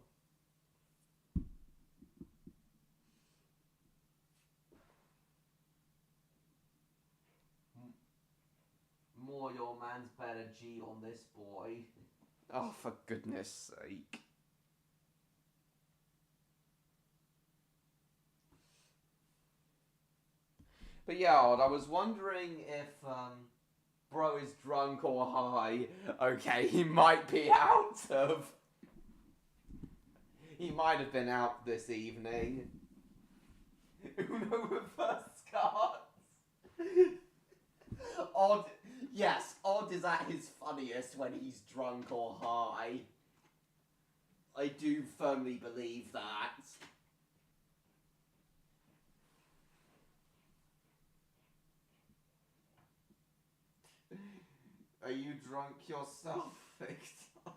More your man's better G on this boy. Oh, for goodness sake. But yeah, Odd, I was wondering if, bro is drunk or high. Okay, he might be out of... He might have been out this evening. Uno reverse cards. Odd, yes, Odd is at his funniest when he's drunk or high. I do firmly believe that. Are you drunk yourself, Victor?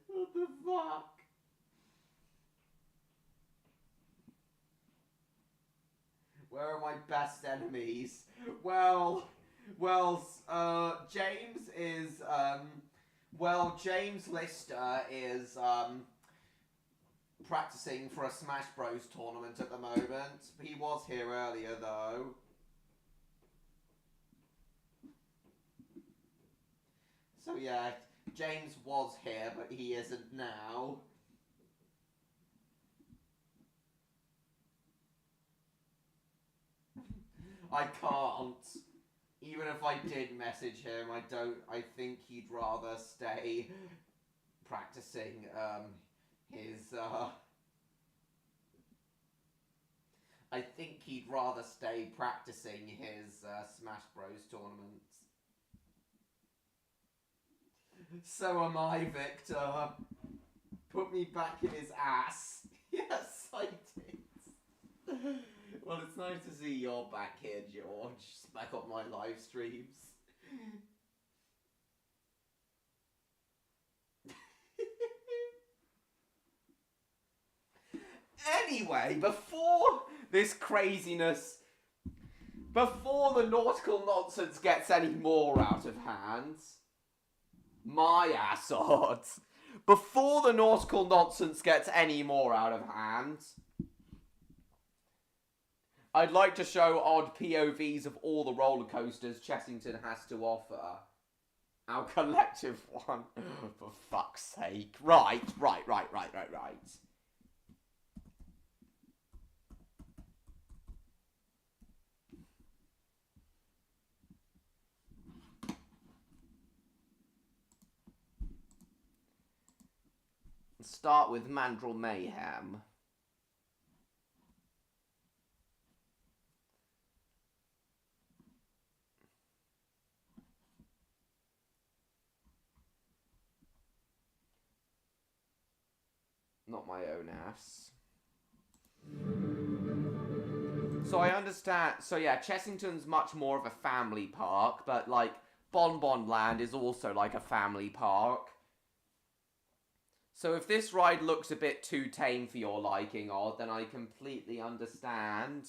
What the fuck? Where are my best enemies? Well, James is, James Lister is, practicing for a Smash Bros tournament at the moment. He was here earlier, though. So yeah, James was here, but he isn't now. I can't. Even if I did message him, I think he'd rather stay practicing, his, I think he'd rather stay practicing his Smash Bros tournaments. So am I, Victor. Put me back in his ass. Yes, I did. Well, it's nice to see you're back here, George. Back on my live streams. Anyway, before this craziness, before the nautical nonsense gets any more out of hand, my ass odds. Before the nautical nonsense gets any more out of hand, I'd like to show odd POVs of all the roller coasters Chessington has to offer. Our collective one. For fuck's sake. Right. Start with Mandrill Mayhem. Not my own ass. So I understand. So yeah, Chessington's much more of a family park, but like Bon Bon Land is also like a family park. So if this ride looks a bit too tame for your liking, Odd, then I completely understand.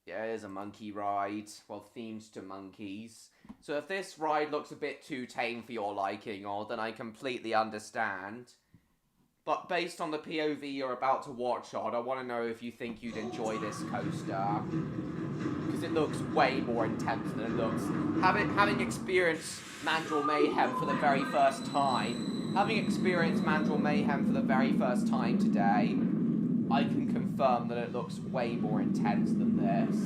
Yeah, it is a monkey ride. Well, themed to monkeys. So if this ride looks a bit too tame for your liking, Odd, then I completely understand. But based on the POV you're about to watch, Odd, I want to know if you think you'd enjoy this coaster. Because it looks way more intense than it looks. Having experienced Mandrill Mayhem for the very first time, today, I can confirm that it looks way more intense than this.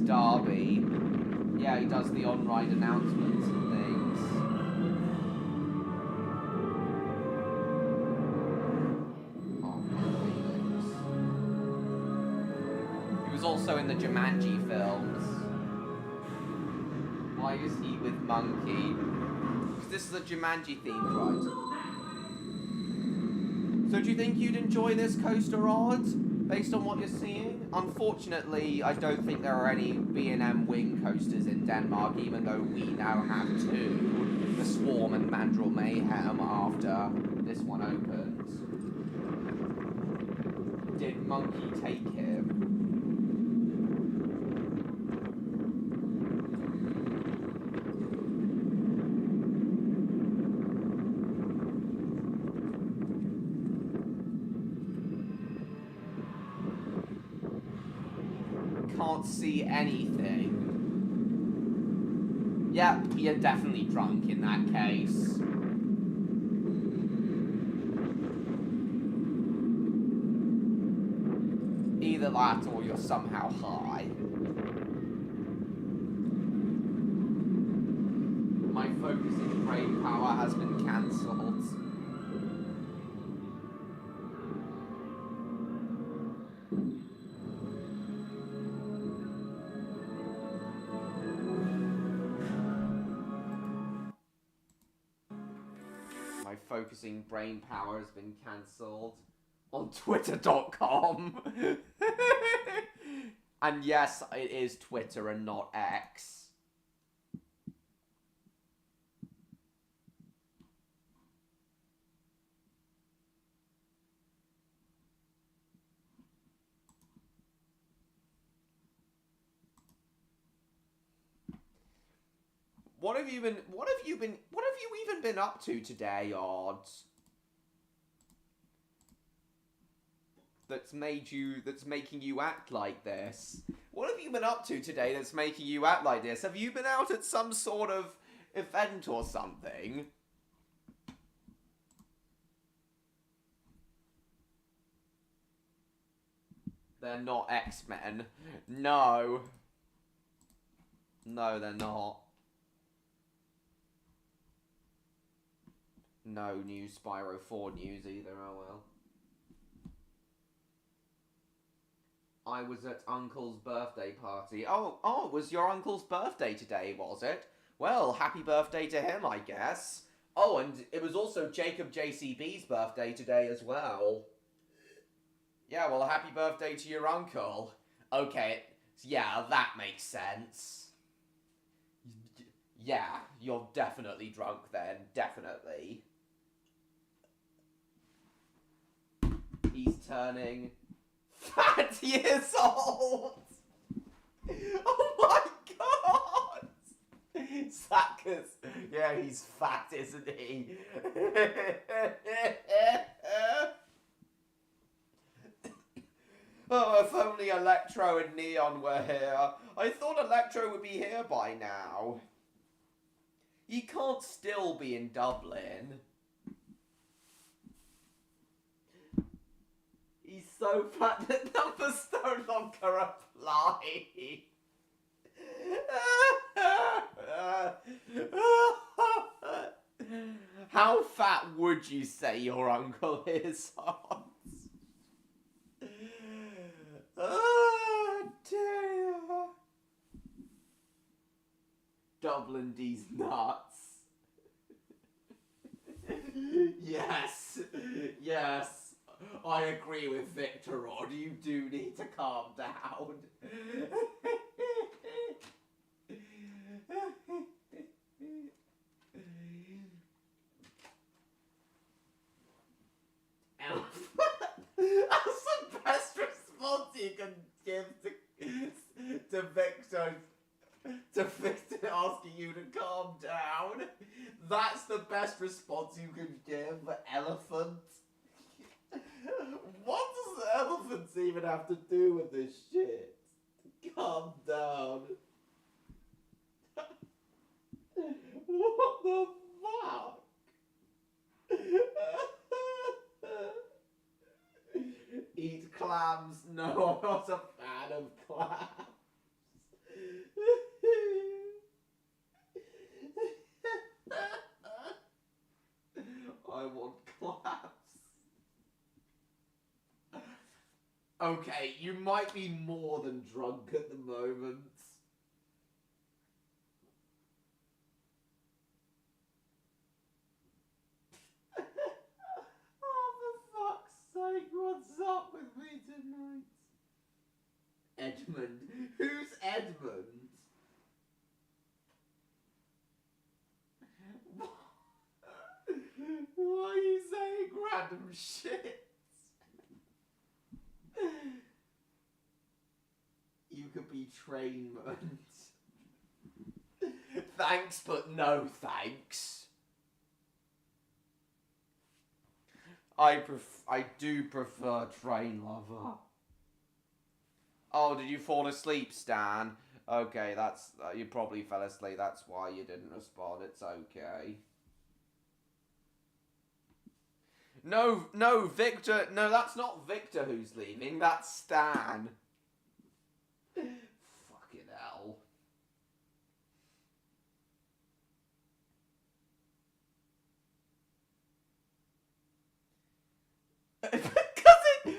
Derby. Yeah, he does the on-ride announcements and things. Oh, Felix. He was also in the Jumanji films. Why is he with Monkey? Because this is a Jumanji themed ride. So do you think you'd enjoy this coaster, Odd? Based on what you're seeing? Unfortunately, I don't think there are any B&M wing coasters in Denmark, even though we now have two. The Swarm and Mandrill Mayhem after this one opens. Did Monkey take him? Can't see anything. Yep, you're definitely drunk in that case. Either that or you're somehow high. My focusing brain power has been cancelled. Focusing brain power has been cancelled on twitter.com. And yes, it is Twitter and not X. What have you even been up to today, Odd? That's making you act like this? What have you been up to today that's making you act like this? Have you been out at some sort of event or something? They're not X-Men. No. No, they're not. No new Spyro 4 news either, oh well. I was at Uncle's birthday party. Oh, it was your uncle's birthday today, was it? Well, happy birthday to him, I guess. Oh, and it was also Jacob JCB's birthday today as well. Yeah, well, happy birthday to your uncle. Okay, yeah, that makes sense. Yeah, you're definitely drunk then, definitely. He's turning 30 years old! Oh my god! Sackers. Yeah, he's fat, isn't he? Oh, if only Electro and Neon were here. I thought Electro would be here by now. He can't still be in Dublin. He's so fat that numbers no longer apply. How fat would you say your uncle is, Hans? Oh dear. Dublin D's nuts. Yes, yes, I agree with Victor Rod. You do need to calm down. That's the best response you can give to Victor. To Victor asking you to calm down. That's the best response you can give, elephant. What does elephants even have to do with this shit? Calm down. What the fuck? Eat clams. No, I'm not a fan of clams. I want claps. Okay, you might be more than drunk at the moment. Oh, for fuck's sake, what's up with me tonight? Edmund? Who's Edmund? Why are you saying random shit? You could be trainment. Thanks, but no thanks. I do prefer Train Lover. Oh, did you fall asleep, Stan? Okay, that's you probably fell asleep. That's why you didn't respond. It's okay. No, Victor. No, that's not Victor who's leaving. That's Stan. Fucking hell. What the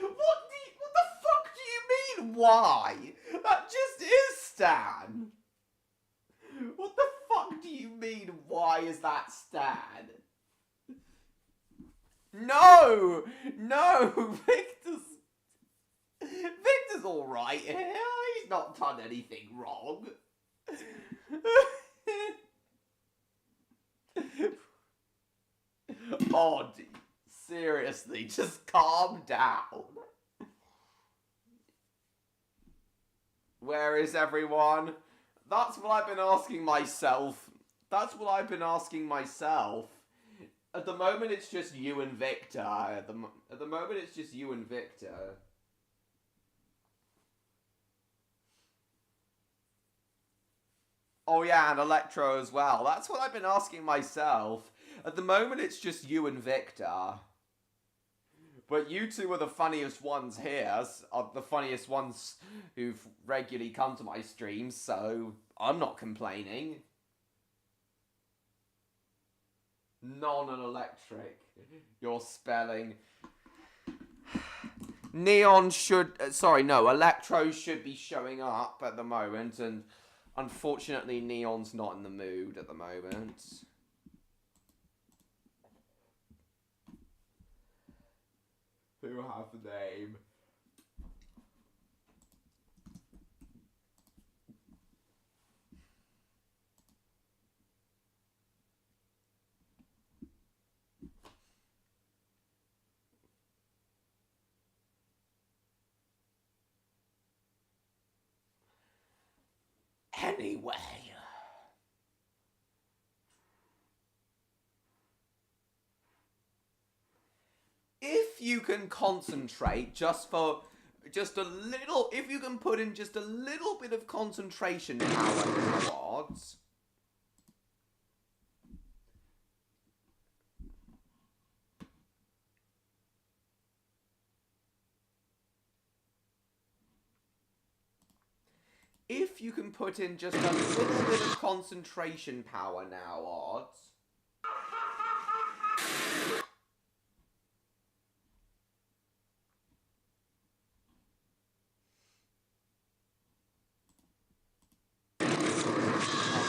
fuck do you mean, why? That just is Stan. What the fuck do you mean, why is that Stan? No, Victor's alright here. He's not done anything wrong. Odd. Seriously, just calm down. Where is everyone? That's what I've been asking myself That's what I've been asking myself. At the moment, it's just you and Victor. At the moment, it's just you and Victor. Oh yeah, and Electro as well. That's what I've been asking myself. At the moment, it's just you and Victor. But you two are the funniest ones here. Are the funniest ones who've regularly come to my streams, so I'm not complaining. Non and electric. Your spelling. Neon should... sorry, no. Electro should be showing up at the moment, and unfortunately Neon's not in the mood at the moment. Who have a name? Anyway. If you can concentrate just a little, if you can put in just a little bit of concentration power in odds. If you can put in just a little bit of concentration power now, odds.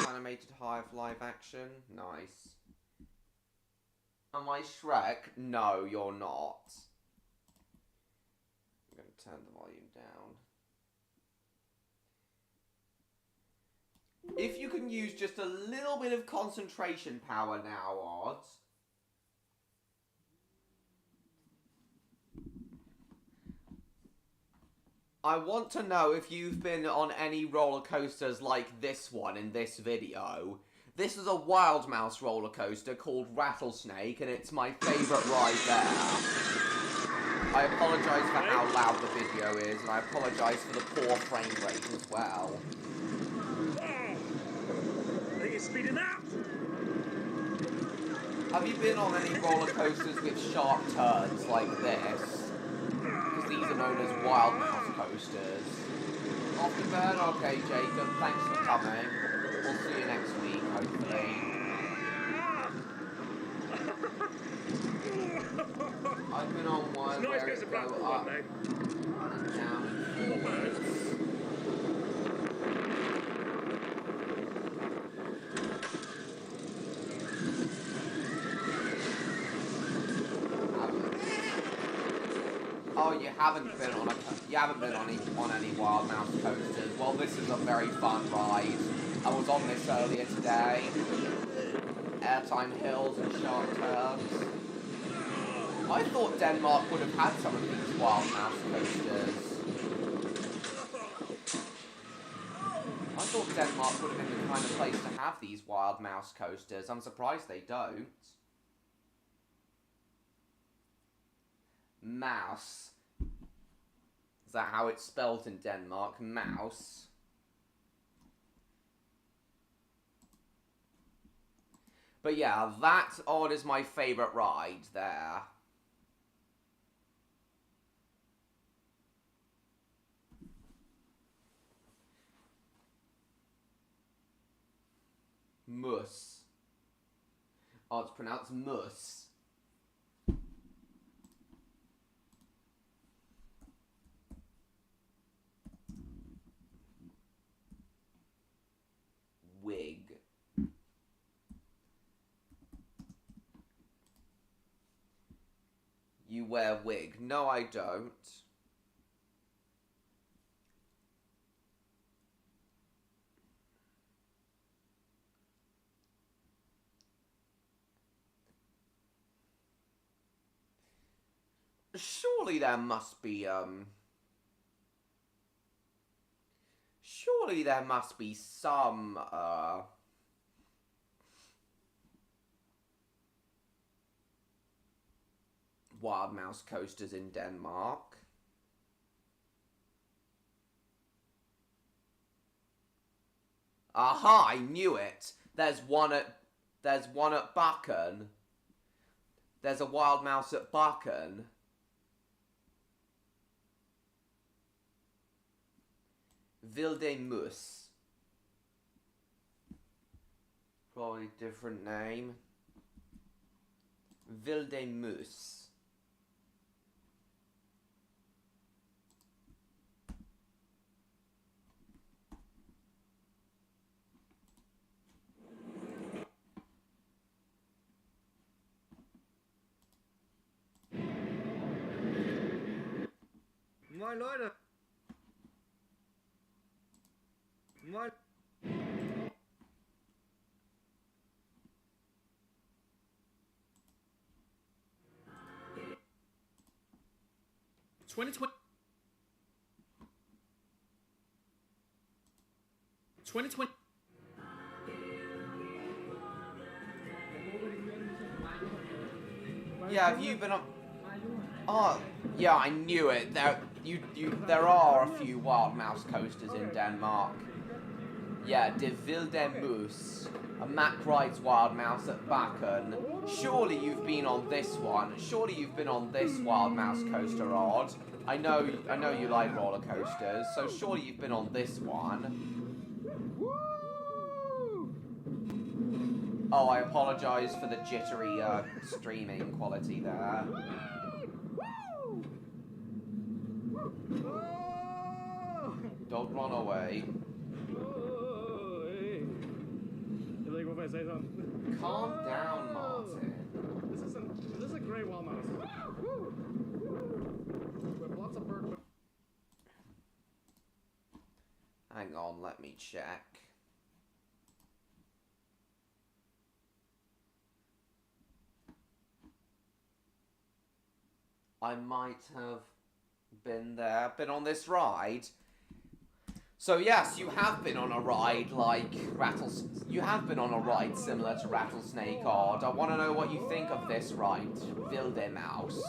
Animated high of live action. Nice. Am I Shrek? No, you're not. I'm going to turn the volume down. If you can use just a little bit of concentration power now, odds. I want to know if you've been on any roller coasters like this one in this video. This is a Wild Mouse roller coaster called Rattlesnake, and it's my favourite ride there. I apologise for how loud the video is, and I apologise for the poor frame rate as well. Are you speeding up? Have you been on any roller coasters with sharp turns like this? Because these are known as Wild Mouse coasters. Off to bed? Okay, Jacob, thanks for coming. We'll see you next week, hopefully. I've been on one where it go up and down and forwards. Oh, you haven't been on any Wild Mouse coasters. Well, this is a very fun ride. I was on this earlier today. Airtime hills and sharp turns. I thought Denmark would have had some of these Wild Mouse coasters. I thought Denmark would have been the kind of place to have these Wild Mouse coasters. I'm surprised they don't. Mouse. Is that how it's spelt in Denmark? Mouse. But yeah, that odd is my favourite ride there. Mus. Oh, it's pronounced mus. Wig. You wear wig. No, I don't. Surely there must be, surely there must be some, wild mouse coasters in Denmark. Aha, I knew it. There's one at Bakken. There's a wild mouse at Bakken. Wilde Mus. Probably different name. Wilde Mus. Moin Leute! Moin! Yeah, have you been on? Oh, yeah, I knew it. There are a few wild mouse coasters in Denmark. Yeah, De Wilde Mus. A Mack rides wild mouse at Bakken. Surely you've been on this one. Surely you've been on this wild mouse coaster, Odd. I know you like roller coasters, so surely you've been on this one. Oh, I apologise for the jittery streaming quality there. Don't run away. You like what if I say something? Calm down, Martin. This is a great wild mouse. With lots of bird. Hang on, let me check. I might have been there, on this ride. So yes, you have been on a ride like you have been on a ride similar to Rattlesnake Odd. I want to know what you think of this ride, Wilde Mouse.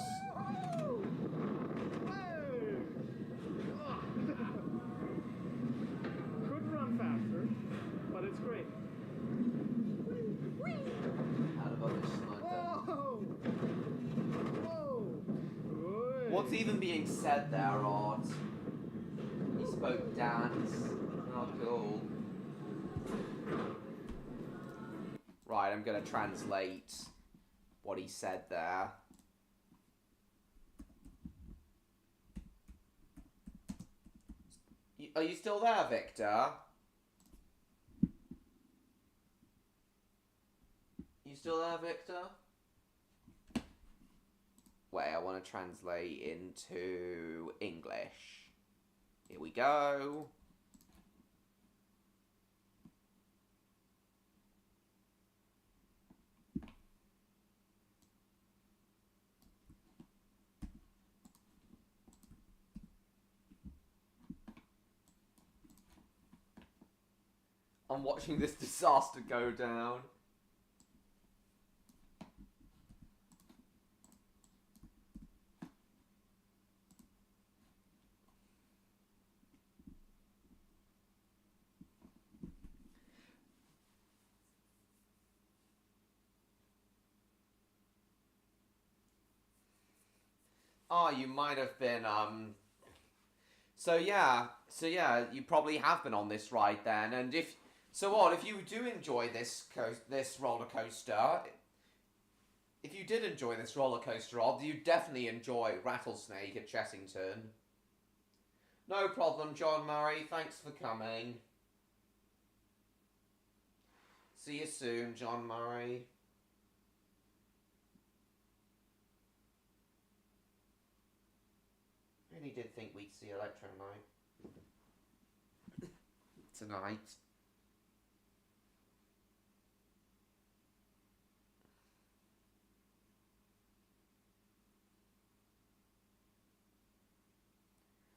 Could run faster, but it's great. What's even being said there, Odd? He spoke dance. Oh, cool. Right, I'm gonna translate what he said there. Are you still there, Victor? You still there, Victor? Wait, I want to translate into English. Here we go. I'm watching this disaster go down. Oh, you might have been, So yeah, you probably have been on this ride then, and if you do enjoy this roller coaster, if you did enjoy this roller coaster, Odd, you definitely enjoy Rattlesnake at Chessington. No problem, John Murray, thanks for coming. See you soon, John Murray. I really did think we'd see Electromite tonight.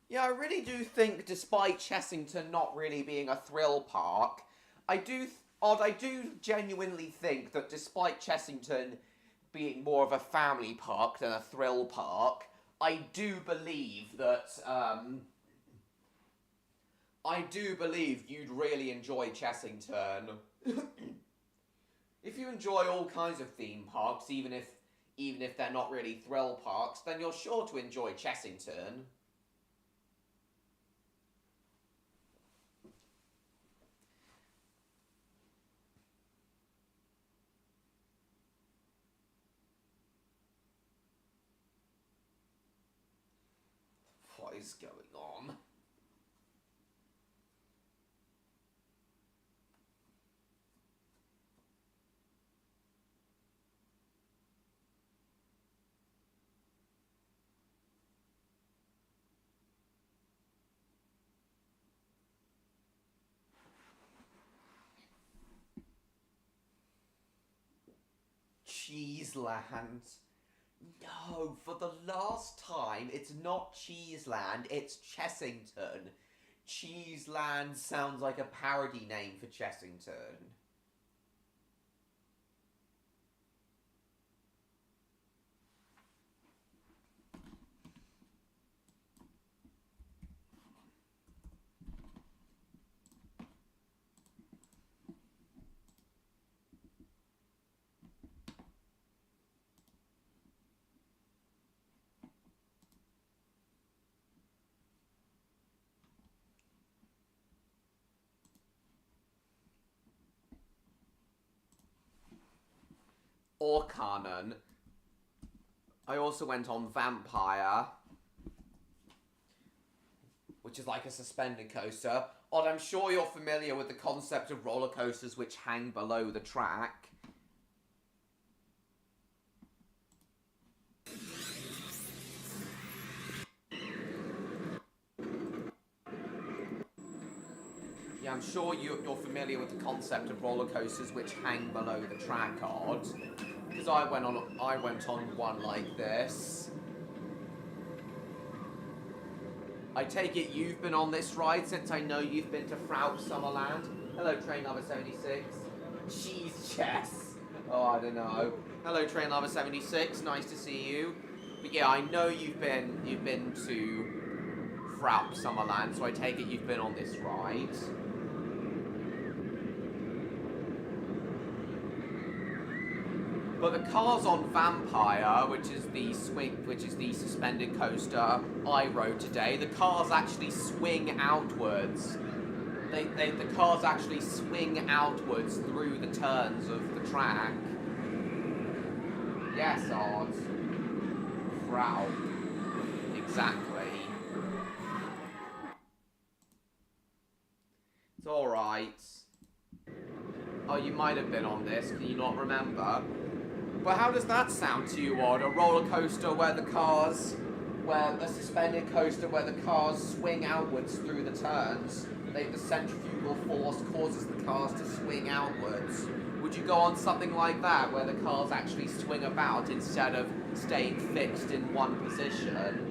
Yeah, I really do think, despite Chessington not really being a thrill park, I do genuinely think that despite Chessington being more of a family park than a thrill park, I do believe that, I do believe you'd really enjoy Chessington. If you enjoy all kinds of theme parks, even if they're not really thrill parks, then you're sure to enjoy Chessington. What is going on? Cheeseland. No, for the last time, it's not Cheeseland, it's Chessington. Cheeseland sounds like a parody name for Chessington. Or Canon. I also went on Vampire, which is like a suspended coaster. Odd, I'm sure you're familiar with the concept of roller coasters which hang below the track. Yeah, I'm sure you're familiar with the concept of roller coasters which hang below the track, Odd. Because I went on one like this. I take it you've been on this ride since I know you've been to Fraut Summerland. Hello, Train Lover 76. Cheese chess. Oh, I don't know. Hello, Train Lover 76. Nice to see you. But yeah, I know you've been to Fraut Summerland, so I take it you've been on this ride. But the cars on Vampire, which is the suspended coaster I rode today, the cars actually swing outwards. The cars actually swing outwards through the turns of the track. Yes, Odd. Frau. Exactly. It's alright. Oh, you might have been on this, can you not remember? But how does that sound to you, Odd? A roller coaster where a suspended coaster where the cars swing outwards through the turns. The centrifugal force causes the cars to swing outwards. Would you go on something like that, where the cars actually swing about instead of staying fixed in one position?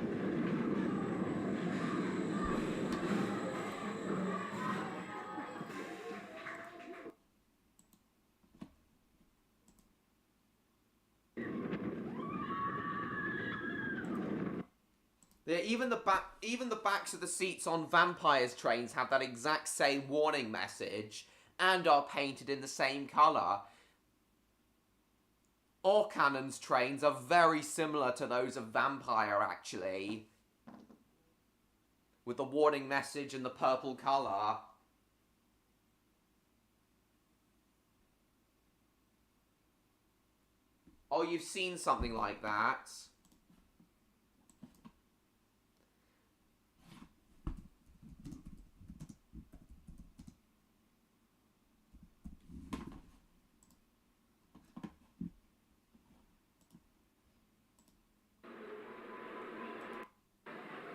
Yeah, even the backs of the seats on Vampire's trains have that exact same warning message and are painted in the same colour. Orcannon's trains are very similar to those of Vampire, actually, with the warning message and the purple colour. Oh, you've seen something like that?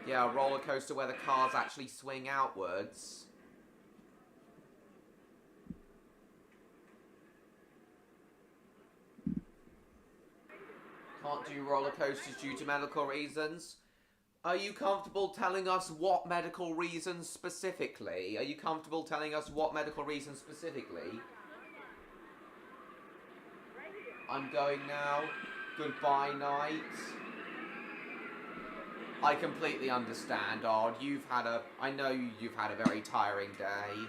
Yeah, a roller coaster where the cars actually swing outwards. Can't do roller coasters due to medical reasons. Are you comfortable telling us what medical reasons specifically? Are you comfortable telling us what medical reasons specifically? I'm going now. goodbye night. I completely understand, Odd. I know you've had a very tiring day.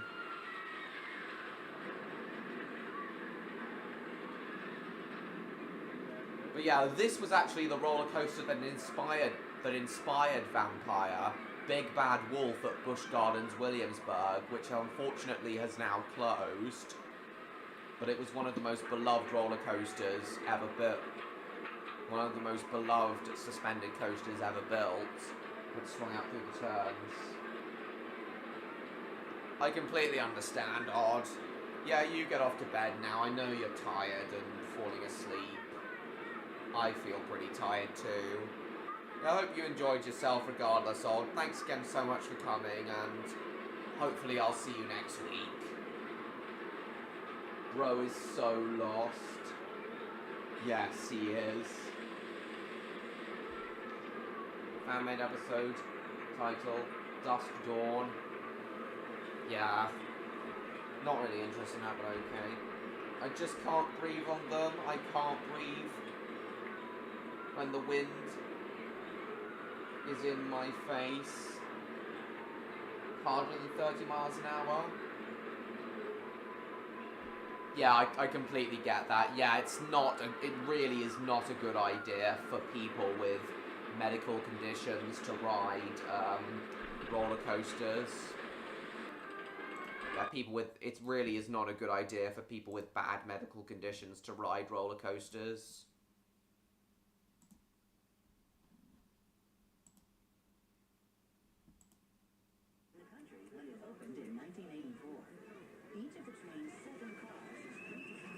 But yeah, this was actually the roller coaster that inspired Vampire, Big Bad Wolf at Busch Gardens, Williamsburg, which unfortunately has now closed. But it was one of the most beloved roller coasters ever built. One of the most beloved suspended coasters ever built, which swung out through the turns. I completely understand, Odd. Yeah, you get off to bed now. I know you're tired and falling asleep. I feel pretty tired too. I hope you enjoyed yourself regardless, Odd. Thanks again so much for coming, and hopefully I'll see you next week. Bro is so lost. Yes, he is. Fan-made episode, title, Dusk Dawn. Yeah. Not really interested in that, but okay. I just can't breathe on them. I can't breathe when the wind is in my face. Harder than 30 miles an hour. Yeah, I completely get that. Yeah, it really is not a good idea for people with medical conditions to ride roller coasters. Yeah, it really is not a good idea for people with bad medical conditions to ride roller coasters. The country when it opened in 1984. Each of the train's 7 cars is 10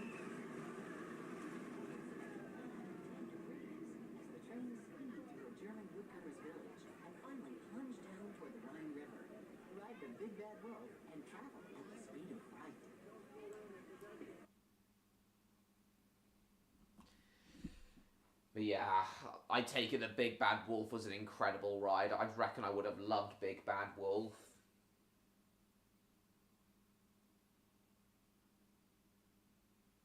degrees as the train speed through a German woodcutter's village and finally plunged down toward the Rhine River. Ride the Big Bad Wolf and travel at the speed of light. But yeah, I take it that Big Bad Wolf was an incredible ride. I reckon I would have loved Big Bad Wolf.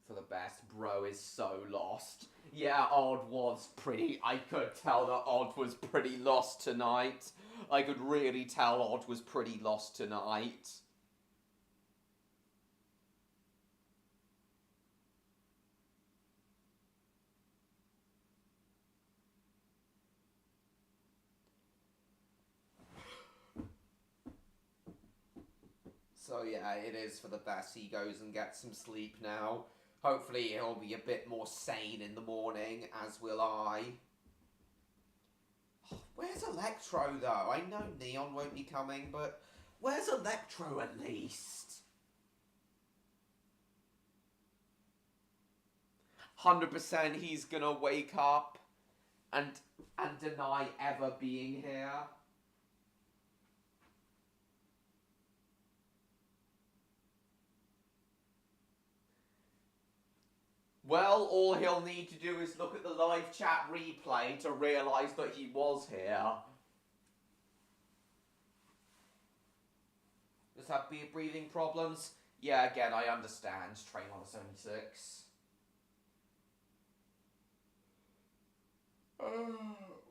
For the best. Bro is so lost. Yeah, Odd was pretty... I could tell that Odd was pretty lost tonight. I could really tell Odd was pretty lost tonight. So yeah, it is for the best. He goes and gets some sleep now. Hopefully he'll be a bit more sane in the morning, as will I. Where's Electro, though? I know Neon won't be coming, but where's Electro at least? 100% he's gonna wake up and deny ever being here. Well, all he'll need to do is look at the live chat replay to realise that he was here. Just have breathing problems? Yeah, again, I understand. Train on a 76.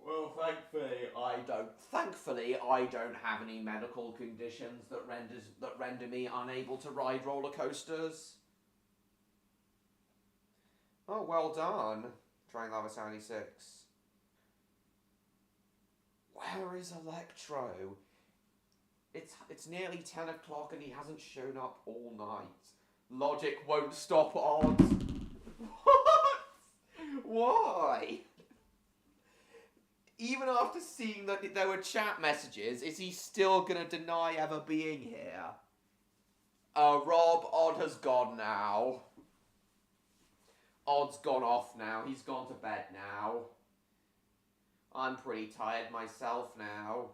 Well, thankfully, I don't have any medical conditions that render me unable to ride roller coasters. Oh, well done, Train Lover 76. Where is Electro? It's nearly 10 o'clock and he hasn't shown up all night. Logic won't stop odds. What? Why? Even after seeing that there were chat messages, is he still gonna deny ever being here? Rob, Odd has gone now. Odd's gone off now. He's gone to bed now. I'm pretty tired myself now.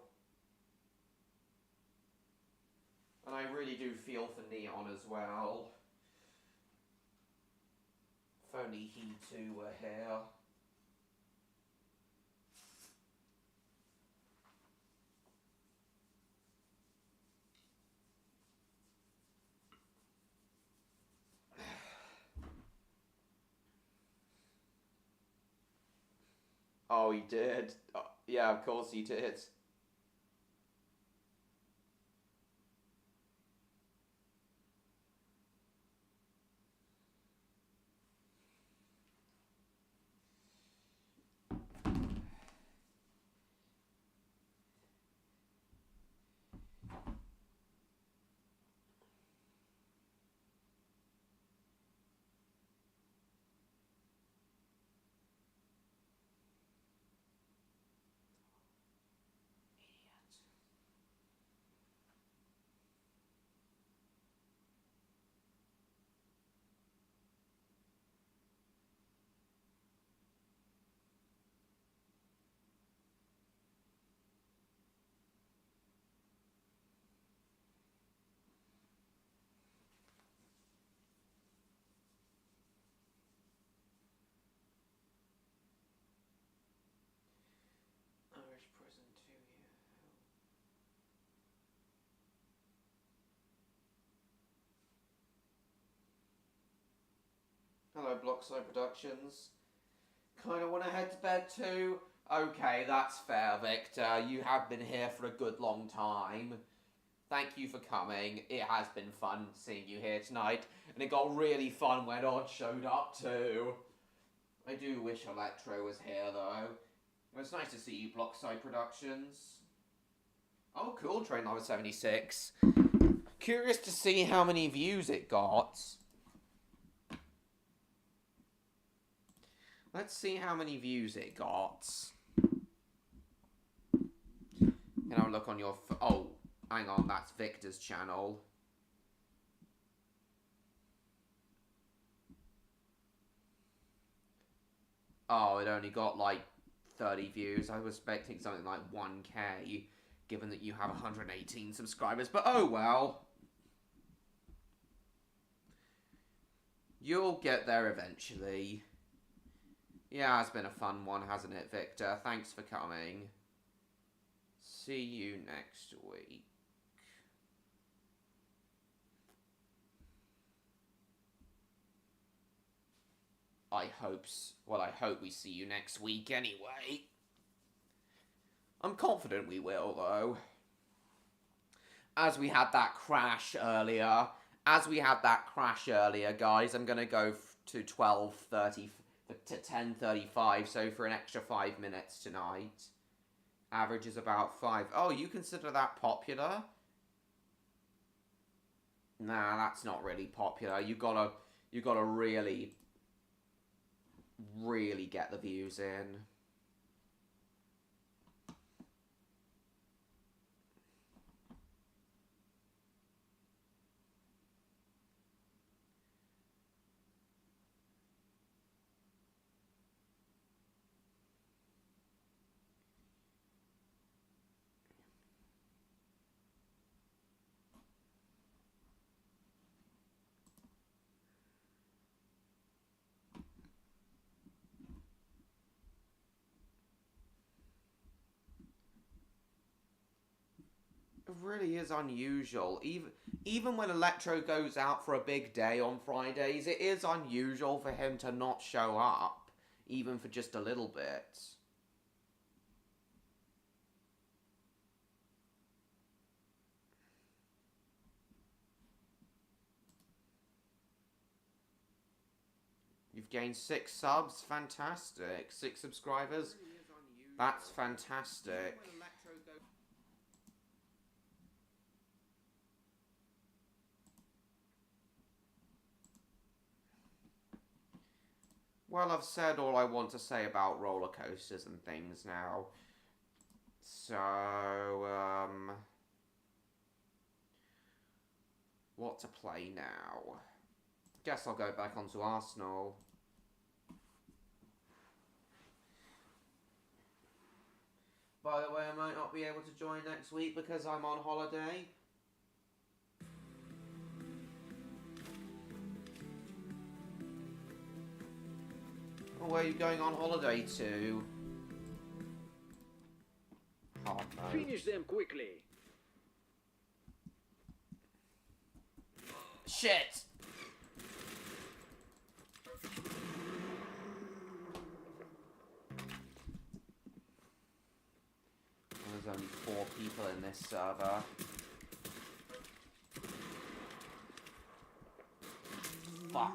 And I really do feel for Neon as well. If only he too were here. Oh, he did. Yeah, of course he did. Irish prison 2-year. Hello, Blockside Productions. Kind of want to head to bed too? Okay, that's fair, Victor. You have been here for a good long time. Thank you for coming. It has been fun seeing you here tonight, and it got really fun when Odd showed up too. I do wish Electro was here though. It's nice to see you, Blockside Productions. Oh, cool, Train Number 76. Curious to see how many views it got. Let's see how many views it got. And I'll look on your... Oh, hang on, that's Victor's channel. Oh, it only got like 30 views. I was expecting something like 1k, given that you have 118 subscribers. But oh well. You'll get there eventually. Yeah, it's been a fun one, hasn't it, Victor? Thanks for coming. See you next week. I hope we see you next week anyway. I'm confident we will, though. As we had that crash earlier, guys, I'm gonna go to 12:30 to 10:35, so for an extra 5 minutes tonight. Average is about 5. Oh, you consider that popular? Nah, that's not really popular. You gotta really get the views in. It really is unusual. Even when Electro goes out for a big day on Fridays, it is unusual for him to not show up, even for just a little bit. You've gained 6 subs. Fantastic. 6 subscribers. That's fantastic. Well, I've said all I want to say about roller coasters and things now. So, what to play now? Guess I'll go back onto Arsenal. By the way, I might not be able to join next week because I'm on holiday. Oh, where are you going on holiday to? Oh, no. Finish them quickly. Shit! people in this server. Fuck.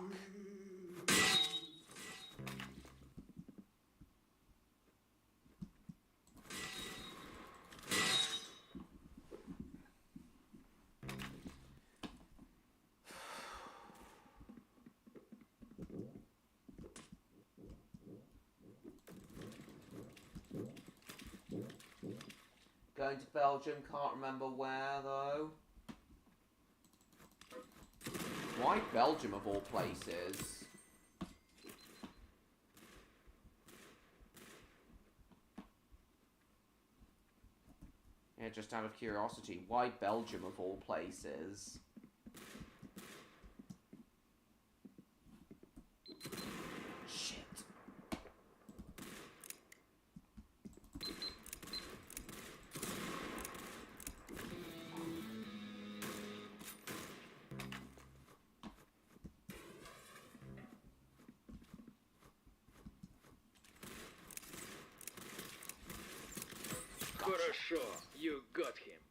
Going to Belgium, can't remember where though. Why Belgium of all places? Yeah, just out of curiosity, why Belgium of all places? Shit. Хорошо, you got him.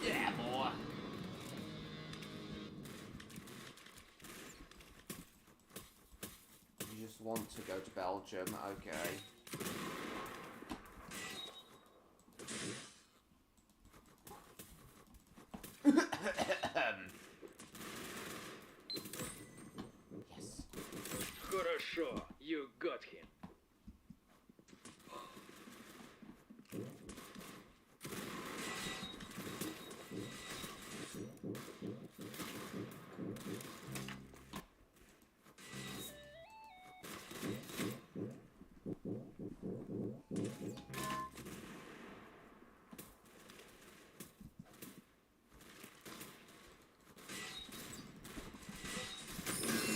Yeah, boy. You just want to go to Belgium, okay. Yes. Хорошо, you got him.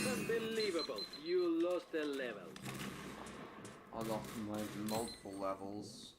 Unbelievable, you lost a level. I lost multiple levels.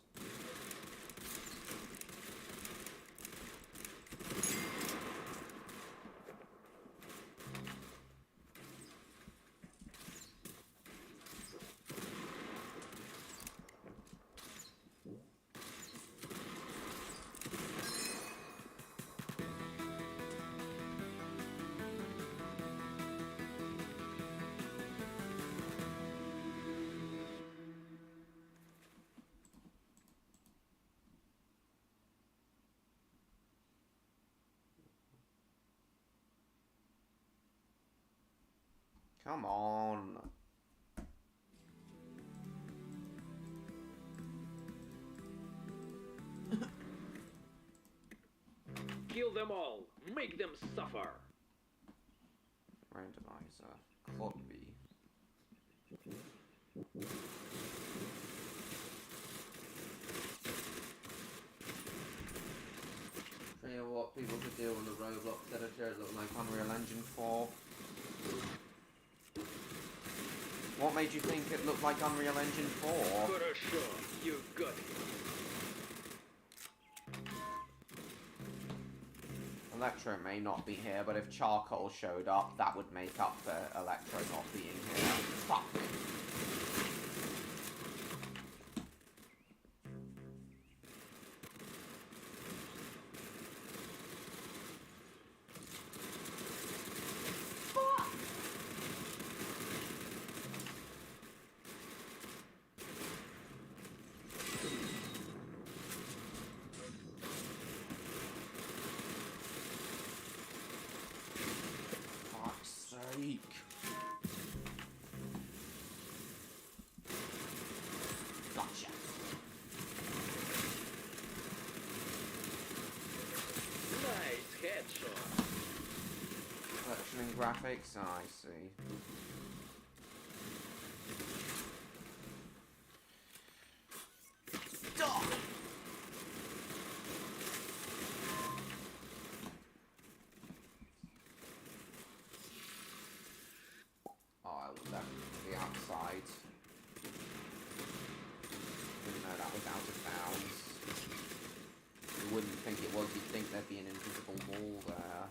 Come on. Kill them all, make them suffer. Randomizer. Copy. Show you what people could do on the Roblox editor. It looked like Unreal Engine 4. What made you think it looked like Unreal Engine 4? Хорошо, you got it. Electro may not be here, but if Charcoal showed up, that would make up for Electro not being here. Fuck. Gotcha. Nice headshot. Collection and graphics, I see. You'd think there'd be an invisible wall there.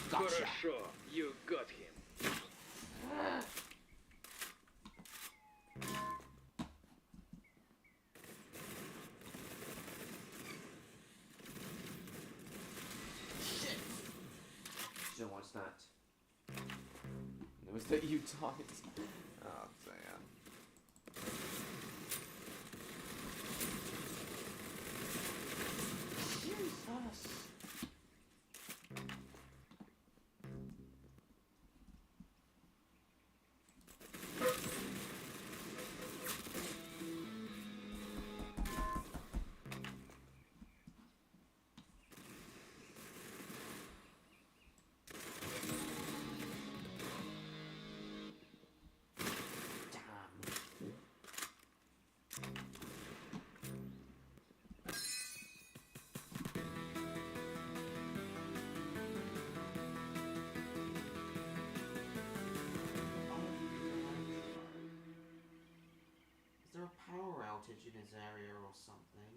Gotcha. Хорошо, you got him. Shit! So what's that? It was that you died. Oh damn. Jesus. Is there a power outage in his area or something?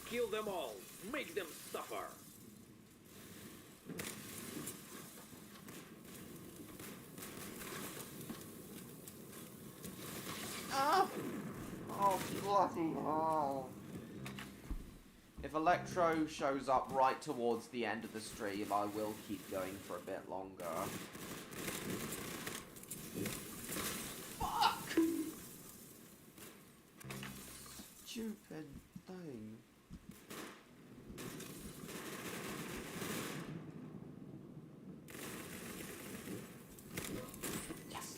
Kill them all. Make them suffer. Ah! Oh, bloody hell. If Electro shows up right towards the end of the stream, I will keep going for a bit longer. Fuck! Stupid thing. Yes!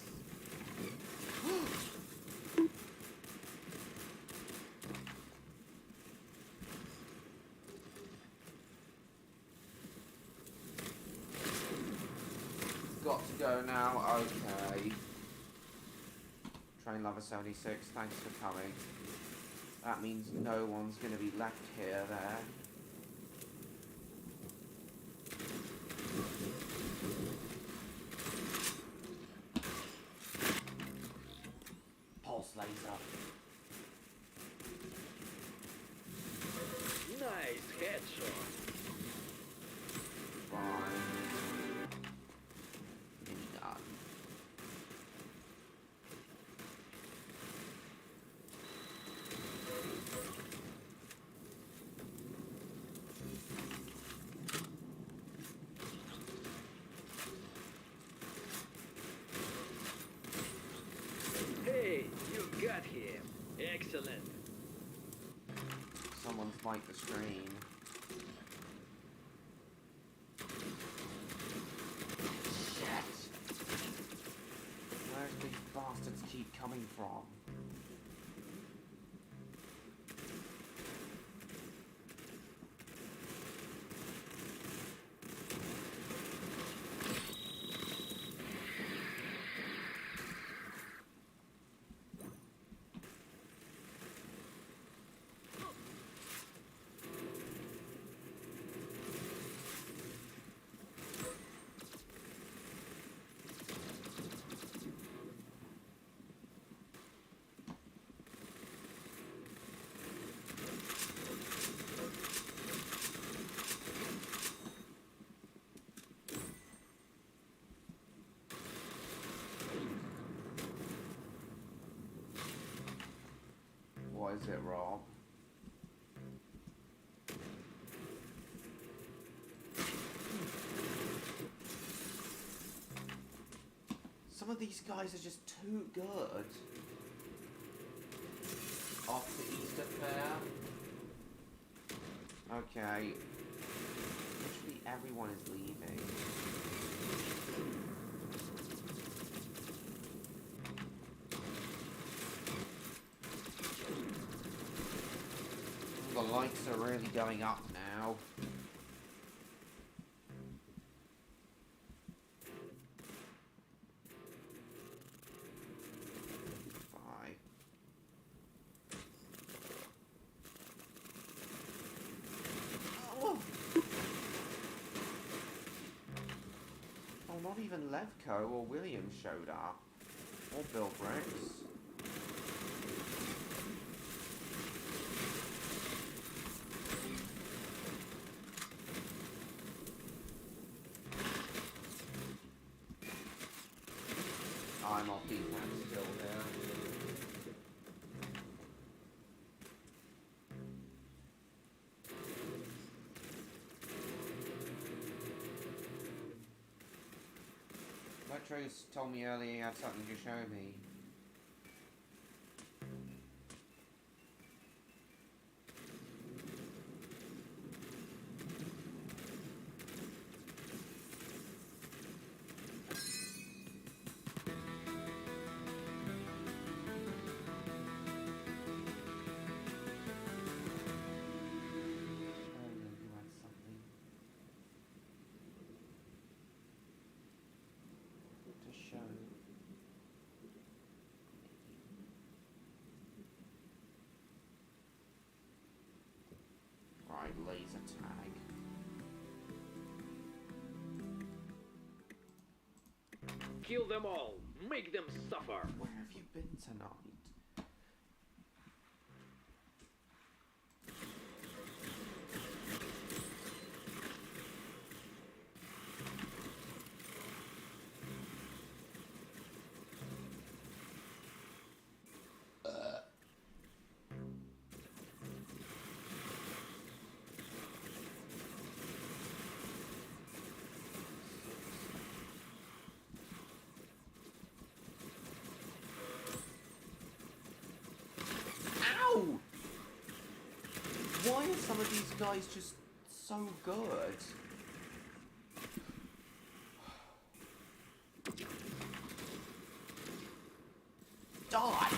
Got to go now, okay. Train Lover 76, thanks for coming. That means no one's gonna be left here, there. Pulse laser. Nice headshot. Fine. Minigun. Hey, you got him. Excellent. Someone's wiped the screen. Shit! Where do these bastards keep coming from? What is it, Rob? Some of these guys are just too good. Off to Easter Fair. Okay. Literally everyone is leaving. The lights are really going up now. Five. Oh! Oh, not even Levco or William showed up. Or Bill Briggs. I'm off these hands still there. Metro's told me earlier he had something to show me. Right, laser tag. Kill them all. Make them suffer. Where have you been tonight? Ow! Why are some of these guys just so good? Die!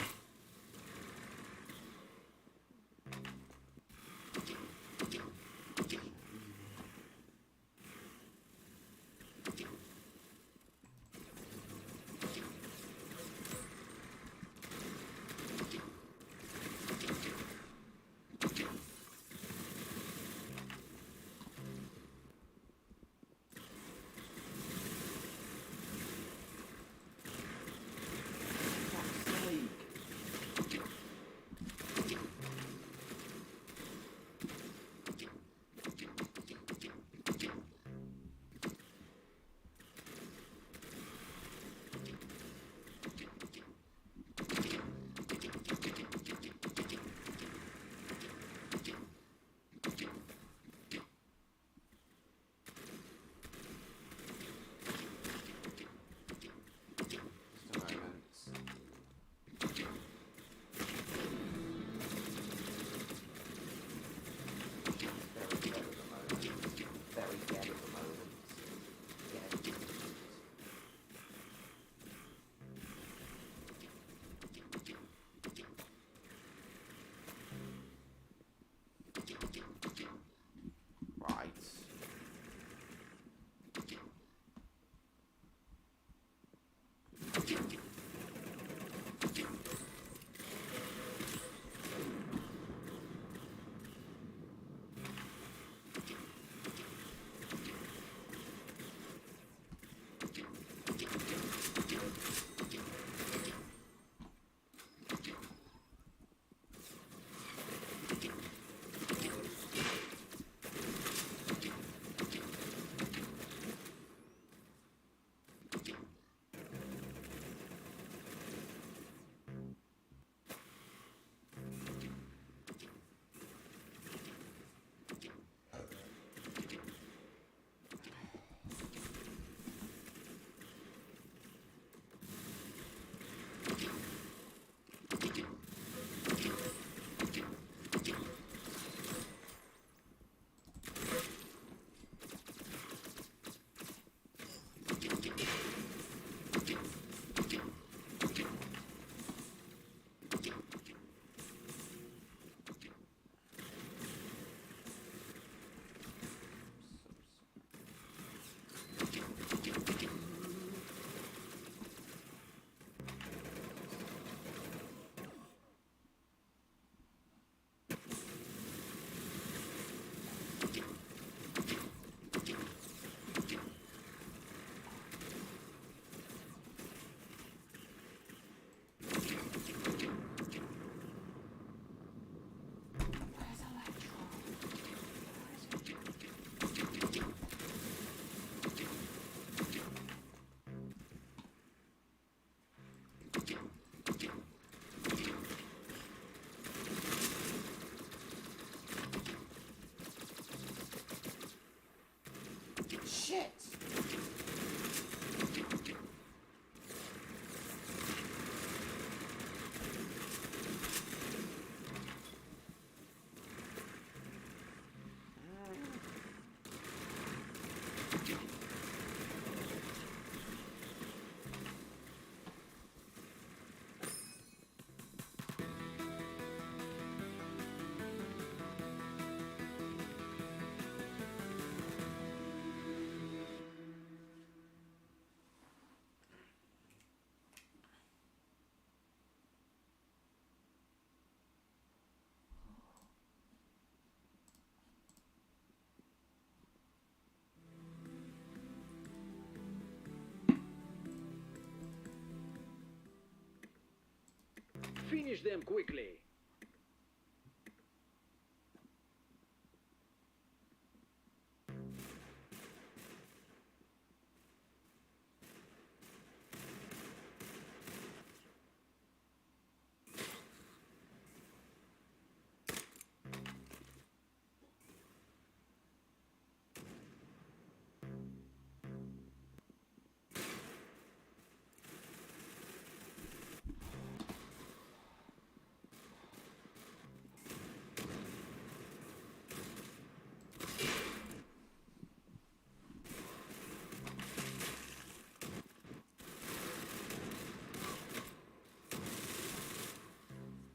Finish them quickly.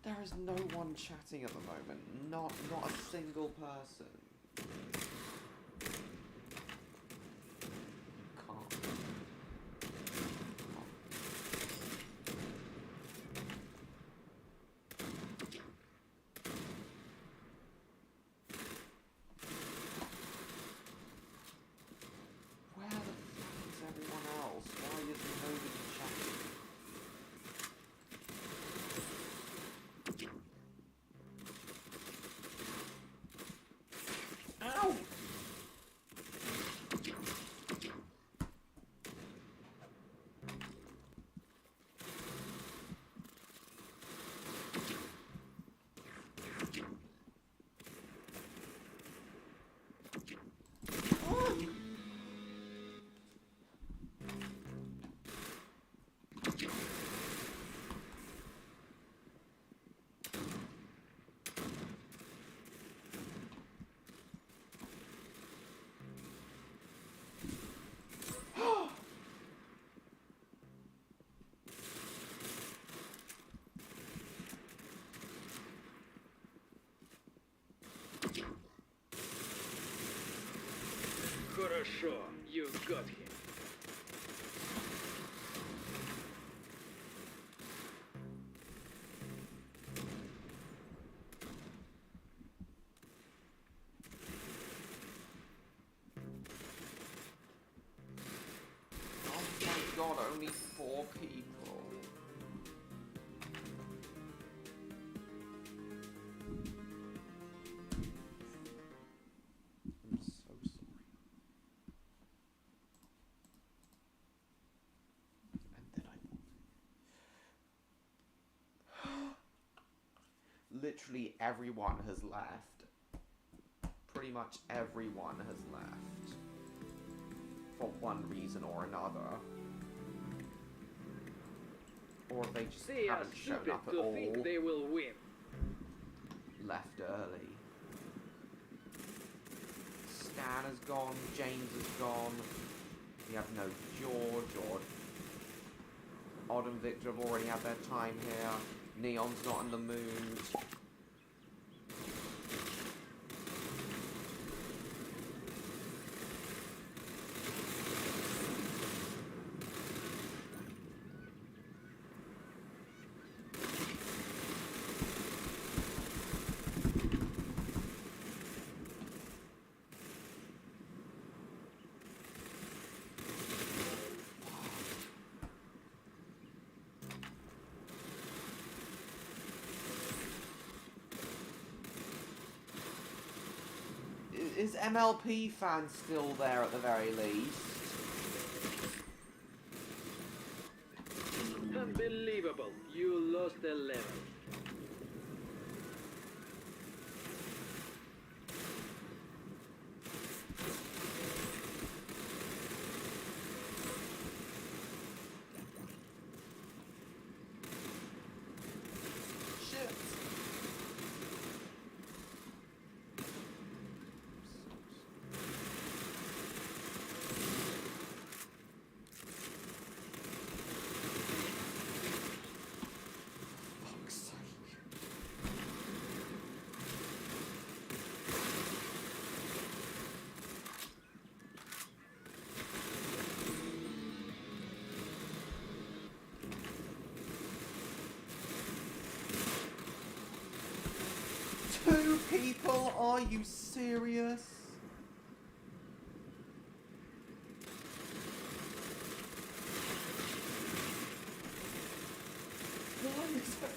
There is no one chatting at the moment. Not a single person. Can't. Where the fuck is everyone else? Why is nobody chatting? Ow! Хорошо, you got him. Oh my god, only 4 people. I'm so sorry. And then literally everyone has left. Pretty much everyone has left. For one reason or another. Or they just They are haven't shown stupid up at to all. think they will win. Left early. Stan has gone, James has gone. We have no George or Odd and Victor have already had their time here. Neon's not in the mood. Is MLP fan still there at the very least? Unbelievable, you lost a level. Shit. people? Are you serious? Why is that?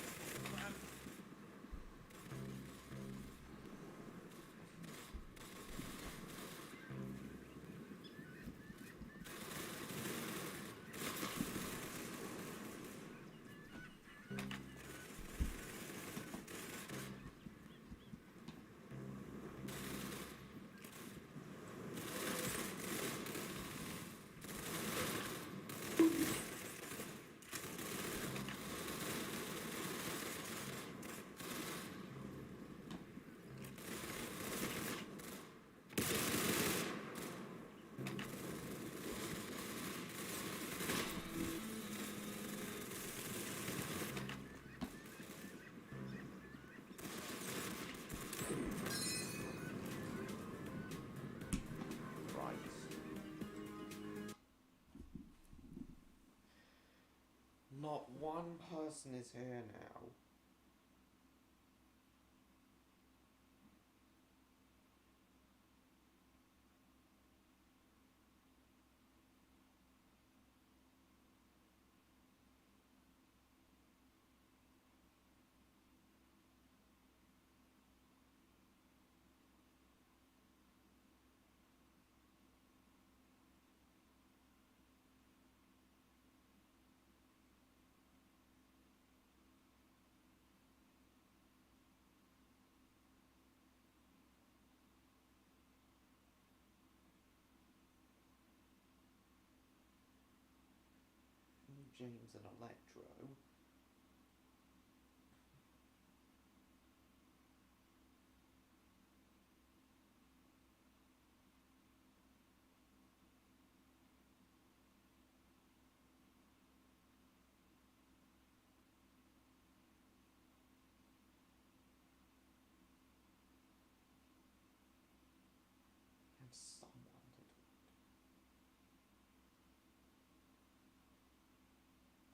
Not one person is here now. James and Electro. And someone to talk to.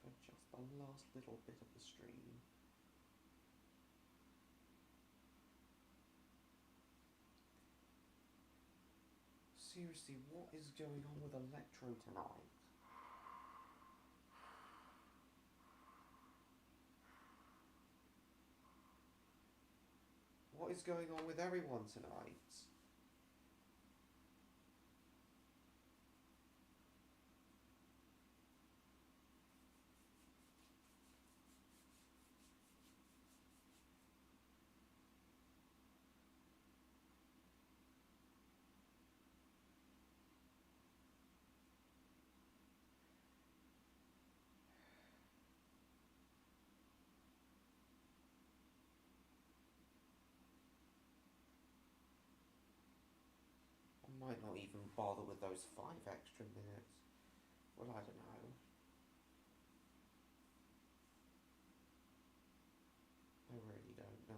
For just the last little bit of the stream. Seriously, what is going on with Electro tonight? What is going on with everyone tonight? I might not even bother with those 5 extra minutes. Well, I don't know. I really don't know.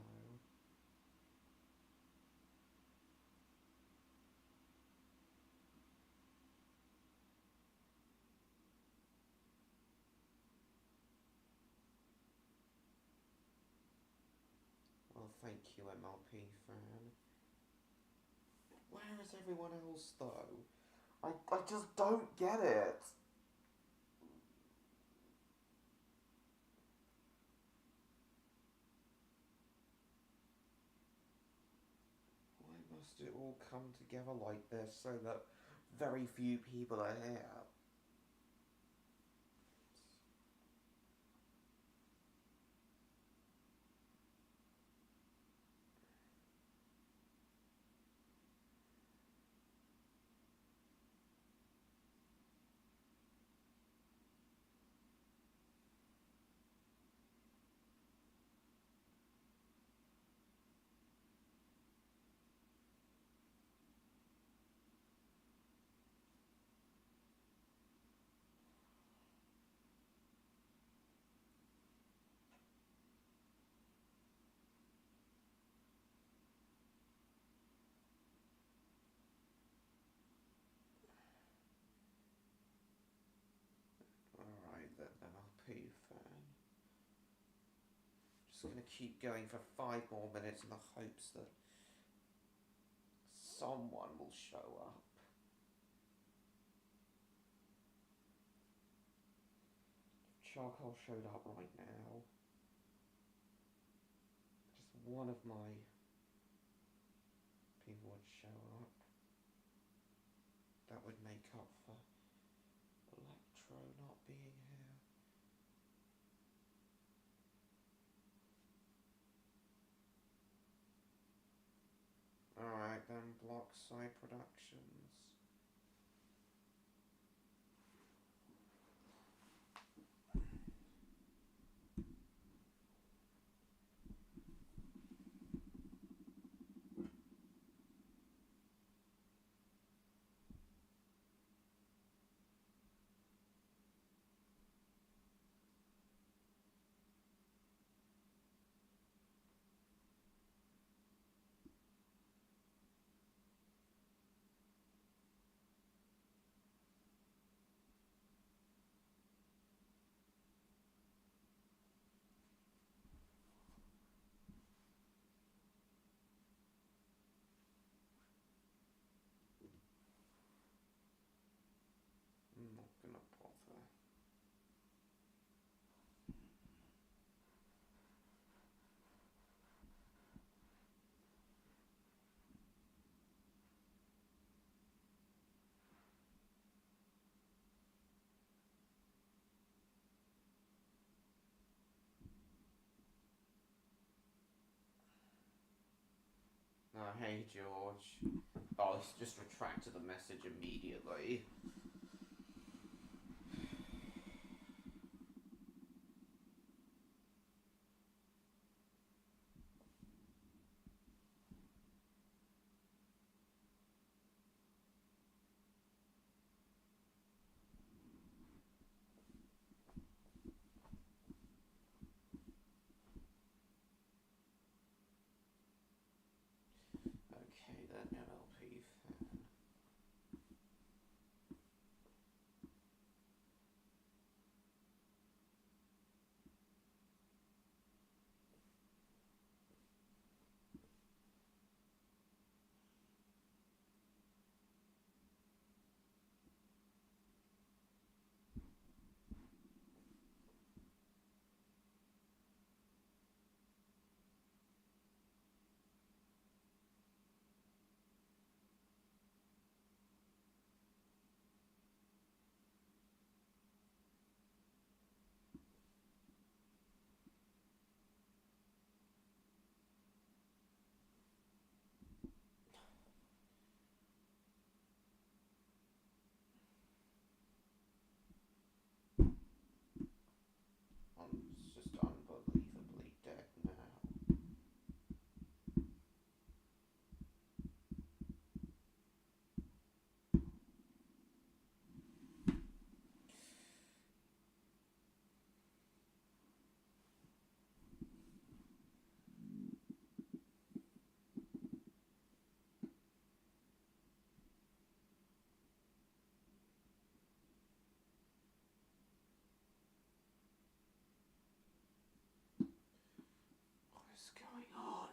Well, thank you, MLP fan. Where is everyone else, though? I just don't get it. Why must it all come together like this so that very few people are here? Alright then, MLP fan. Just gonna keep going for 5 more minutes in the hopes that someone will show up. If Charcoal showed up right now, just one of my people would show up. That would make up for Electro not being here. Alright then, block side productions. I'm not gonna bother. Hey George. Oh, he's just retracted the message immediately. Okay then, MLP fan. It's just unbelievably dead now. What is going on?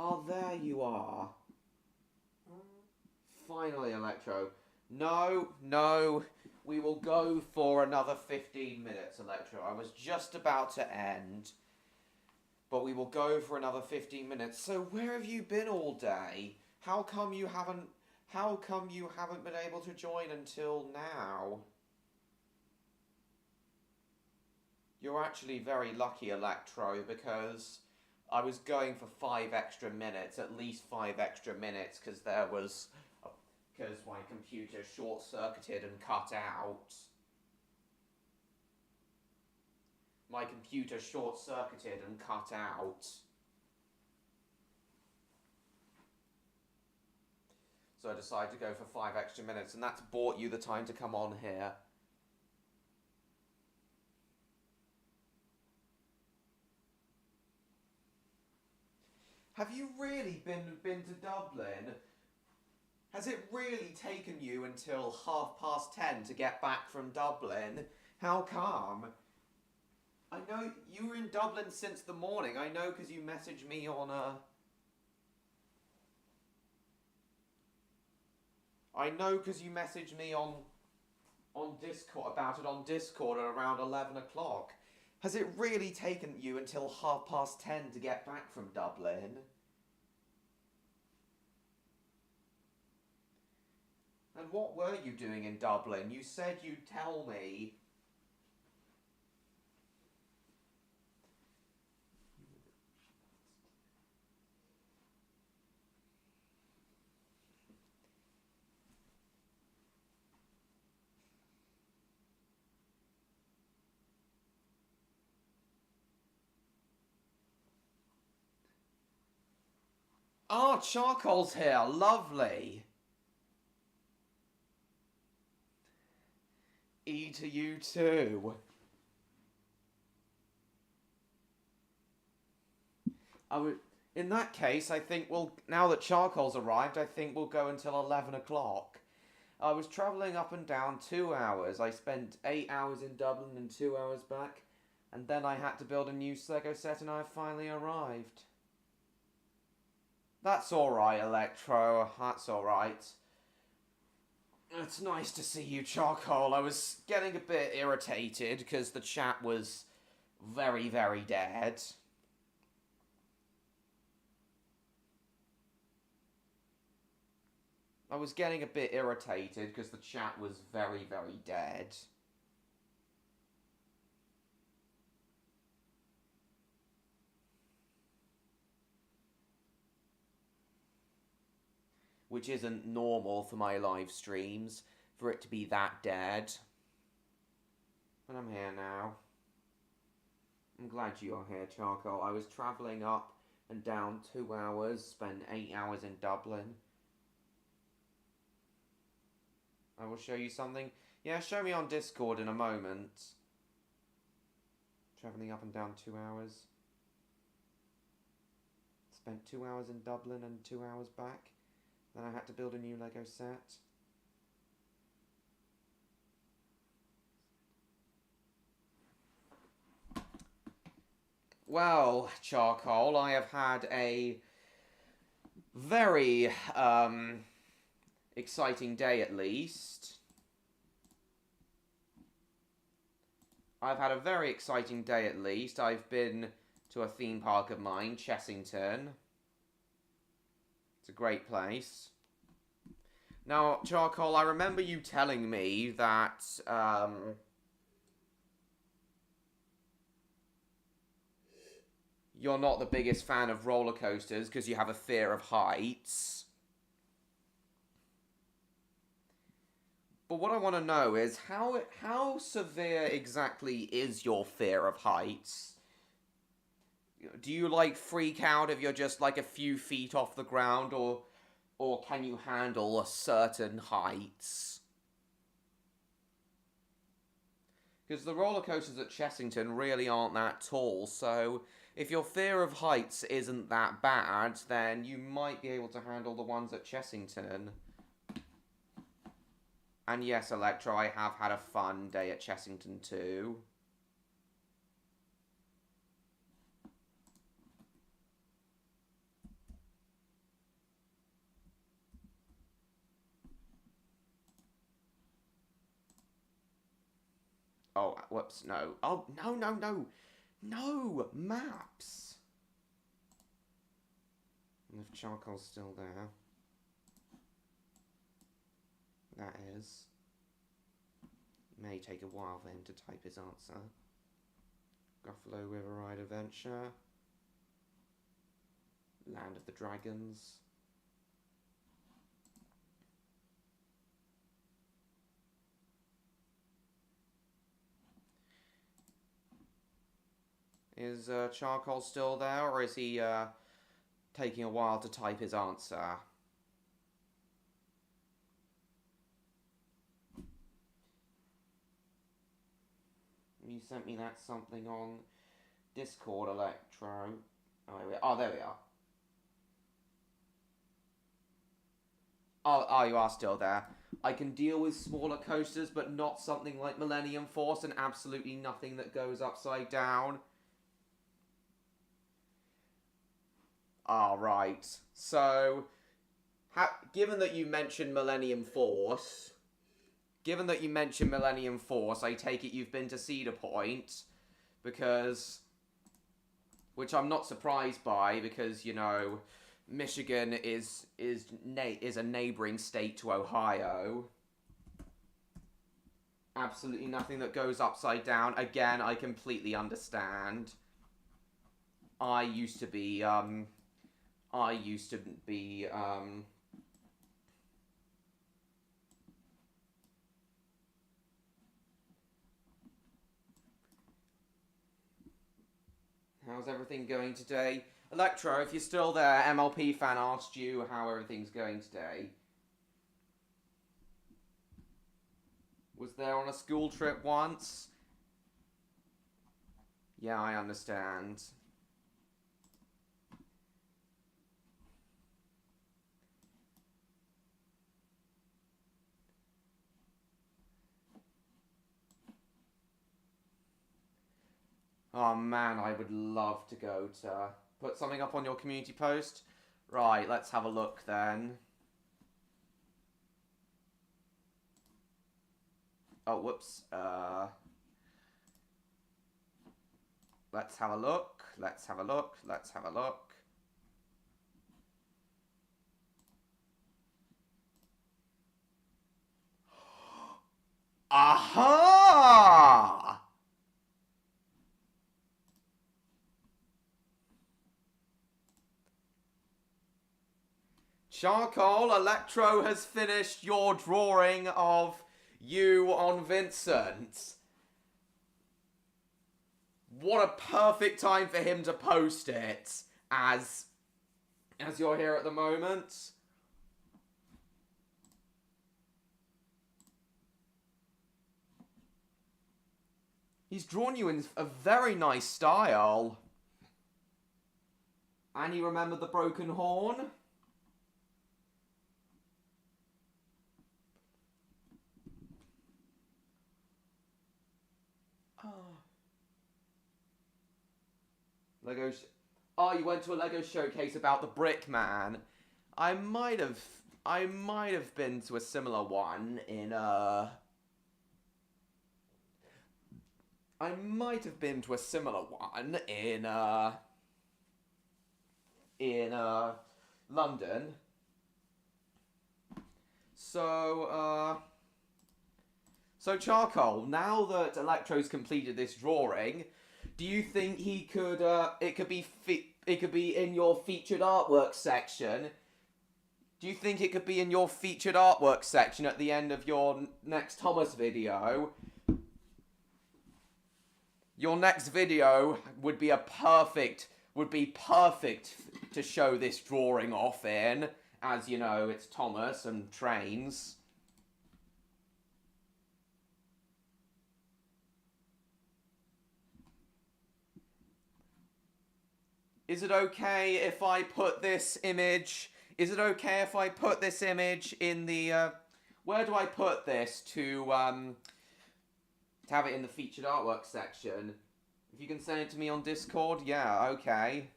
Oh, there you are. Finally, Electro. No, no. We will go for another 15 minutes, Electro. I was just about to end. But we will go for another 15 minutes. So where have you been all day? How come you haven't been able to join until now? You're actually very lucky, Electro, because I was going for 5 extra minutes, at least 5 extra minutes, because my computer short-circuited and cut out. My computer short-circuited and cut out. So I decided to go for 5 extra minutes, and that's bought you the time to come on here. Have you really been to Dublin? Has it really taken you until 10:30 to get back from Dublin? How come? I know you were in Dublin since the morning. I know because you messaged me on I know because you messaged me on Discord about it on Discord at around 11 o'clock. Has it really taken you until 10:30 to get back from Dublin? And what were you doing in Dublin? You said you'd tell me. Ah, Charcoal's here. Lovely. E to you too. In that case, I think now that Charcoal's arrived, I think we'll go until 11 o'clock. I was travelling up and down 2 hours. I spent 8 hours in Dublin and 2 hours back. And then I had to build a new Lego set and I finally arrived. That's alright, Electro. That's alright. It's nice to see you, Charcoal. I was getting a bit irritated because the chat was very, very dead. I was getting a bit irritated because the chat was very, very dead. Which isn't normal for my live streams, for it to be that dead. But I'm here now. I'm glad you're here, Charcoal. I was travelling up and down 2 hours, spent 8 hours in Dublin. I will show you something. Yeah, show me on Discord in a moment. Travelling up and down 2 hours. Spent 2 hours in Dublin and 2 hours back. Then I had to build a new Lego set. Well, Charcoal, I have had a very exciting day at least. I've had a very exciting day at least. I've been to a theme park of mine, Chessington. It's a great place. Now, Charcoal, I remember you telling me that, you're not the biggest fan of roller coasters because you have a fear of heights. But what I want to know is, how severe exactly is your fear of heights? Do you, like, freak out if you're just, like, a few feet off the ground, or can you handle a certain heights? Because the roller coasters at Chessington really aren't that tall, so if your fear of heights isn't that bad, then you might be able to handle the ones at Chessington. And yes, Electro, I have had a fun day at Chessington too. Oh, whoops, no. Oh, no, no, no. No! Maps! And if Charcoal's still there. That is. It may take a while for him to type his answer. Gruffalo River Ride Adventure. Land of the Dragons. Is Charcoal still there, or is he taking a while to type his answer? You sent me that something on Discord, Electro. Oh, there we are. Oh, you are still there. I can deal with smaller coasters, but not something like Millennium Force, and absolutely nothing that goes upside down. Right. So, given that you mentioned Millennium Force, I take it you've been to Cedar Point, because, which I'm not surprised by, because, you know, Michigan is a neighboring state to Ohio. Absolutely nothing that goes upside down. Again, I completely understand. I used to be how's everything going today? Electro, if you're still there, MLP fan asked you how everything's going today. Was there on a school trip once? Yeah, I understand. Oh man, I would love to go to... Put something up on your community post? Right, let's have a look then. Oh, whoops. Let's have a look. Let's have a look. Let's have a look. Aha! Charcoal, Electro has finished your drawing of you on Vincent. What a perfect time for him to post it, as you're here at the moment. He's drawn you in a very nice style. And you remember the broken horn? Oh, you went to a Lego showcase about the Brick Man. I might have been to a similar one in London. So Charcoal, now that Electro's completed this drawing, do you think he could, it could be in your featured artwork section? Do you think it could be in your featured artwork section at the end of your next Thomas video? Your next video would be perfect to show this drawing off in, as you know, it's Thomas and trains. Is it okay if I put this image... Is it okay if I put this image in the... where do I put this to have it in the featured artwork section? If you can send it to me on Discord, yeah, okay.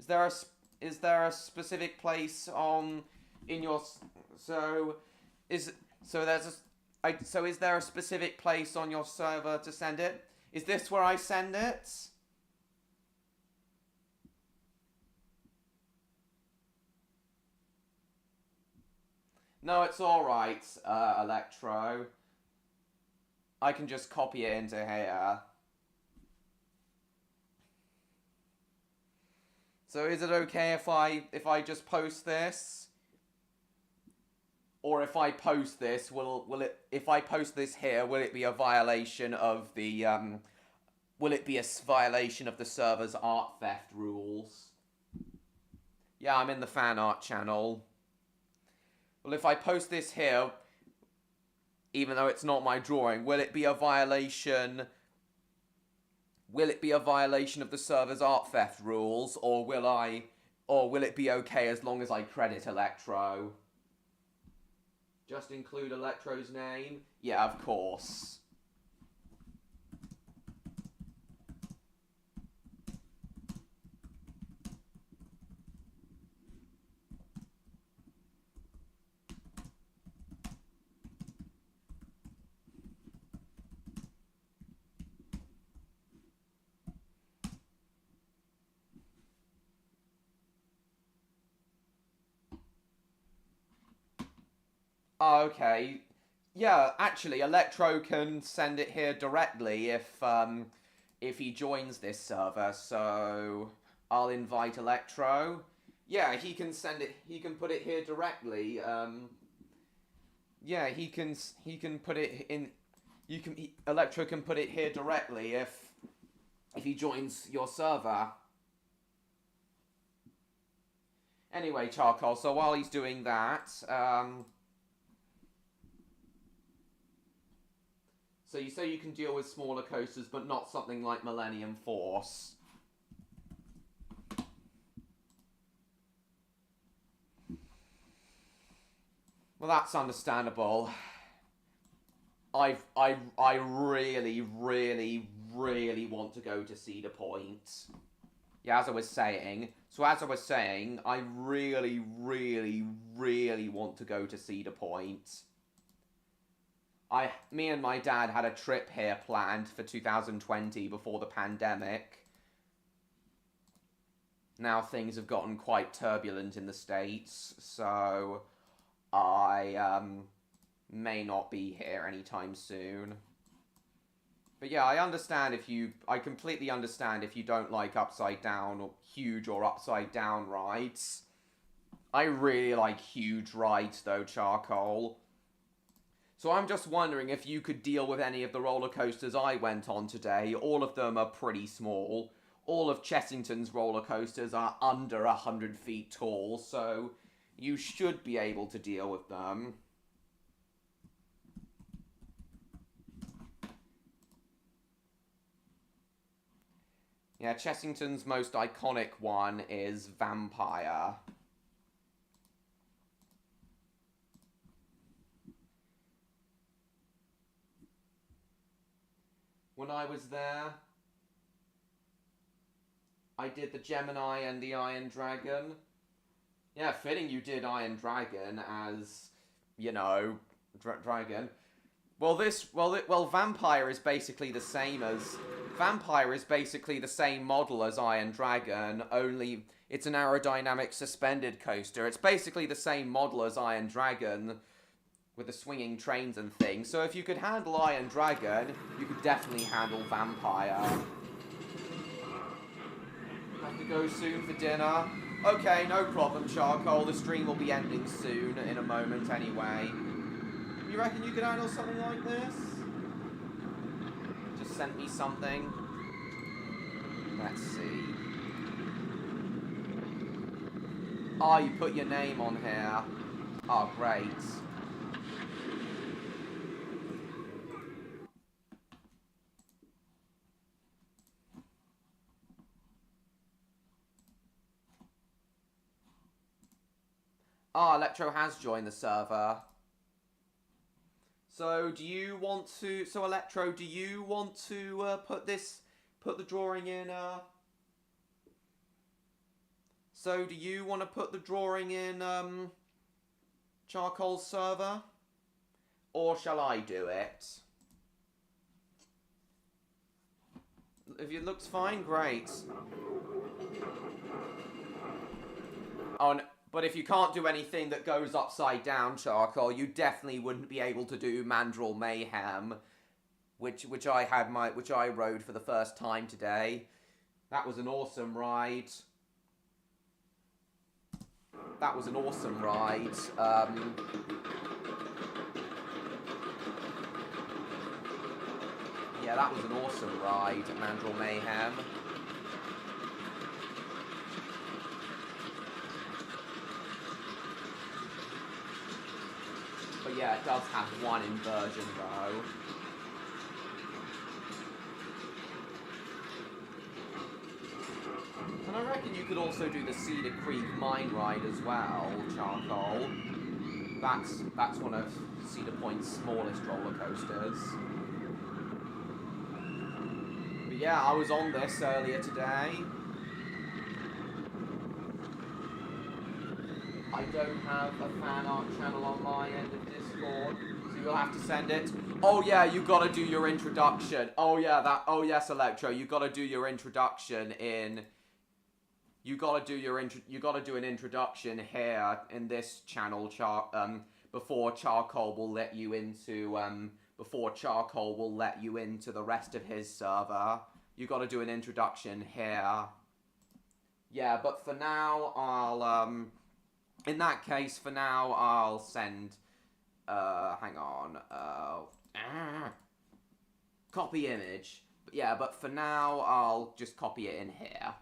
Is there a specific place in your... So is there a specific place on your server to send it? Is this where I send it? No, it's alright, Electro. I can just copy it into here. So is it okay if I just post this? Or if I post this, if I post this here, will it be a violation of the server's art theft rules? Yeah, I'm in the fan art channel. Well, if I post this here, even though it's not my drawing, will it be a violation will it be a violation of the server's art theft rules, or will it be okay as long as I credit Electro? Just include Electro's name? Yeah, of course. Okay. Yeah, actually, Electro can send it here directly if he joins this server. So I'll invite Electro. Yeah, he can send it. He can put it here directly. Yeah, he can put it in. Electro can put it here directly if he joins your server. Anyway, Charcoal. So while he's doing that, so you say you can deal with smaller coasters, but not something like Millennium Force. Well, that's understandable. I really, really, really want to go to Cedar Point. Yeah, as I was saying. So as I was saying, I really, really, really want to go to Cedar Point. Me and my dad had a trip here planned for 2020 before the pandemic. Now things have gotten quite turbulent in the States, so I may not be here anytime soon. But yeah, I completely understand if you don't like upside down or huge or upside down rides. I really like huge rides though, Charcoal. So I'm just wondering if you could deal with any of the roller coasters I went on today. All of them are pretty small. All of Chessington's roller coasters are under 100 feet tall, so you should be able to deal with them. Yeah, Chessington's most iconic one is Vampire. When I was there, I did the Gemini and the Iron Dragon. Yeah, fitting you did Iron Dragon as, you know, Dragon. Well, Vampire is basically the same as... Vampire is basically the same model as Iron Dragon, only it's an aerodynamic suspended coaster. It's basically the same model as Iron Dragon, with the swinging trains and things. So if you could handle Iron Dragon, you could definitely handle Vampire. Have to go soon for dinner? Okay, no problem, Charcoal. The stream will be ending soon, in a moment anyway. You reckon you could handle something like this? Just sent me something. Let's see. Oh, you put your name on here. Oh, great. Ah, Electro has joined the server. So, do you want to... So, Electro, do you want to put the drawing in... So, do you want to put the drawing in Charcoal's server? Or shall I do it? If it looks fine, great. Oh, no. But if you can't do anything that goes upside down, Charcoal, you definitely wouldn't be able to do Mandrill Mayhem, which I rode for the first time today. That was an awesome ride. That was an awesome ride. Yeah, that was an awesome ride at Mandrill Mayhem. But yeah, it does have one inversion though. you could also do the Cedar Creek Mine Ride as well, Charcoal. That's one of Cedar Point's smallest roller coasters. But yeah, I was on this earlier today. I don't have a fan art channel on my end of Discord, so you'll have to send it. Oh yeah, you gotta do your introduction. Oh yeah, oh yes, Electro, you gotta do your introduction in... You gotta do an introduction here in this channel, before Charcoal will let you into, the rest of his server. You gotta do an introduction here. Yeah, but for now, I'll, in that case, for now, I'll send, hang on, copy image. But yeah, but for now, I'll just copy it in here.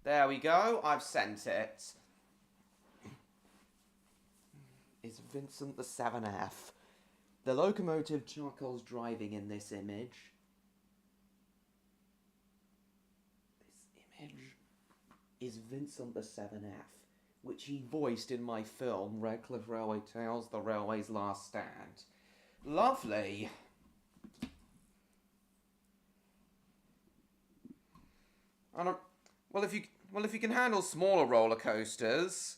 There we go, I've sent it. Is Vincent the 7F. The locomotive Charcoal's driving in this image. This image is Vincent the 7F, which he voiced in my film, Redcliffe Railway Tales, The Railway's Last Stand. Lovely. Well, if you can handle smaller roller coasters,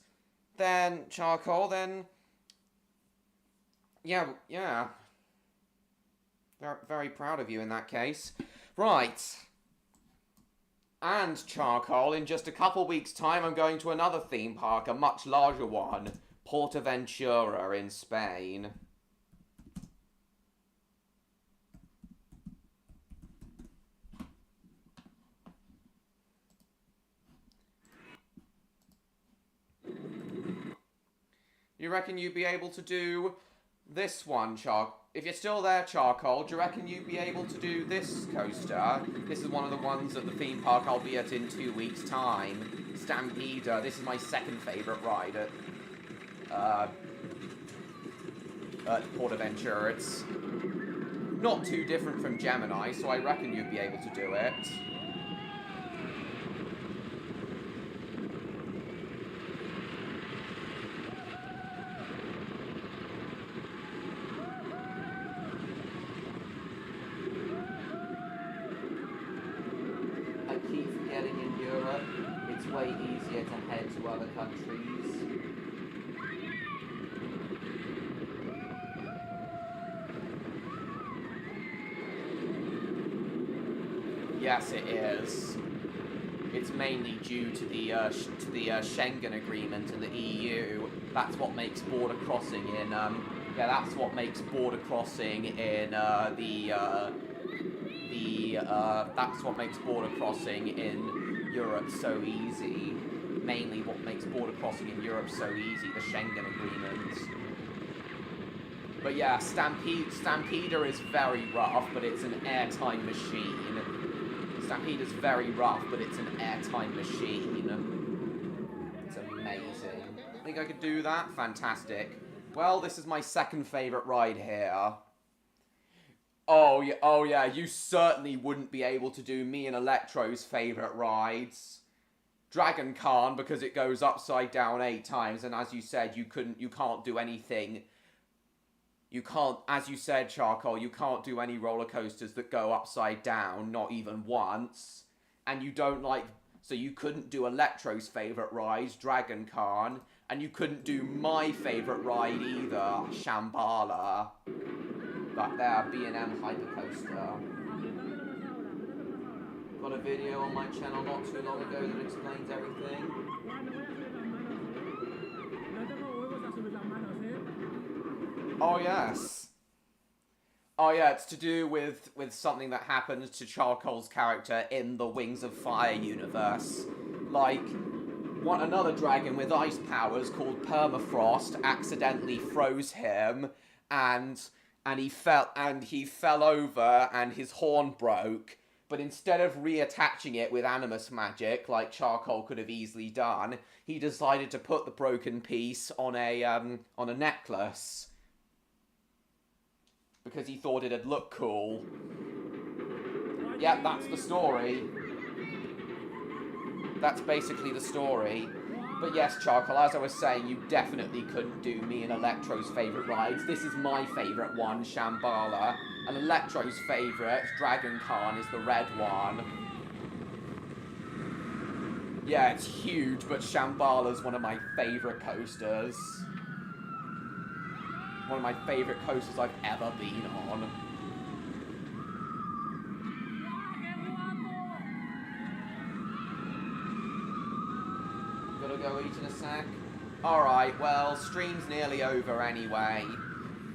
then Charcoal, then yeah, very, very proud of you in that case. Right, and Charcoal, in just a couple weeks' time, I'm going to another theme park, a much larger one, Portaventura in Spain. You reckon you'd be able to do this one, if you're still there, Charcoal, do you reckon you'd be able to do this coaster? This is one of the ones at the theme park I'll be at in 2 weeks' time. Stampeder. This is my second favourite ride at Portaventura. It's not too different from Gemini, so I reckon you'd be able to do it. Way easier to head to other countries. Yes, it is. It's mainly due to the Schengen Agreement and the EU. That's what makes border crossing in that's what makes border crossing in that's what makes border crossing in Europe so easy. Mainly what makes border crossing in Europe so easy, the Schengen Agreement. But yeah, Stampeder is very rough, but it's an airtime machine. Stampeder's very rough, but it's an airtime machine. It's amazing. Think I could do that? Fantastic. Well, this is my second favourite ride here. Oh yeah, you certainly wouldn't be able to do me and Electro's favourite rides. Dragon Khan, because it goes upside down 8 times, and as you said, you can't do anything. You can't, as you said, Charcoal, you can't do any roller coasters that go upside down, not even once. And you don't like, So you couldn't do Electro's favourite ride, Dragon Khan, and you couldn't do my favourite ride either, Shambhala. That there, B&M Hypercoaster. Got a video on my channel not too long ago that explains everything. Oh yes. Oh yeah, it's to do with something that happened to Charcoal's character in the Wings of Fire universe. Like, another dragon with ice powers called Permafrost accidentally froze him, and he fell over and his horn broke. But instead of reattaching it with animus magic, like Charcoal could have easily done, he decided to put the broken piece on a necklace. Because he thought it'd look cool. Yep, that's the story. That's basically the story. But yes, Charcoal, as I was saying, you definitely couldn't do me and Electro's favourite rides. This is my favourite one, Shambhala. And Electro's favourite, Dragon Khan, is the red one. Yeah, it's huge, but Shambhala's one of my favourite coasters. One of my favourite coasters I've ever been on. Gotta go eat in a sec. Alright, well, stream's nearly over anyway.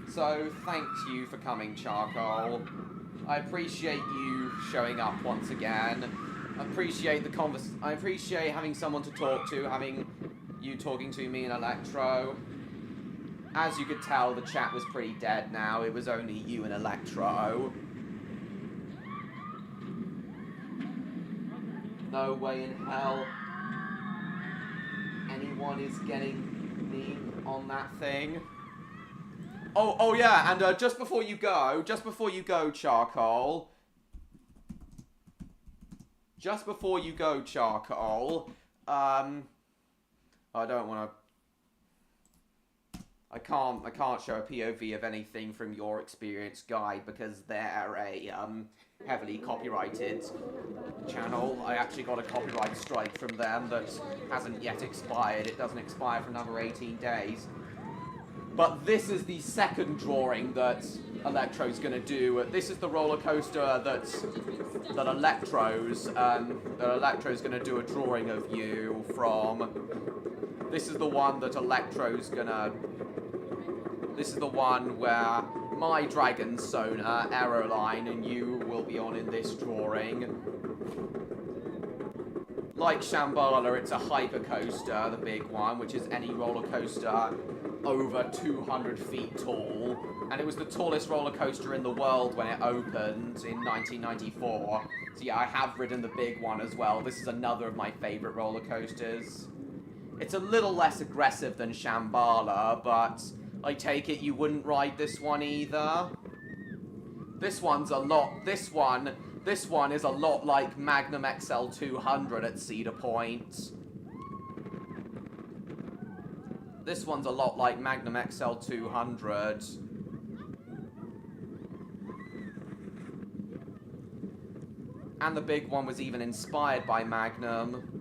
So, thank you for coming, Charcoal. I appreciate you showing up once again. I appreciate I appreciate having someone to talk to, having you talking to me and Electro. As you could tell, the chat was pretty dead now. It was only you and Electro. No way in hell anyone is getting me on that thing. Oh yeah, and just before you go, Charcoal. Just before you go, Charcoal. I don't want to. I can't show a POV of anything from your experience guide because they're a heavily copyrighted channel. I actually got a copyright strike from them that hasn't yet expired. It doesn't expire for another 18 days. But this is the second drawing that Electro's going to do. This is the roller coaster that Electro's going to do a drawing of you from. This is the one that Electro's going to... This is the one where my Dragon Sona, Aeroline, and you will be on in this drawing. Like Shambhala, it's a hypercoaster, the big one, which is any roller coaster over 200 feet tall. And it was the tallest roller coaster in the world when it opened in 1994. So yeah, I have ridden the big one as well. This is another of my favourite roller coasters. It's a little less aggressive than Shambhala, but I take it you wouldn't ride this one either? This one is a lot like Magnum XL 200 at Cedar Point. This one's a lot like Magnum XL 200. And the big one was even inspired by Magnum.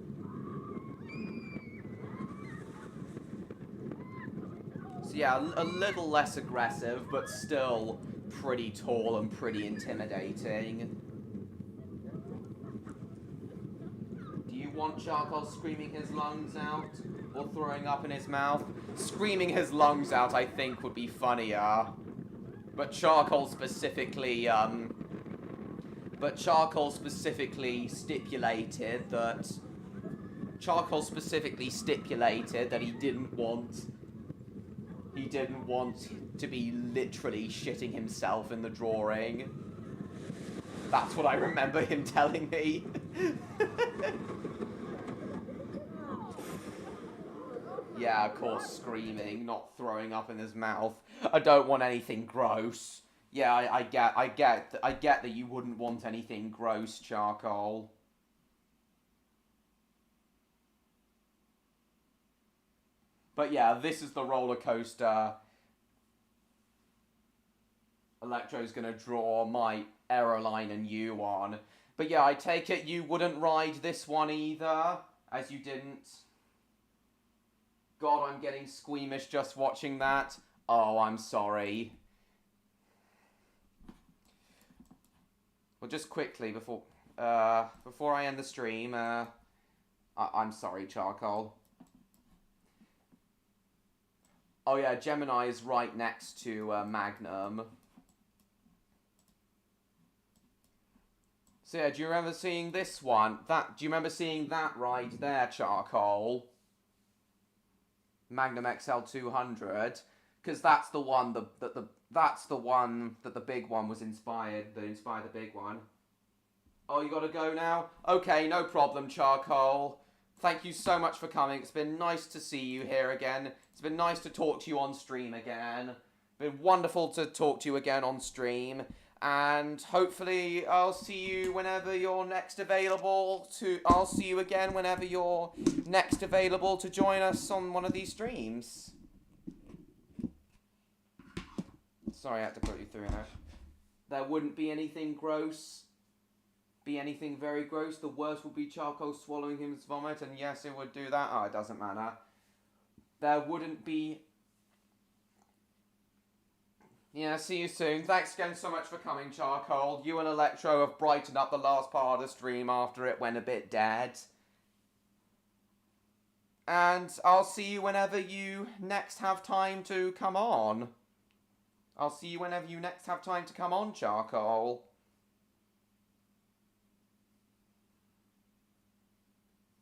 So yeah, a little less aggressive, but still pretty tall and pretty intimidating. Do you want Charcoal screaming his lungs out? Or throwing up in his mouth? Screaming his lungs out, I think, would be funnier. But Charcoal specifically stipulated that he didn't want to be literally shitting himself in the drawing. That's what I remember him telling me. Yeah, of course, screaming, not throwing up in his mouth. I don't want anything gross. Yeah, I get that you wouldn't want anything gross, Charcoal. But yeah, this is the roller coaster Electro's gonna draw my Aeroline and you on. But yeah, I take it you wouldn't ride this one either, as you didn't. God, I'm getting squeamish just watching that. Oh, I'm sorry. Well, just quickly, before I end the stream, I'm sorry, Charcoal. Oh yeah, Gemini is right next to Magnum. So yeah, do you remember seeing this one? Do you remember seeing that right there, Charcoal? Magnum XL 200, because that's the one that's the one that the big one was inspired. That inspired the big one. Oh, you gotta go now? Okay, no problem, Charcoal. Thank you so much for coming. It's been nice to see you here again. It's been nice to talk to you on stream again. It's been wonderful to talk to you again on stream. And hopefully I'll see you whenever you're next available I'll see you again whenever you're next available to join us on one of these streams. Sorry, I had to put you through now. There wouldn't be anything gross. Be anything very gross. The worst would be Charcoal swallowing his vomit, and yes, it would do that. Oh, it doesn't matter. There wouldn't be... Yeah, see you soon. Thanks again so much for coming, Charcoal. You and Electro have brightened up the last part of the stream after it went a bit dead. And I'll see you whenever you next have time to come on. I'll see you whenever you next have time to come on, Charcoal.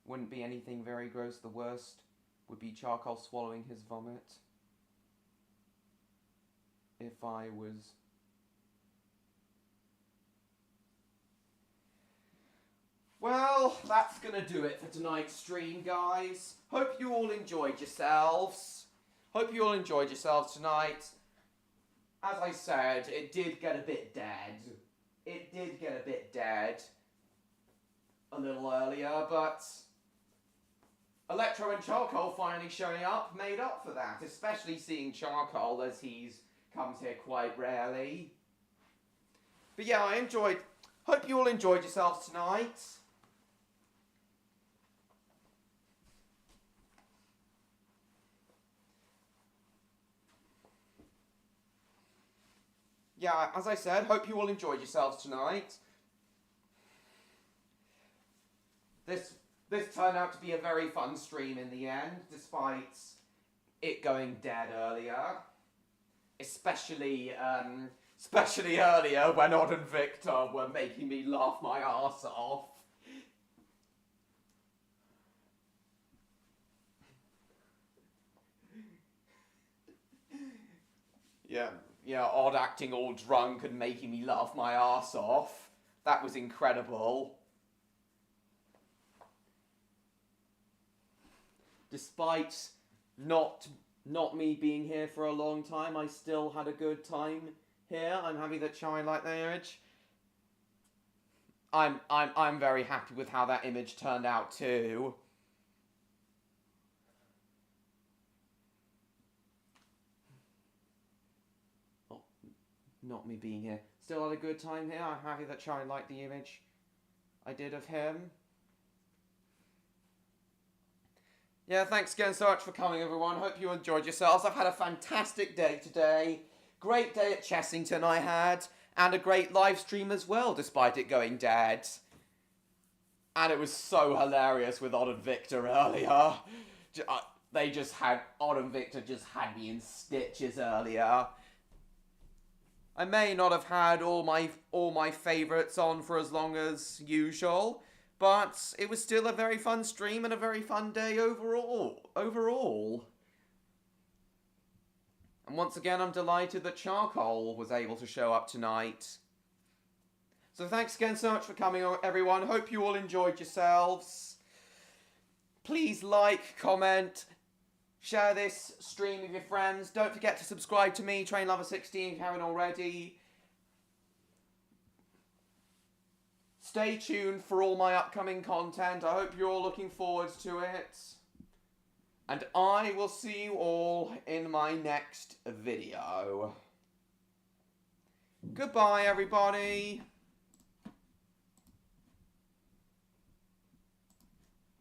Wouldn't be anything very gross. The worst would be Charcoal swallowing his vomit. If I was... Well, that's gonna do it for tonight's stream, guys. Hope you all enjoyed yourselves. Hope you all enjoyed yourselves tonight. As I said, it did get a bit dead. It did get a bit dead a little earlier, but Electro and Charcoal finally showing up made up for that, especially seeing Charcoal as he's comes here quite rarely. But yeah, hope you all enjoyed yourselves tonight. Yeah, as I said, hope you all enjoyed yourselves tonight. This turned out to be a very fun stream in the end, despite it going dead earlier. Especially earlier when Odd and Victor were making me laugh my arse off. Yeah, Odd acting all drunk and making me laugh my arse off. That was incredible. Despite not me being here for a long time, I still had a good time here. I'm happy that Shine liked the image. I'm very happy with how that image turned out too. Oh, not me being here. Still had a good time here. I'm happy that Shine liked the image I did of him. Yeah, thanks again so much for coming, everyone. Hope you enjoyed yourselves. I've had a fantastic day today. Great day at Chessington I had. And a great live stream as well, despite it going dead. And it was so hilarious with Odd and Victor earlier. Odd and Victor just had me in stitches earlier. I may not have had all my favourites on for as long as usual. But it was still a very fun stream and a very fun day overall. And once again, I'm delighted that Charcoal was able to show up tonight. So thanks again so much for coming, everyone. Hope you all enjoyed yourselves. Please like, comment, share this stream with your friends. Don't forget to subscribe to me, TrainLover16, if you haven't already. Stay tuned for all my upcoming content. I hope you're all looking forward to it. And I will see you all in my next video. Goodbye, everybody.